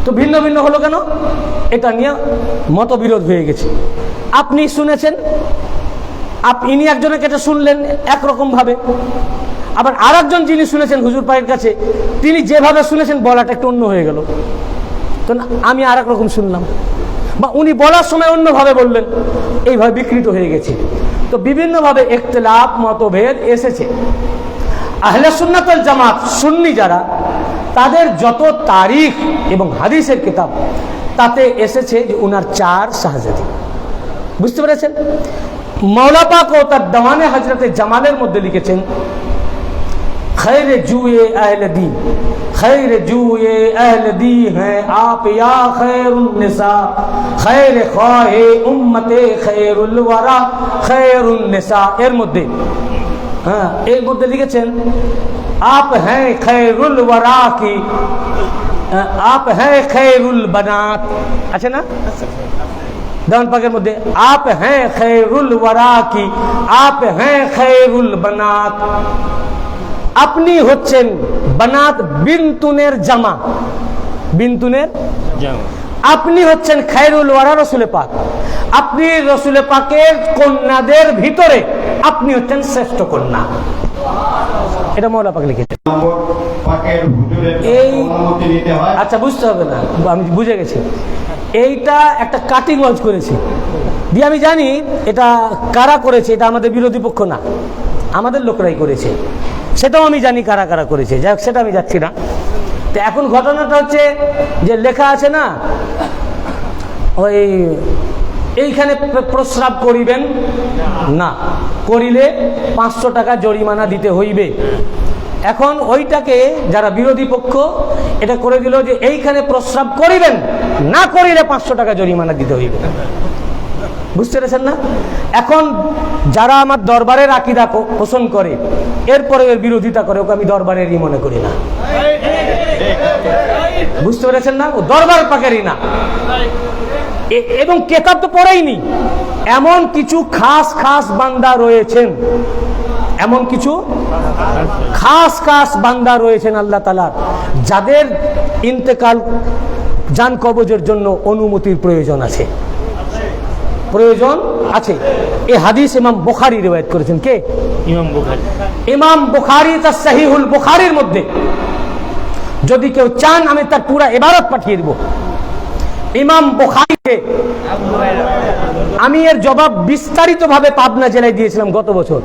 তো ভিন্ন ভিন্ন হলো কেন? এটা নিয়ে মতবিরোধ হয়ে গেছে। আপনি শুনেছেন, ইনি একজনের কাছে শুনলেন একরকম ভাবে, আবার আর একজন যিনি শুনেছেন হুজুর পাকের কাছে, তিনি যেভাবে শুনেছেন বলাটা একটু অন্য হয়ে গেল। তো আমি আর এক রকম শুনলাম, বা উনি বলার সময় অন্যভাবে বললেন, এইভাবে বিকৃত হয়ে গেছে। তো বিভিন্নভাবে ইখতিলাফ মতভেদ এসেছে। আহলে সুন্নাত ওয়াল জামাত সুন্নি যারা, তাদের যত তারিখ এবং হাদিসের কিতাব, তাতে এসেছে যে উনার 4 শাহজাদি। বুঝতে পেরেছেন? মাওলা পাক ও তার দেওয়ানে হযরতে জামালের মধ্যে লিখেছেন, खैर जुए अहल दी, खैर जुए अहल दी हैं आप या खैरुन निसा, खैर ख्वाहे उम्मते खैरुल वरा खैरुन निसा। এর মধ্যে হ্যাঁ, এর মধ্যে লিখেছেন आप हैं खैरुल वरा की, आप हैं खैरुल बनात, আছে না দাওয়ান পাকের মধ্যে आप हैं खैरुल वरा की, आप हैं खैरुल बनात। আপনি হচ্ছেন বানাত বিনতুনের জামা, বিনতুনের জামা। আপনি হচ্ছেন খায়রুল ওয়ারা রাসূল পাক, আপনি রাসূল পাকের কন্যাদের ভিতরে আপনি হচ্ছেন শ্রেষ্ঠ কন্যা। এটা মওলা পাক লিখেছেন। পাকের হুজুরের এই অনুমতি নিতে হয়। আচ্ছা, বুঝতে হবে না, আমি বুঝে গেছি। এইটা একটা কাটিং ওয়াজ করেছি দিয়ে আমি জানি এটা কারা করেছে, এটা আমাদের বিরোধী পক্ষ না, আমাদের লোকরাই করেছে, সেটাও আমি জানি কারা কারা করেছে। যাই হোক, সেটা আমি যাচ্ছি না। তো এখন ঘটনাটা হচ্ছে যে লেখা আছে না, ওই এইখানে প্রস্রাব করিবেন না, করিলে 500 টাকা জরিমানা দিতে হইবে। এখন ওইটাকে যারা বিরোধী পক্ষ এটা করে দিল যে এইখানে প্রস্রাব করিবেন না, করিলে 500 টাকা জরিমানা দিতে হইবে। বুঝতে পেরেছেন না? এখন যারা আমার দরবারের আকীদা পোষণ করে এরপরে এর বিরোধিতা করে, ওকে আমি দরবারেরই মনে করি না। বুঝতে পেরেছেন না? ও দরবার পাকেরই না। এবং কেতাব তো পড়েইনি। এমন কিছু খাস খাস বান্দা রয়েছেন, এমন কিছু খাস খাস বান্দা রয়েছেন আল্লাহ তাআলা, যাদের ইন্তেকাল জান কবজের জন্য অনুমতির প্রয়োজন আছে, প্রয়োজন আছে। এই হাদিস ইমাম বুখারী রিওয়ায়াত করেছেন। কে? ইমাম বুখারী। ইমাম বুখারী তার সহিহুল বুখারীর মধ্যে, যদি কেউ চান আমি তার পুরা ইবারত পাঠিয়ে দেব। ইমাম বুখারীকে আমি এর জবাব বিস্তারিতভাবে পাবনা জেলায় দিয়েছিলাম গত বছর।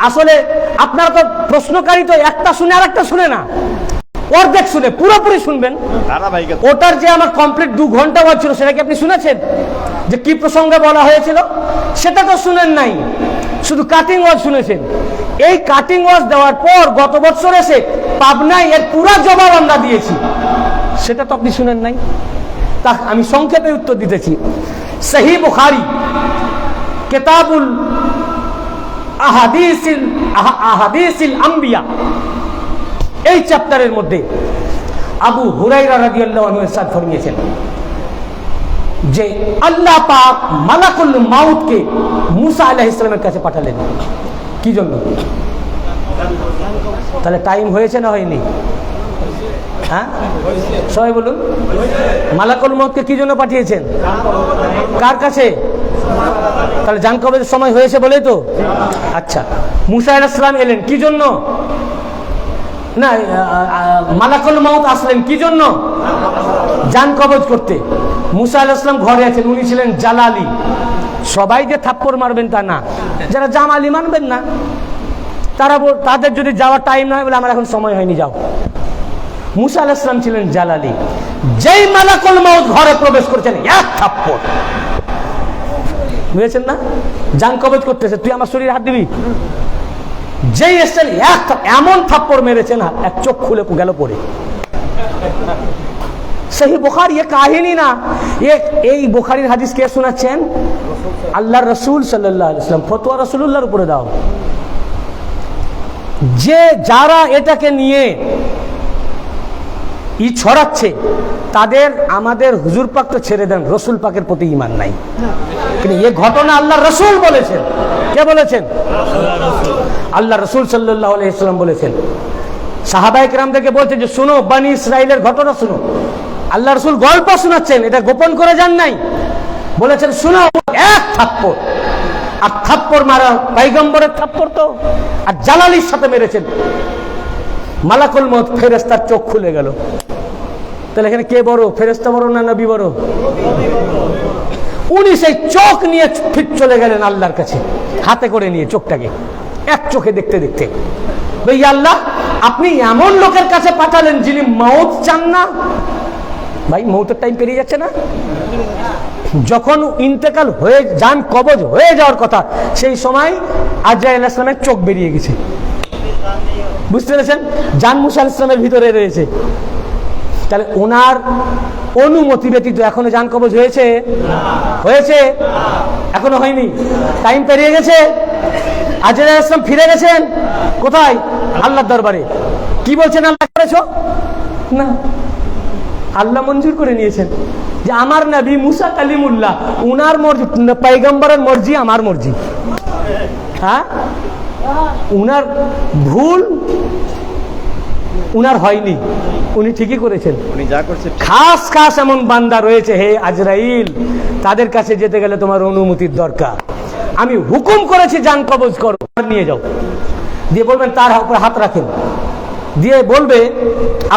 আসলে আপনারা তো প্রশ্নকারী তো একটা শুনে আর একটা শুনে না, অর্ধেক শুনে, পুরোপুরি শুনবেন। ওটার যে আমার কমপ্লিট 2 ঘন্টা ওয়াজ ছিল, সেটা কি আপনি শুনেছেন? যে কি প্রসঙ্গে বলা হয়েছিল সেটা তো শুনেন নাই, শুধু কাটিং ওয়াজ শুনেছেন। এই কাটিং ওয়াজ দেওয়ার পর গত বছর এসে পাবনায় এর পুরো জবাব আমরা দিয়েছি, সেটা তো আপনি শুনেন নাই। তা আমি সংক্ষেপে উত্তর দিতেছি। সহিহ বুখারী কিতাবুল আহাদিসিল আম্বিয়া, এই চ্যাপ্টারের মধ্যে আবু হুরায়রা রাদিয়াল্লাহু আনহু ইরশাদ ফরমিয়েছেন যে আল্লাহ পাক মালাকুল মাউতকে মুসা আলাইহিস সালামের কাছে পাঠালেন। কি জন্য? তাহলে টাইম হয়েছে না হয়নি? হ্যাঁ, সবাই বলুন। মালাকুল মাউতকে কি জন্য পাঠিয়েছেন? কার কাছে? তাহলে জান কবজের সময় হয়েছে বলেই তো। আচ্ছা, মুসা আলাইহিস সালাম এলেন কি জন্য? না, মালাকুল মাউত আসলেন কি জন্য? জান কবজ করতে। মুসা আলাইহিস সালাম ঘরে আছেন, উনি ছিলেন জালালি। সবাই যে থাপ্পড় মারবেন তা না, যারা জামালি মানবেন না তারা, তাদের যদি যাওয়ার টাইম না হয় বলে আমার এখন সময় হয়নি যাও। মুসা আলাইহিস সালাম ছিলেন জালালি। যেই মালাকুল মাউত ঘরে প্রবেশ করেছেন, এক থাপ্পড়। বুঝেছেন না? জান কবজ করতেছে, তুই আমার শরীরে হাত দিবি। যেই এসছেন এমন থাপ্পড় মেরেছেন, এক চোখ খুলে গেল পড়ে। সহিহ বুখারী, এ কাহিনী না, এই বুখারীর হাদিস কে শোনাচ্ছেন? আল্লাহর রাসূল সাল্লাল্লাহু আলাইহি ওয়াসাল্লাম। ফতোয়া রাসূলুল্লাহর উপরে দাও। যে যারা এটাকে নিয়ে ছড়াচ্ছে তাদের আমাদের হুজুর পাক তো ছেড়ে দেন, রসুল পাকের প্রতি ঈমান নাই। কিন্তু এই ঘটনা আল্লাহ রসুল বলেছেন। কে বলেছেন? আল্লাহ রসুল সাল্লাল্লাহু আলাইহি ওয়াসাল্লাম বলেছেন। সাহাবায়ে কেরামদেরকে বলছেন যে শুনো, বনি ইসরাইলের ঘটনা শুনো। আল্লাহ রসুল গল্প শোনাচ্ছেন, এটা গোপন করে যান নাই, বলেছেন শুনো। এক থাপ্পড়, আর থাপ্পড় মারা পয়গম্বরের থাপ্পড় তো, আর জালালির সাথে মেরেছেন। মালাকুল মউত ফেরেশতার চোখ খুলে গেল। তাহলে এখানে কে বড়? ফেরেশতা বড় না নবী বড়? উনি সেই চোখ নিয়ে ফিট চলে গেলেন আল্লাহর কাছে, হাতে করে নিয়ে চোখটাকে এক চোখে দেখতে দেখতে। ভাই আল্লাহ, আপনি এমন লোকের কাছে পাঠালেন যিনি মউত চান না। ভাই মউতের টাইম পেরিয়ে যাচ্ছে না? যখন ইন্তেকাল হয়ে জান কবজ হয়ে যাওয়ার কথা, সেই সময় আজরাইল আলাইহিস সালামের চোখ বেরিয়ে গেছে। বুঝতে পেরেছেন? জান মুসা আলাইহিস সালামের ভিতরে রয়েছে। তাহলে ওনার অনুমতি ব্যতীত এখনো জান কবজ হয়েছে? হয়েছে? এখনো হয়নি। টাইম পেরিয়ে গেছে। আজরাইল আলাইহিস সালাম ফিরে গেছেন কোথায়? আল্লাহর দরবারে। কি বলছেন? আল্লাহ করেছো না, আল্লাহ মঞ্জুর করে নিয়েছেন যে আমার নবী মুসা কালিমুল্লাহ, উনার মর্জি, পয়গম্বরের মর্জি আমার মর্জি। হ্যাঁ, উনার ভুল উনার হয়নি, উনি ঠিকই করেছেন। উনি যা করছে খাস খাস এমন বান্দা রয়েছে, হে আজরাইল, তাদের কাছে যেতে গেলে তোমার অনুমতির দরকার। আমি হুকুম করেছি জান কবজ করো, নিয়ে যাও। দিয়ে বলবেন তার উপরে হাত রাখেন, দিয়ে বলবে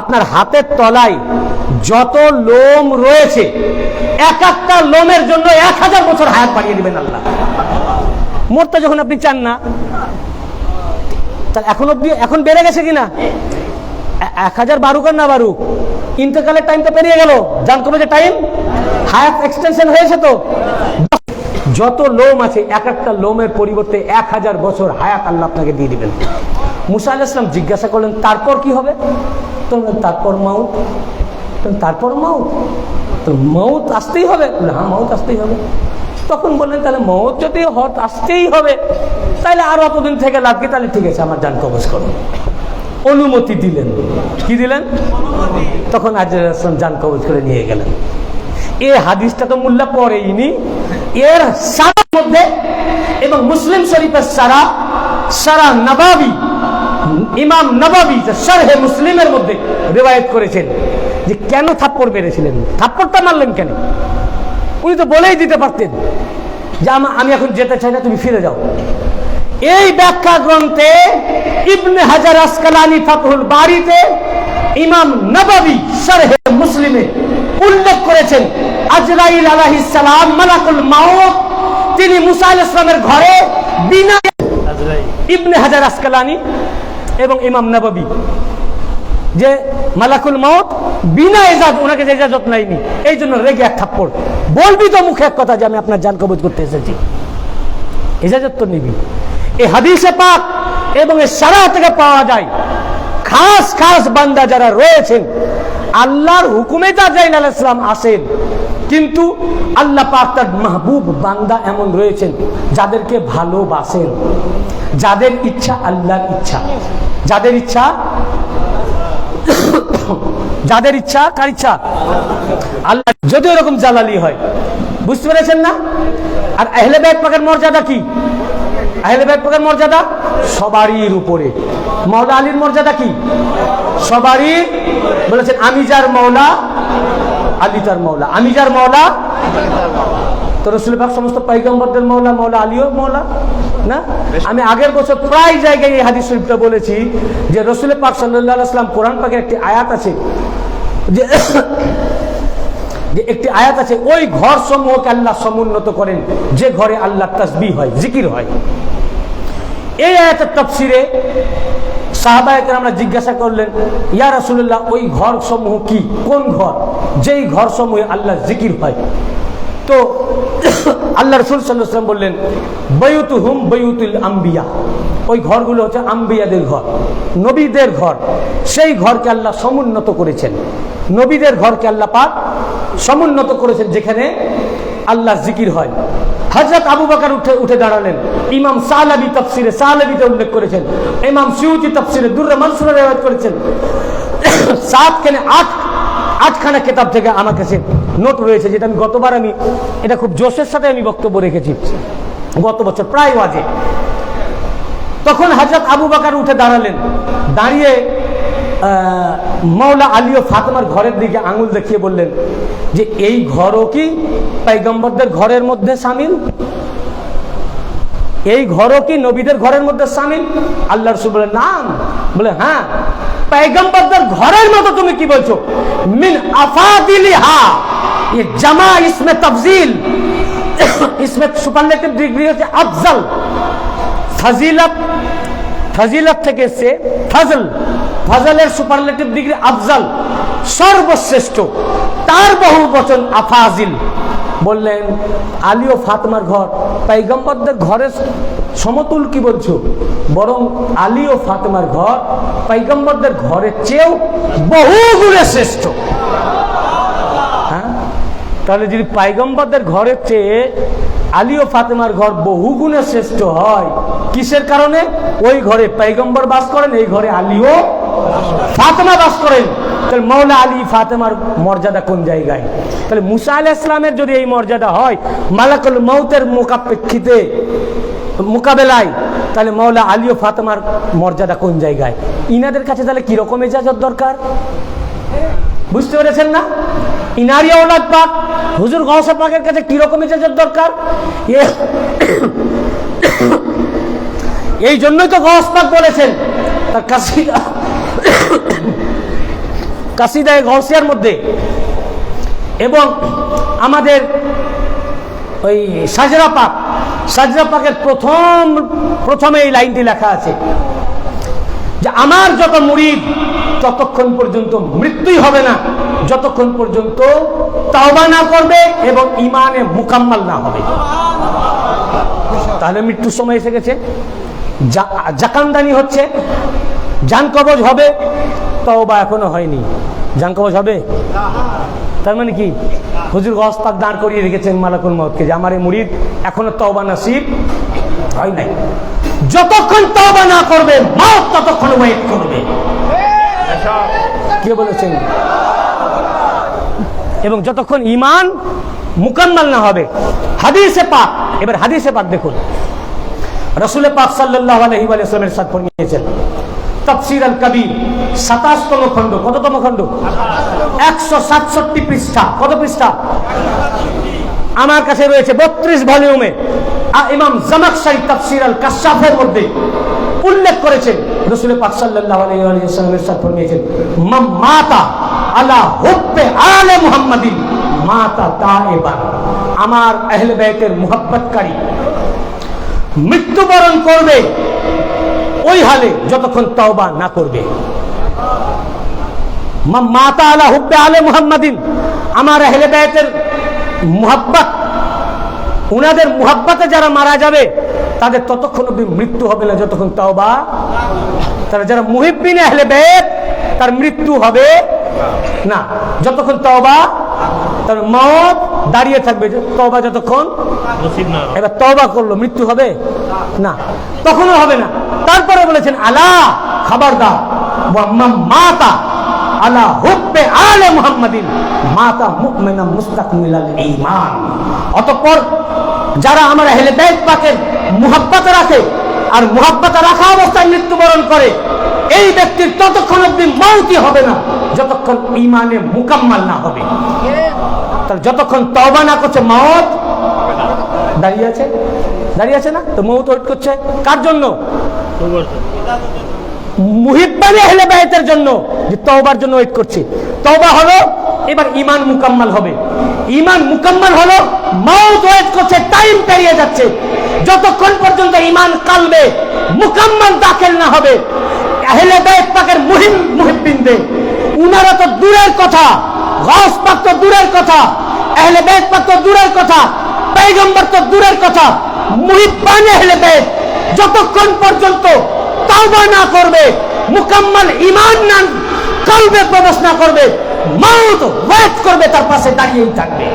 আপনার হাতের তলায় যত লোম রয়েছে এক একটা লোমের জন্য 1000 বছর হায়াত বাড়িয়ে দিবেন আল্লাহ। মরতে যখন আপনি চান না, তাহলে এখন বেড়ে গেছে কিনা? 1000 বারুক আর না বারুক, ইন্তেকালের টাইম তো পেরিয়ে গেল, জান কবজের টাইম, হায়াত এক্সটেনশন হয়েছে। তো যত লোম আছে এক একটা লোমের পরিবর্তে 1000 বছর হায়াত আল্লাহ আপনাকে দিয়ে দিবেন। মুসা আলাইহিস সালাম জিজ্ঞাসা করলেন তারপর কি হবে? তারপর মাউত। তারপর মাউত? তো মাউত আসতেই হবে? হ্যাঁ, মাউত আসতেই হবে। তখন বললেন তাহলে মাউত যদি আসতেই হবে, তাহলে আর অতদিন থেকে লাগবে, তাহলে ঠিক আছে আমার জান কবজ করো। অনুমতি দিলেন। কি দিলেন? তখন আজরাইল আলাইহিস সালাম জান কবজ করে নিয়ে গেলেন। এই হাদিসটা তো মোল্লা পড়েইনি, এর সারার মধ্যে এবং মুসলিম শরীফের সারা নবাবী, ইমাম নবাবী শারহে মুসলিমের মধ্যে রিওয়ায়াত করেছেন যে কেন থাপ্পড় মেরেছিলেন, থাপ্পড়টা মারলেন কেন? উনি তো বলেই দিতে পারতেন যে আমি এখন যেতে চাই না, তুমি ফিরে যাও। এই ব্যাখ্যা গ্রন্থে ইবনে হাজার আসকালানী ফাতহুল বারীতে ইমাম নবাবী শারহে মুসলিমে উল্লেখ করেছেন আজরাইল আলাইহিস সালাম মালাকুল মাউত, তিনি মুসা আলাইহিস সালামের ঘরে বিনা, ইবনে হাজার আসকালানী এবং ইমাম নববী, যে মালাকুল মাউত বিনা ইজাজত, ওনাকে ইজাজত নাইনি, এই জন্য রেগে এক থাপ্পড়। বলবি তো মুখে এক কথা যে আমি আপনার জান কবজ করতে এসেছি, ইজাজত তো নিবি। এই হাদিসে পাক এবং এই সারা থেকে পাওয়া যায় খাস খাস বান্দা যারা রয়েছেন আল্লাহর হুকুমে আজরাইল আলাইহিস সালাম আসেন, কিন্তু আল্লাহ পাক তার মাহবুব বান্দা এমন রয়েছেন যাদেরকে ভালোবাসেন, যাদের ইচ্ছা আল্লাহর ইচ্ছা, যাদের ইচ্ছা কার ইচ্ছা? আল্লাহ। যদি এরকম জালালি হয়, বুঝতে পেরেছেন না? আর আহলে বাইত পাকের মর্যাদা কি? আহলে বাইত পাকের মর্যাদা সবারই উপরে। মাওলা আলীর মর্যাদা কি? সবারই। বলেছেন আমি যার মাওলা আলী তার মাওলা, আমি যার মাওলা। তো রাসূল পাক সমস্ত পয়গম্বরদের মাওলা, মাওলা আলীও মাওলা না? আমি আগের বছর প্রায় জায়গায় এই হাদিস শরীফটা বলেছি যে রাসূল পাক সাল্লাল্লাহু আলাইহি ওয়াসাল্লাম কোরআন পাকের একটি আয়াত আছে যে একটি আয়াত আছে, ওই ঘর সমূহকে আল্লাহ সমুন্নত করেন যে ঘরে আল্লাহ তাসবিহ হয়, জিকির হয়। এই আয়াতের তাফসিরে সাহাবায়ে কেরামরা জিজ্ঞাসা করলেন ইয়া রাসূলুল্লাহ, ওই ঘর সমূহ কি, কোন ঘর? যেই ঘর সমূহে আল্লাহ জিকির হয়। তো আল্লাহ রাসূল সাল্লাল্লাহু আলাইহি ওয়াসাল্লাম বললেন বায়ুতুহুম বায়ুতুল আম্বিয়া, ওই ঘরগুলো হচ্ছে আম্বিয়াদের ঘর, নবীদের ঘর। সেই ঘরকে আল্লাহ সমুন্নত করেছেন, নবীদের ঘরকে আল্লাহ পাক সমুন্নত করেছেন যেখানে আল্লাহ জিকির হয়। হযরত আবু বকর উঠে দাঁড়ালেন। ইমাম সালাবি তাফসিরে সালাবিতে উল্লেখ করেছেন, ইমাম সিউতি তাফসিরে দুররা মানসুরে রিওয়ায়াত করেছেন। 8খানা কিতাব থেকে আমার কাছে নোট রয়েছে, যেটা আমি গতবার এটা খুব জোশের সাথে আমি বক্তব্য রেখেছি গত বছর প্রায় ওয়াজে। তখন হযরত আবু বকর উঠে দাঁড়ালেন, দাঁড়িয়ে মাওলা আলী ও ফাতেমার ঘরের দিকে আঙুল দেখিয়ে বললেন যে এই ঘরও কি পয়গম্বরদের ঘরের মধ্যে শামিল? এই ঘরও কি নবীদের ঘরের মধ্যে শামিল? আল্লাহ রাসূল বলেন নাম। বলে হ্যাঁ, পয়গম্বরদের ঘরের মতো তুমি কি বলছো? মিন আফাদিলিহা, ये जमा इसमें तफजील, इसमें सुपरलेटिव डिग्री হচ্ছে আফজল। ফজিলত থেকে সে ফজলের সুপারলেটিভ ডিগ্রি আফজল, সর্বশ্রেষ্ঠ। তার বহু বচন আফাজিল, বললেন আলী ও ফাতেমার ঘর পয়গম্বরদের ঘরের সমতুল কি বলছো? বরং আলী ও ফাতেমার ঘর পয়গম্বরদের ঘরের চেয়েও বহু গুণে শ্রেষ্ঠ। হ্যাঁ, তাহলে যদি পয়গম্বরদের ঘরের চেয়ে আলী ও ফাতেমার ঘর বহু গুণে শ্রেষ্ঠ হয়, কিসের কারণে? ওই ঘরে পয়গম্বর বাস করেন, এই ঘরে আলী ও ফাতেমা বাস করেন। তাহলে মৌলা আলী ফাতেমার মর্যাদা কোন জায়গায়? তাহলে মুসা আলাইহিস সালামের যদি এই মর্যাদা হয় মালাকুল মউতের মোকাবেলায়, তাহলে মৌলা আলী ও ফাতেমার মর্যাদা কোন জায়গায়? ইনাদের কাছে তাহলে কিরকম ইজাজত দরকার? বুঝতে পেরেছেন না? ইনারি আওলাদ পাক হুজুর গাউসে পাকের কাছে কিরকম ইজাজত দরকার? এই জন্যই তো গাউস পাক বলেছেন তার কাসিদায়ে গাউসিয়ার মধ্যে, এবং আমাদের ওই সাজরা পাকের প্রথমে এই লাইনটি লেখা আছে যে আমার যত মুরিদ ততক্ষণ পর্যন্ত মৃত্যুই হবে না যতক্ষণ পর্যন্ত তাওবা না করবে এবং ঈমানে মুকাম্মাল না হবে। তাহলে মৃত্যুর সময় এসে গেছে, জাকানদানি হচ্ছে, জান কবজ হবে, তাওবা এখনো হয়নি। জান কবজ হবে? তার মানে কি? হুজুর গাউস পাক দাঁড় করিয়ে রেখেছেন মালাকুল মউতকে যে আমার এই মুরিদ এখনো তাওবা নসিব হয় নাই। যতক্ষণ তাওবা না করবে মউত ততক্ষণ ওয়েট করবে। কে বলেছেন? এবং যতক্ষণ ঈমান মুকাম্মাল না হবে। হাদিসে পাক, এবার হাদিসে পাক দেখুন, রাসূল পাক সাল্লাল্লাহু আলাইহি ওয়া সাল্লামের সাথে ফরমিয়েছেন তাফসীর আল কবির 27তম খণ্ড, কততম খণ্ড? 167 পৃষ্ঠা। কত পৃষ্ঠা? আমার কাছে রয়েছে 32 ভলিউমে। ইমাম জামাখশরী তাফসীর আল কাশাফের মধ্যে উল্লেখ করেছেন রাসূল পাক সাল্লাল্লাহু আলাইহি ওয়া সাল্লামের সাথে ফরমিয়েছেন মান মাতা আলা হুব্বে আলে মুহাম্মাদিন মাতা তাইবান। আমার আহলে বাইতের মুহাব্বতকারী মৃত্যুবরণ করবে ওই হালে যতক্ষণ তাওবা না করবে। মাতা আলা হুব্বে আলে মুহাম্মাদিন, আমার আহলে বাইতের মুহাব্বত, উনাদের মুহাব্বতে যারা মারা যাবে তাদের ততক্ষণ অবধি মৃত্যু হবে না যতক্ষণ তাওবা। তারা যারা মুহিব্বিন আহলে বাইত তার মৃত্যু হবে না যতক্ষণ তাওবা, তার মওত দাঁড়িয়ে থাকবে তওবা যতক্ষণ। এবার তওবা করলো, মৃত্যু হবে না, তখনও হবে না। তারপরে বলেছেন আলা, খবরদার, মাতা আলা হুব্বে আলে মুহাম্মাদিন মাতা মুমিনা মুস্তাকমিলাল ঈমান। অতঃপর যারা আমার আহলে বাইত পাকের মুহাব্বত রাখে আর মুহাব্বত রাখা অবস্থায় মৃত্যুবরণ করে, এই ব্যক্তির ততক্ষণ অবধি মওতই হবে না যতক্ষণ ঈমানে মুকাম্মাল না হবে। তাহলে যতক্ষণ তওবা না করছে মওত দাঁড়িয়ে আছে না? তো মওত ওয়েট করছে কার জন্য? মুহিব্বানে আহলে বাইতের জন্য, যে তওবার জন্য ওয়েট করছে। তওবা হলো, এবার ঈমান মুকাম্মাল হবে। ঈমান মুকাম্মাল হলো, মওত ওয়েট করছে, টাইম পেরিয়ে যাচ্ছে। যতক্ষণ পর্যন্ত ঈমান কালবে মুকাম্মাল দাখিল না হবে আহলে বাইত পাকের মুহিব্বিনদের, উনারা তো দূরের কথা, গাউস পাক তো দূরের কথা, আহলে বাইত পাক তো দূরের কথা, পয়গম্বর তো দূরের কথা, মুহিব্বানে আহলে বাইত যতক্ষণ পর্যন্ত তাওবা না করবে, মুকাম্মাল ঈমান না কলবে প্রবেশ না করবে, মওত ওয়েট করবে, তার পাশে দাঁড়িয়েই থাকবে।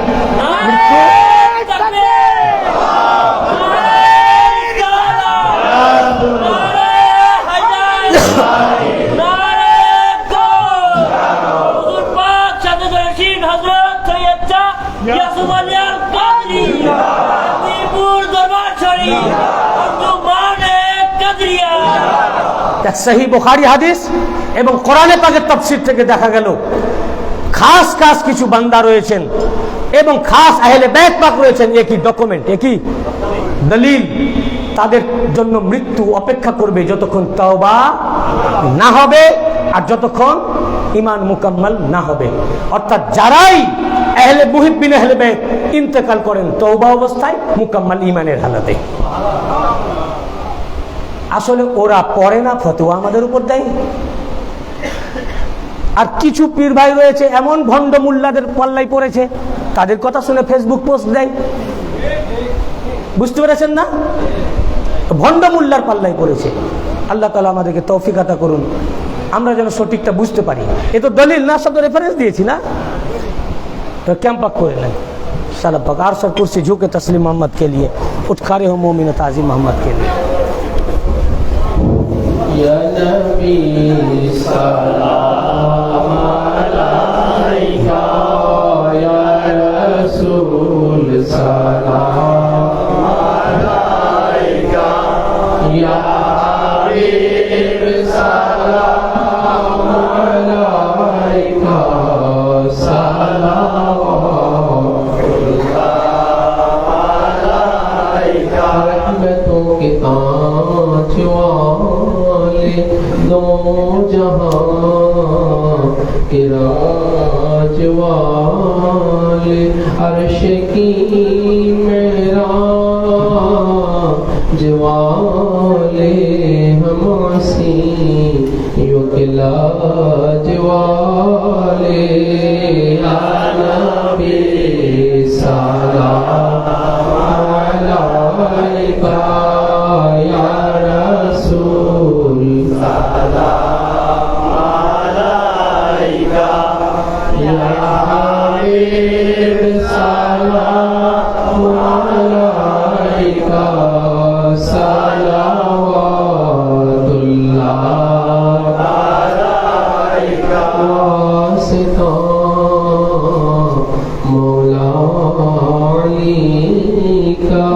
সহিহ বুখারী হাদিস এবং কোরআনে পাকের তাফসীর থেকে দেখা গেল খাস কিছু বান্দা রয়েছেন এবং খাস আহলে বাইত পাক রয়েছেন, একই ডকুমেন্ট, একই দলিল, তাদের জন্য মৃত্যু অপেক্ষা করবে যতক্ষণ তাওবা না হবে আর যতক্ষণ ঈমান মুকাম্মাল না হবে। অর্থাৎ যারাই আহলে মুহিব্বিন আহলে বাইত ইন্তেকাল করেন তওবা অবস্থায় মুকাম্মাল ঈমানের হালাতে। আসলে ওরা পড়ে না, ফতোয়া আমাদের উপর দেয়। আর কিছু পীর ভাই রয়েছে এমন ভণ্ড মোল্লাদের পাল্লাই পড়েছে, তাদের কথা শুনে ফেসবুক পোস্ট দেয়। বুঝতে পেরেছেন না? ভণ্ড মোল্লার পাল্লাই পড়েছে। আল্লাহ তাআলা আমাদেরকে তৌফিক আতা করুন, আমরা যেন সঠিকটা বুঝতে পারি। এ তো দলিল না, সব রেফারেন্স দিয়েছি না, तो कैंप করে নেন। सालब पक आरशर कुर्सी झुके तस्लीम मोहम्मद के लिए, उठ खड़े हो मोमिन ताज़ी मोहम्मद के लिए। या नबी सलाम अलैका, या रसूल सलाम अलैका, या हबीब सलाम अलैका, रहमतों के कांच वाले, दो जहां के राज वाले, अर्श की मेराज वाले, हमसी युगलाज वाले, या नबी सलाम अलैका, या रसूल सलाम अलैका, या हबीब सलाम अलैका, सलावतुल्लाह अलैका, वासिता मौला अली का